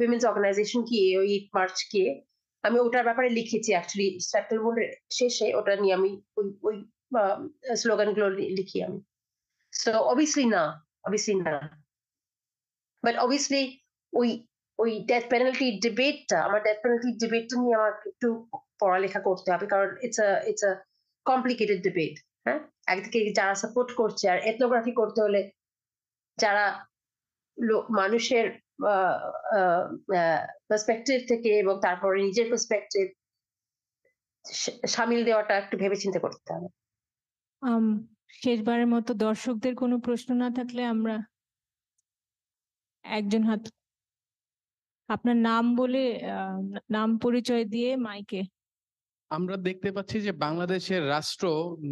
উইমেন্স অর্গানাইজেশন গিয়ে ওই 8 মার্চ গিয়ে, আমি ওটার ব্যাপারে লিখেছি অ্যাকচুয়ালি সেপ্টেম্বরের শেষে, ওটা নিয়ে আমি ওই স্লোগান গুলো লিখি আমি। সো অবভিয়াসলি না, বাট অবভিয়াসলি ওই ডেথ পেনাল্টি ডিবেটটা, আমার ডেথ পেনাল্টি ডিবেটটা নিয়ে আমার একটু পড়ালেখা করতে হবে, কারণ ইটস আ কমপ্লিকেটেড ডিবেট। হ্যাঁ, একদিকে যারা সাপোর্ট করছে, আর এথনোগ্রাফি করতে হলে যারা মানুষের পার্সপেক্টিভ থেকে এবং তারপরে নিজের পার্সপেক্টিভ সামিল দেওয়াটা একটু ভেবেচিন্তে করতে হবে। শেষবারের মতো দর্শকদের কোনো প্রশ্ন না থাকলে আমরা একজন হাত, আপনার নাম বলে নাম পরিচয় দিয়ে মাইকে। আমরা দেখতে পাচ্ছি যে বাংলাদেশের রাষ্ট্র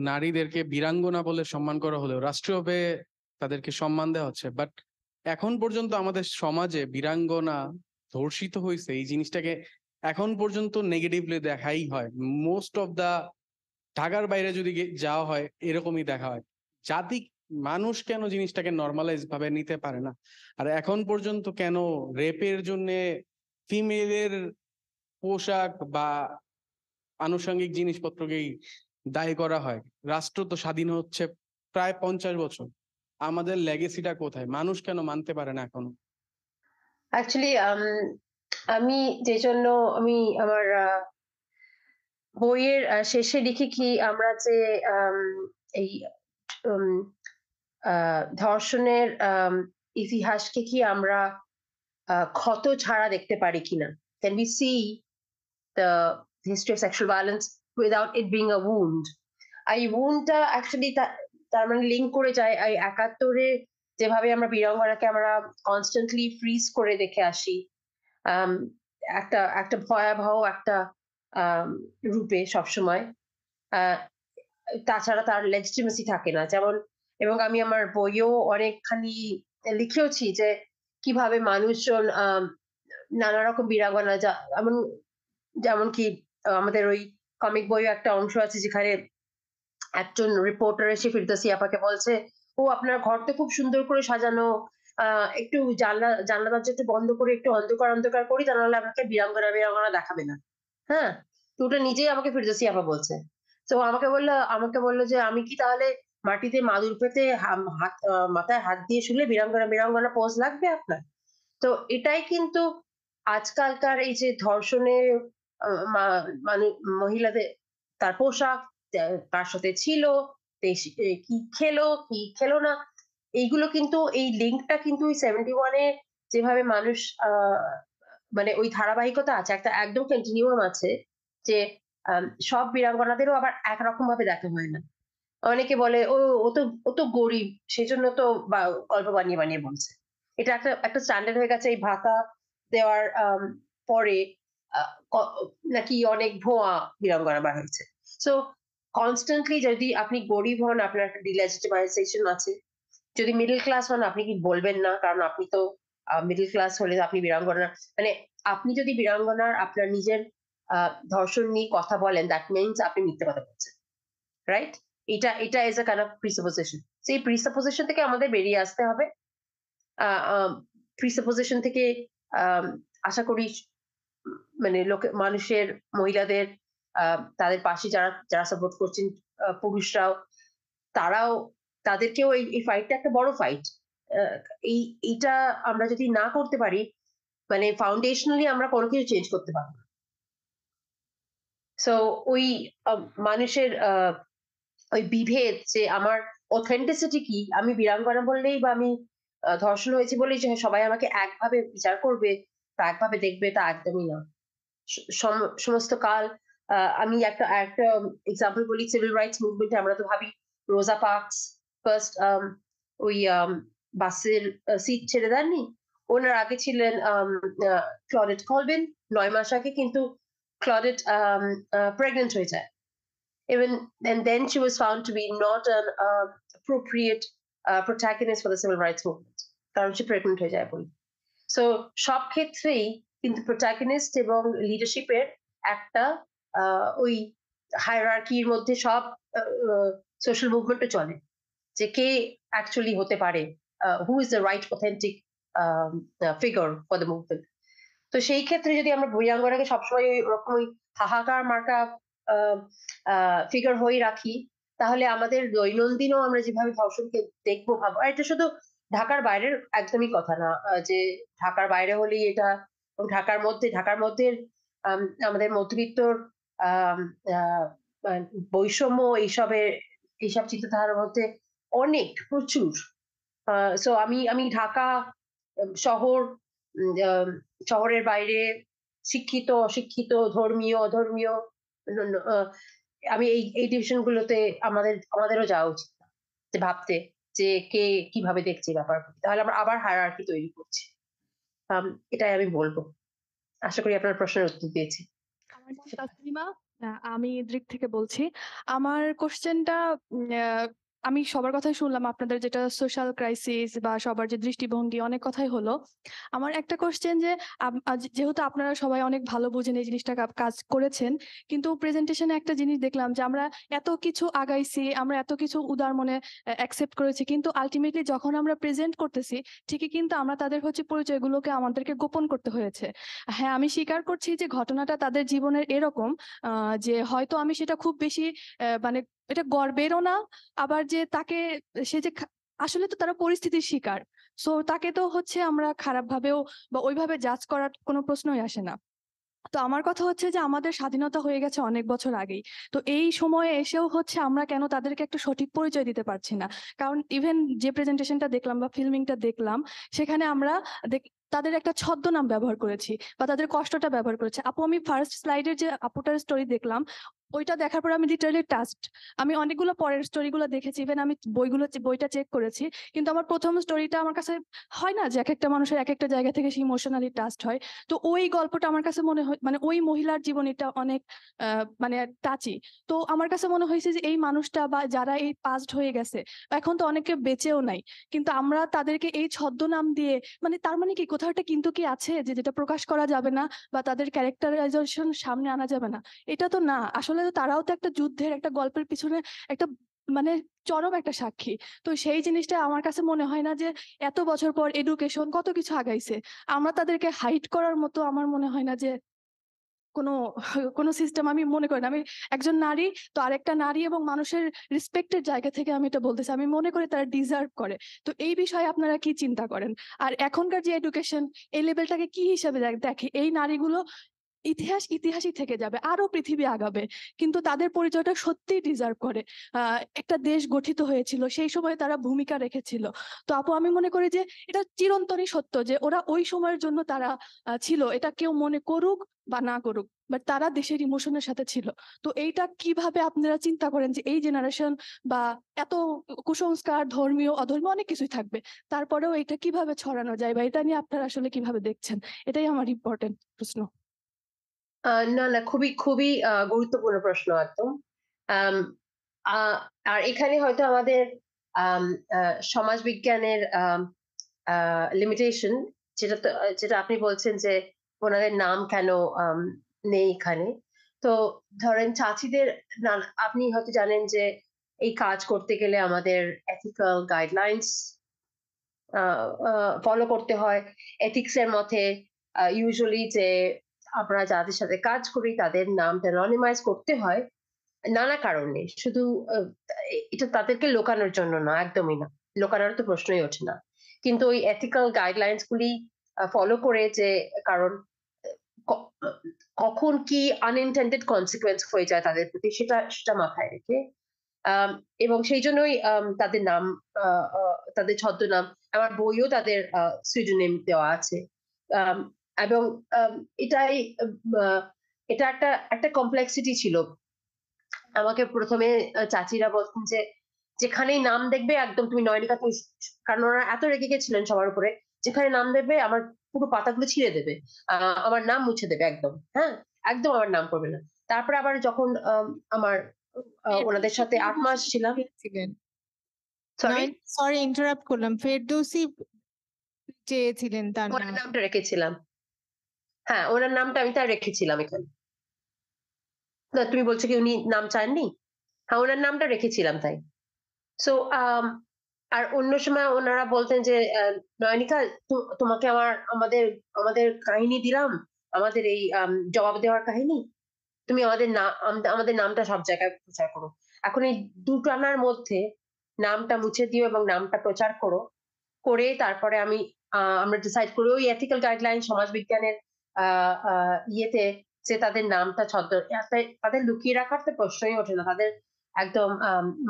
নারীদেরকে বীরাঙ্গনা বলে সম্মান করা হলেও রাষ্ট্রীয়ভাবে তাদেরকে সম্মান দেওয়া হচ্ছে, বাট এখন পর্যন্ত আমাদের সমাজে বীরাঙ্গনা ধর্ষিত হয়েছে এই জিনিসটাকে এখন পর্যন্ত নেগেটিভলি দেখাই হয়। মোস্ট অফ দা ঢাকার বাইরে যদি যাওয়া হয় এরকমই দেখা হয়। জাতি মানুষ কেন জিনিসটাকে নর্মালাইজ ভাবে নিতে পারে না? আর এখন পর্যন্ত কেন রেপের জন্য ফিমেলের পোশাক বা আনুষঙ্গিক জিনিসপত্রকেই দায়ী করা হয়? রাষ্ট্র তো স্বাধীন হচ্ছে প্রায় 50 বছর, আমাদের লেগেসিটা কোথায়? মানুষ কেন মানতে পারে না এখনো? অ্যাকচুয়ালি আমি যে জন্য আমি আমার বইয়ের শেষে লিখি কি, আমরা যে এই ধর্ষণের ইতিহাসকে কি আমরা ক্ষত ছাড়া দেখতে পারি কিনা? Can we see the history of sexual violence without it being a wound? এই woundটা অ্যাকচুয়ালি তার মানে লিঙ্ক করে যায় এই 71-এ যেভাবে আমরা বীরাঙ্গনাকে আমরা কনস্ট্যান্টলি ফ্রিজ করে দেখে আসি, একটা ভয়াবহ একটা রূপে সবসময়, তাছাড়া তার লেজিটিমেসি থাকে না। যেমন, এবং আমি আমার বইয়েও অনেকখানি লিখেওছি যে কিভাবে মানুষজন নানা রকম বীরাঙ্গনা, যেমন কি আমাদের ওই কমিক বইয়ে একটা অংশ আছে যেখানে একজন রিপোর্টার এসে ফিরদৌসী আপাকে বলছে, ও আপনার ঘর তো খুব সুন্দর করে সাজানো, একটু জানলা দরজা একটু বন্ধ করে একটু অন্ধকার করি, তা নাহলে আপনাকে বীরাঙ্গনা দেখাবে না। হ্যাঁ, তো ওটা নিজেই আমাকে ফিরদৌসী আপা বলছে। তো আমাকে বললো যে আমি কি তাহলে মাটিতে মাদুর পেতে মাথায় হাত দিয়ে শুলে বীরাঙ্গনা পোজ লাগবে আপনার? তো এটাই কিন্তু আজকালকার এই যে ধর্ষণের মহিলাদের তার পোশাক, কার সাথে ছিল, কি খেলো কি খেলো না, এইগুলো কিন্তু এই লিঙ্কটা কিন্তু ওই 71-এ যেভাবে মানুষ মানে ওই ধারাবাহিকতা আছে, একটা একদম কন্টিনিউয়াম আছে যে সব বীরাঙ্গনাদেরও আবার একরকম ভাবে দেখা হয় না। অনেকে বলে ও তো গরিব সেজন্য তো গল্প বানিয়ে বানিয়ে বলছে। এটা একটা স্ট্যান্ডার্ড হয়ে গেছে এই ভাতা দেওয়ার পরে নাকি অনেক ভুয়া বীরাঙ্গনা বার হয়েছে। সো কনস্ট্যান্টলি যদি আপনি গরিব হন আপনার একটা ডিলেজিটিমাইজেশন আছে। যদি মিডল ক্লাস হন আপনি কি বলবেন না, কারণ আপনি তো মিডল ক্লাস হলে আপনি বীরাঙ্গনা, মানে আপনি যদি বীরাঙ্গনার আপনার নিজের ধর্ষণ নিয়ে কথা বলেন দ্যাট মিনস আপনি মিথ্যে কথা বলছেন, রাইট? এটা ইজ আ কাইন্ড অফ প্রিসাপোজিশন। সেই প্রিসাপোজিশন থেকে আমাদের বেরিয়ে আসতে হবে। প্রিসাপোজিশন থেকে আশা করি মানে মানুষের, মহিলাদের, তাদের পাশে যারা সাপোর্ট করছেন পুরুষরাও, তারাও, তাদেরকেও এই ফাইটটা একটা বড় ফাইট। এইটা আমরা যদি না করতে পারি, মানে ফাউন্ডেশনালি আমরা কোনো কিছু চেঞ্জ করতে পারবো না। সো ওই মানুষের ওই বিভেদ যে আমার অথেন্টিসিটি কি, আমি বীরাঙ্গনা বললেই বা আমি ধর্ষণ হয়েছে বলেই যে সবাই আমাকে একভাবে বিচার করবে বা একভাবে দেখবে, তা একদমই না। সমস্ত কাল আমি একটা এক্সাম্পল বলি, সিভিল রাইটস মুভমেন্টে আমরা তো ভাবি রোজা পার্কস ফার্স্ট ওই বাসের সিট ছেড়ে দেননি, ওনার আগে ছিলেন ক্লডেট কলভিন। 9 মাস আগে কিন্তু ক্লডেট প্রেগনেন্ট হয়ে যায়। And then she was found to be not an appropriate protagonist for the civil rights movement, কারণ সে প্রেগনেন্ট হয়ে যায় বলে। সো সব ক্ষেত্রেই কিন্তু প্রোটাগনিস্ট এবং লিডারশিপের একটা ওই হায়ারার্কির মধ্যে সব সোশ্যাল মুভমেন্টে চলে, যে কে অ্যাকচুয়ালি হতে পারে, who is the right authentic figure for the movement. তো সেই ক্ষেত্রে যদি আমরা বীরাঙ্গনাকে সবসময় ওরকম ওই হাহাকার মার্কা ফিগার হয়ে রাখি, তাহলে আমাদের দৈনন্দিনও আমরা যেভাবে ধর্ষণকে দেখবো ভাবো, আর এটা শুধু ঢাকার বাইরের একদমই কথা না, যে ঢাকার বাইরে হলেই এটা, ঢাকার মধ্যে আমাদের মধ্যবিত্তর বৈষম্য এইসব চিন্তাধারার মধ্যে অনেক প্রচুর। সো আমি ঢাকা শহরের বাইরে শিক্ষিত অশিক্ষিত, ধর্মীয় অধর্মীয়, আমি এই ডিভিশন গুলোতে আমাদেরও যাওয়া উচিত না, যে ভাবতে যে কে কিভাবে দেখছে ব্যাপার, তাহলে আমরা আবার হায়ারার্কি তৈরি করছি। এটাই আমি বলবো। আশা করি আপনার প্রশ্নের উত্তর দিয়েছি। আমার নাম তাসলিমা, আমি দৃক থেকে বলছি। আমার কোশ্চেনটা, আমি সবার কথাই শুনলাম, আপনাদের যেটা সোশ্যাল ক্রাইসিস বা সবার যে দৃষ্টিভঙ্গি, অনেক কথাই হলো। আমার একটা কোশ্চেন যে যেহেতু আপনারা সবাই অনেক ভালো বুঝেন, এই জিনিসটা কাজ করেছেন, কিন্তু প্রেজেন্টেশনে একটা জিনিস দেখলাম যে আমরা এত কিছু আগাইছি, আমরা এত কিছু উদার মনে অ্যাকসেপ্ট করেছি, কিন্তু আলটিমেটলি যখন আমরা প্রেজেন্ট করতেছি ঠিকই কিন্তু আমরা তাদের পরিচয়গুলোকে আমাদেরকে গোপন করতে হয়েছে। হ্যাঁ, আমি স্বীকার করছি যে ঘটনাটা তাদের জীবনের এরকম যে হয়তো আমি সেটা খুব বেশি মানে এটা গর্বেরও না, আবার যে তাকে সে যে আসলে তো তারা পরিস্থিতির শিকার, সো তাকে তো আমরা খারাপ ভাবেও বা ওইভাবে জাজ করার কোনো প্রশ্নই আসে না। তো আমার কথা হচ্ছে যে আমাদের স্বাধীনতা হয়ে গেছে অনেক বছর আগেই, তো এই সময়ে এসেও আমরা কেন তাদেরকে একটা সঠিক পরিচয় দিতে পারছি না? কারণ ইভেন যে প্রেজেন্টেশনটা দেখলাম বা ফিল্মিংটা দেখলাম, সেখানে আমরা তাদের একটা ছদ্মনাম ব্যবহার করেছি বা তাদের কষ্টটা ব্যবহার করেছি। আপু, আমি ফার্স্ট স্লাইডের যে আপুটার স্টোরি দেখলাম, ওইটা দেখার পর আমি লিটারালি টাচড। আমি অনেকগুলো পরের স্টোরিগুলো দেখেছি, ইভেন আমি বইটা চেক করেছি, কিন্তু আমার প্রথম স্টোরিটা আমার কাছে হয় না যে এক একটা মানুষের এক একটা জায়গা থেকে সে ইমোশনালি টাচড হয়। তো ওই গল্পটা আমার কাছে মনে হয়, মানে ওই মহিলার জীবনীটা অনেক মানে টাচি। তো আমার কাছে মনে হয়েছে যে এই মানুষটা বা যারা এই পাস্ট হয়ে গেছে, এখন তো অনেকে বেঁচেও নাই, কিন্তু আমরা তাদেরকে এই ছদ্মনাম দিয়ে, মানে তার মানে কি কোথাও একটা কিন্তু কি আছে যে যেটা প্রকাশ করা যাবে না বা তাদের ক্যারেক্টারাইজেশন সামনে আনা যাবে না? এটা তো না, আসলে তো তারাও তো একটা যুদ্ধের একটা গল্পের পিছনে একটা মানে চরম একটা সাক্ষী। তো সেই জিনিসটা আমার কাছে মনে হয় না যে এত বছর পর এডুকেশন কত কিছু আগাইছে, আমরা তাদেরকে হাইড করার মতো আমার মনে হয় না যে কোনো কোনো সিস্টেম আমি মনে করি না। আমি একজন নারী, তো আরেকটা নারী এবং মানুষের রেসপেক্টের জায়গা থেকে আমি এটা বলতেছি। আমি মনে করি তারা ডিজার্ভ করে। তো এই বিষয়ে আপনারা কি চিন্তা করেন? আর এখনকার যে এডুকেশন, এই লেভেলটাকে কি হিসেবে দেখে? এই নারীগুলো ইতিহাসই থেকে যাবে, আরো পৃথিবী আগাবে, কিন্তু তাদের পরিচয়টা সত্যিই ডিজার্ভ করে। একটা দেশ গঠিত হয়েছিল, সেই সময় তারা ভূমিকা রেখেছিল। তো আপু, আমি মনে করি যে এটা চিরন্তনই সত্য যে ওরা ওই সময়ের জন্য তারা ছিল, এটা কেউ মনে করুক বা না করুক, বাট তারা দেশের ইমোশনের সাথে ছিল। তো এইটা কিভাবে আপনারা চিন্তা করেন যে এই জেনারেশন বা এত কুসংস্কার, ধর্মীয় অধর্মীয় অনেক কিছুই থাকবে, তারপরেও এটা কিভাবে ছড়ানো যায়, বা এটা নিয়ে আপনারা আসলে কিভাবে দেখছেন? এটাই আমার ইম্পর্টেন্ট প্রশ্ন। না, না, খুবই, খুবই গুরুত্বপূর্ণ প্রশ্ন একদম। আম আ আর এখানে হয়তো আমাদের আম আ সমাজবিজ্ঞানের লিমিটেশন, যেটা আপনি বলছেন যে ওনাদের নাম কেন নেই এখানে। তো ধরেন চাচিদের আপনি হয়তো জানেন যে এই কাজ করতে গেলে আমাদের এথিক্যাল গাইডলাইনস ফলো করতে হয়। এথিক্স এর মধ্যে ইউজুয়ালি যে আমরা যাদের সাথে কাজ করি তাদের নামটা অ্যানোনিমাইজ করতে হয় নানা কারণে। শুধু এটা তাদেরকে লোকানোর জন্য না, একদমই না। লোকানোর তো প্রশ্নই ওঠে না। কিন্তু ওই এথিক্যাল গাইডলাইনস গুলি ফলো করে যে, কারণ ক কখন কি আনইনটেন্ডেড কনসিকুয়েন্স হয়ে যায় তাদের প্রতি সেটা মাথায় রেখে এবং সেই জন্যই তাদের নাম তাদের ছদ্মনাম, আমার বইও তাদের pseudonym দেওয়া আছে। আম এবং এটাই এটা একটা কমপ্লেক্সিটি ছিল। আমাকে ১ম এ চাচিরা বলতেন যে, "যেখানেই নাম দেখবে একদম তুমি নয়নিকা তুমি", কারণ ওনারা এত রেগে গেছিলেন সবার উপরে, "যেখানে নাম দেখবে আমার পুরো পাতাগুলো ছিঁড়ে দেবে। আমার নাম মুছে দেবে একদম। হ্যাঁ? একদম আমার নাম করবে না।" তারপরে আবার যখন আমার ওনাদের সাথে ৮ মাস ছিলাম। সরি? সরি ইন্টারাপ্ট করলাম। ফেরদৌসী চেয়েছিলেন তার ওনার নাম। নামটা রেখেছিলাম। হ্যাঁ, ওনার নামটা আমি তাই রেখেছিলাম এখানে। না, তুমি বলছো কি উনি নাম চাননি? হ্যাঁ, ওনার নামটা রেখেছিলাম তাই। সো আর অন্য সময় ওনারা বলতেন যে, "নয়নিকা, তোমাকে আমাদের কাহিনী দিলাম, আমাদের এই জবাব দেওয়ার কাহিনী। তুমি আমাদের নামটা সব জায়গায় প্রচার করো। এখন এই দুটানার মধ্যে নামটা মুছে দিও এবং নামটা প্রচার করো। করে তারপরে আমরা ডিসাইড করি ওই এথিক্যাল গাইডলাইন সমাজবিজ্ঞানের আ আ ইয়েতে যে তাদের নামটা তাদের লুকিয়ে রাখার তো প্রশ্নই ওঠে না। তাদের একদম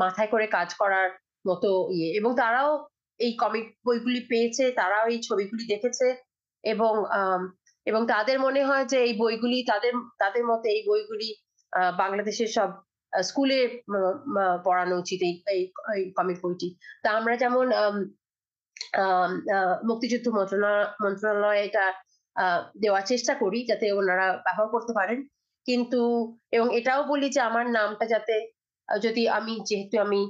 মাথায় করে কাজ করার মতো ইয়ে, এবং তারাও এই কমিক বইগুলি পেয়েছে, তারাও এই ছবিগুলি দেখেছে এবং এবং তাদের মনে হয় যে এই বইগুলি তাদের মতে এই বইগুলি বাংলাদেশের সব স্কুলে পড়ানো উচিত এই কমিক বইটি। তা আমরা যেমন মুক্তিযুদ্ধ মন্ত্রণালয়ে এটা দেওয়ার চেষ্টা করি যাতে ওনারা ব্যবহার করতে পারেন। কিন্তু এবং এটাও বলি যে আমার নামটা যাতে যদি যেহেতু আমি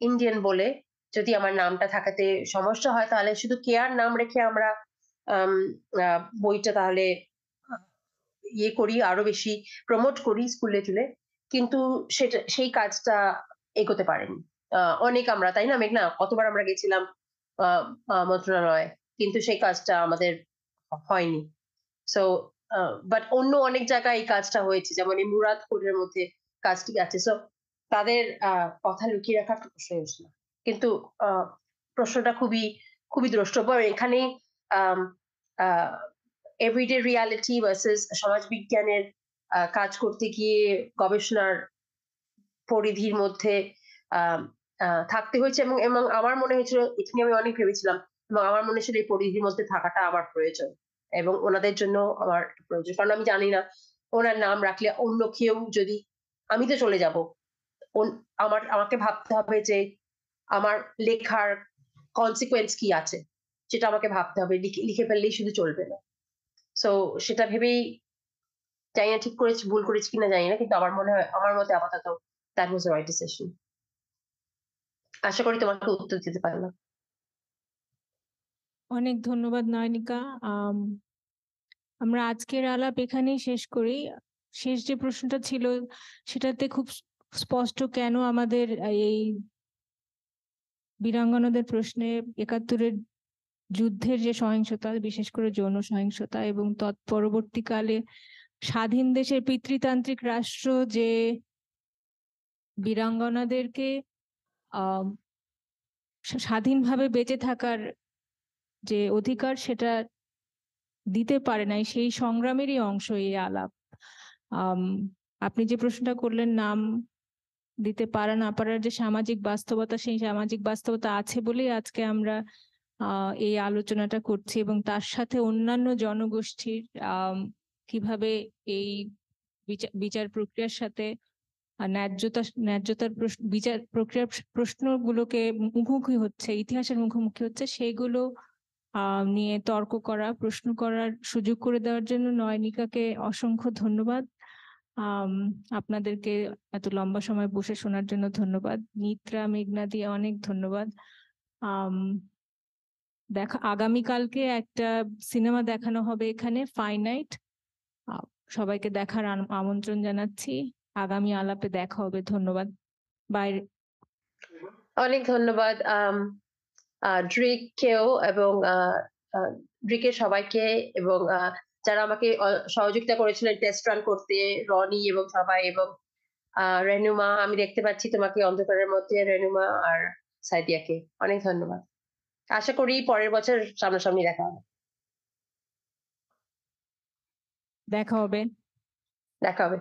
ইন্ডিয়ান বলে যদি আমার নামটা থাকাতে সমস্যা হয় তাহলে শুধু কেয়ার নাম রেখে আমরা বইটা তাহলে ইয়ে করি, আরো বেশি প্রমোট করি স্কুলে টুলে। কিন্তু সেই কাজটা এগোতে পারেনি। অনেক আমরা, তাই না মেঘনা? কতবার আমরা গেছিলাম মন্ত্রণালয়ে, কিন্তু সেই কাজটা আমাদের হয়নি। সো বাট অন্য অনেক জায়গায় এই কাজটা হয়েছে, যেমন এই মুরাদপুরের মধ্যে কাজটি আছে। সো তাদের কথা লুকিয়ে রাখার তো প্রশ্নই আসে না। কিন্তু প্রশ্নটা খুবই, খুবই দ্রষ্টব্য। এখানে এভরিডে রিয়ালিটি ভার্সেস সমাজবিজ্ঞানের কাজ করতে গিয়ে গবেষণার পরিধির মধ্যে থাকতে হয়েছে এবং আমার মনে হয়েছিল, এটা নিয়ে আমি অনেক ভেবেছিলাম এবং আমার মনে হয়েছিল এই পরিধির মধ্যে থাকাটা আমার প্রয়োজন এবং ওনাদের জন্য আমার প্রয়োজন। কারণ আমি জানি না ওনার নাম রাখলে অন্য কেউ যদি, আমি তো চলে যাব, আমাকে ভাবতে হবে যে আমার লেখার কনসিকুয়েন্স কি আছে, সেটা আমাকে ভাবতে হবে। লিখে ফেললেই শুধু চলবে না। সো সেটা ভেবেই, জানি না ঠিক করেছি ভুল করেছি কিনা জানি না, কিন্তু আমার মনে হয়, আমার মতে আপাতত that was the right decision. আশা করি তোমাকে উত্তর দিতে পারলাম। অনেক ধন্যবাদ নয়নিকা। আমরা আজকের আলাপ এখানেই শেষ করি। শেষ যে প্রশ্নটা ছিল সেটাতে খুব স্পষ্ট কেন আমাদের এই বীরাঙ্গনাদের প্রশ্নে ৭১-এর যুদ্ধের যে সহিংসতা, বিশেষ করে যৌন সহিংসতা এবং তৎপরবর্তীকালে স্বাধীন দেশের পিতৃতান্ত্রিক রাষ্ট্র যে বীরাঙ্গনাদেরকে আহ স্বাধীনভাবে বেঁচে থাকার যে অধিকার সেটা দিতে পারে নাই, সেই সংগ্রামেরই অংশ এই আলাপ। আপনি যে প্রশ্নটা করলেন, নাম দিতে পারা না পারার যে সামাজিক বাস্তবতা, সেই সামাজিক বাস্তবতা আছে বলেই আজকে আমরা এই আলোচনাটা করছি, এবং তার সাথে অন্যান্য জনগোষ্ঠীর কিভাবে এই বিচার প্রক্রিয়ার সাথে ন্যায্যতার বিচার প্রক্রিয়ার প্রশ্নগুলোকে মুখোমুখি হচ্ছে, ইতিহাসের মুখোমুখি হচ্ছে, সেইগুলো নিয়ে তর্ক করা, প্রশ্ন করার সুযোগ করে দেওয়ার জন্য নয়নিকাকে অসংখ্য ধন্যবাদ। আপনাদেরকে এত লম্বা সময় বসে শোনার জন্য ধন্যবাদ। নিত্রা, মেঘনা দিয়ে অনেক ধন্যবাদ। আগামীকালকে একটা সিনেমা দেখানো হবে এখানে, ফাইনাইট। সবাইকে দেখার আমন্ত্রণ জানাচ্ছি। আগামী আলাপে দেখা হবে। ধন্যবাদ। বাইরে অনেক ধন্যবাদ ড্রিককেও এবং ড্রিকের সবাইকে, এবং যারা আমাকে সহযোগিতা করেছিলেন টেস্ট রান করতে, রনি এবং সবাই, এবং রেনুমা, আমি দেখতে পাচ্ছি তোমাকে অন্ধকারের মধ্যে, রেনুমা আর সাইদিয়াকে অনেক ধন্যবাদ। আশা করি পরের বছর সামনাসামনি দেখা হবে। দেখা হবে।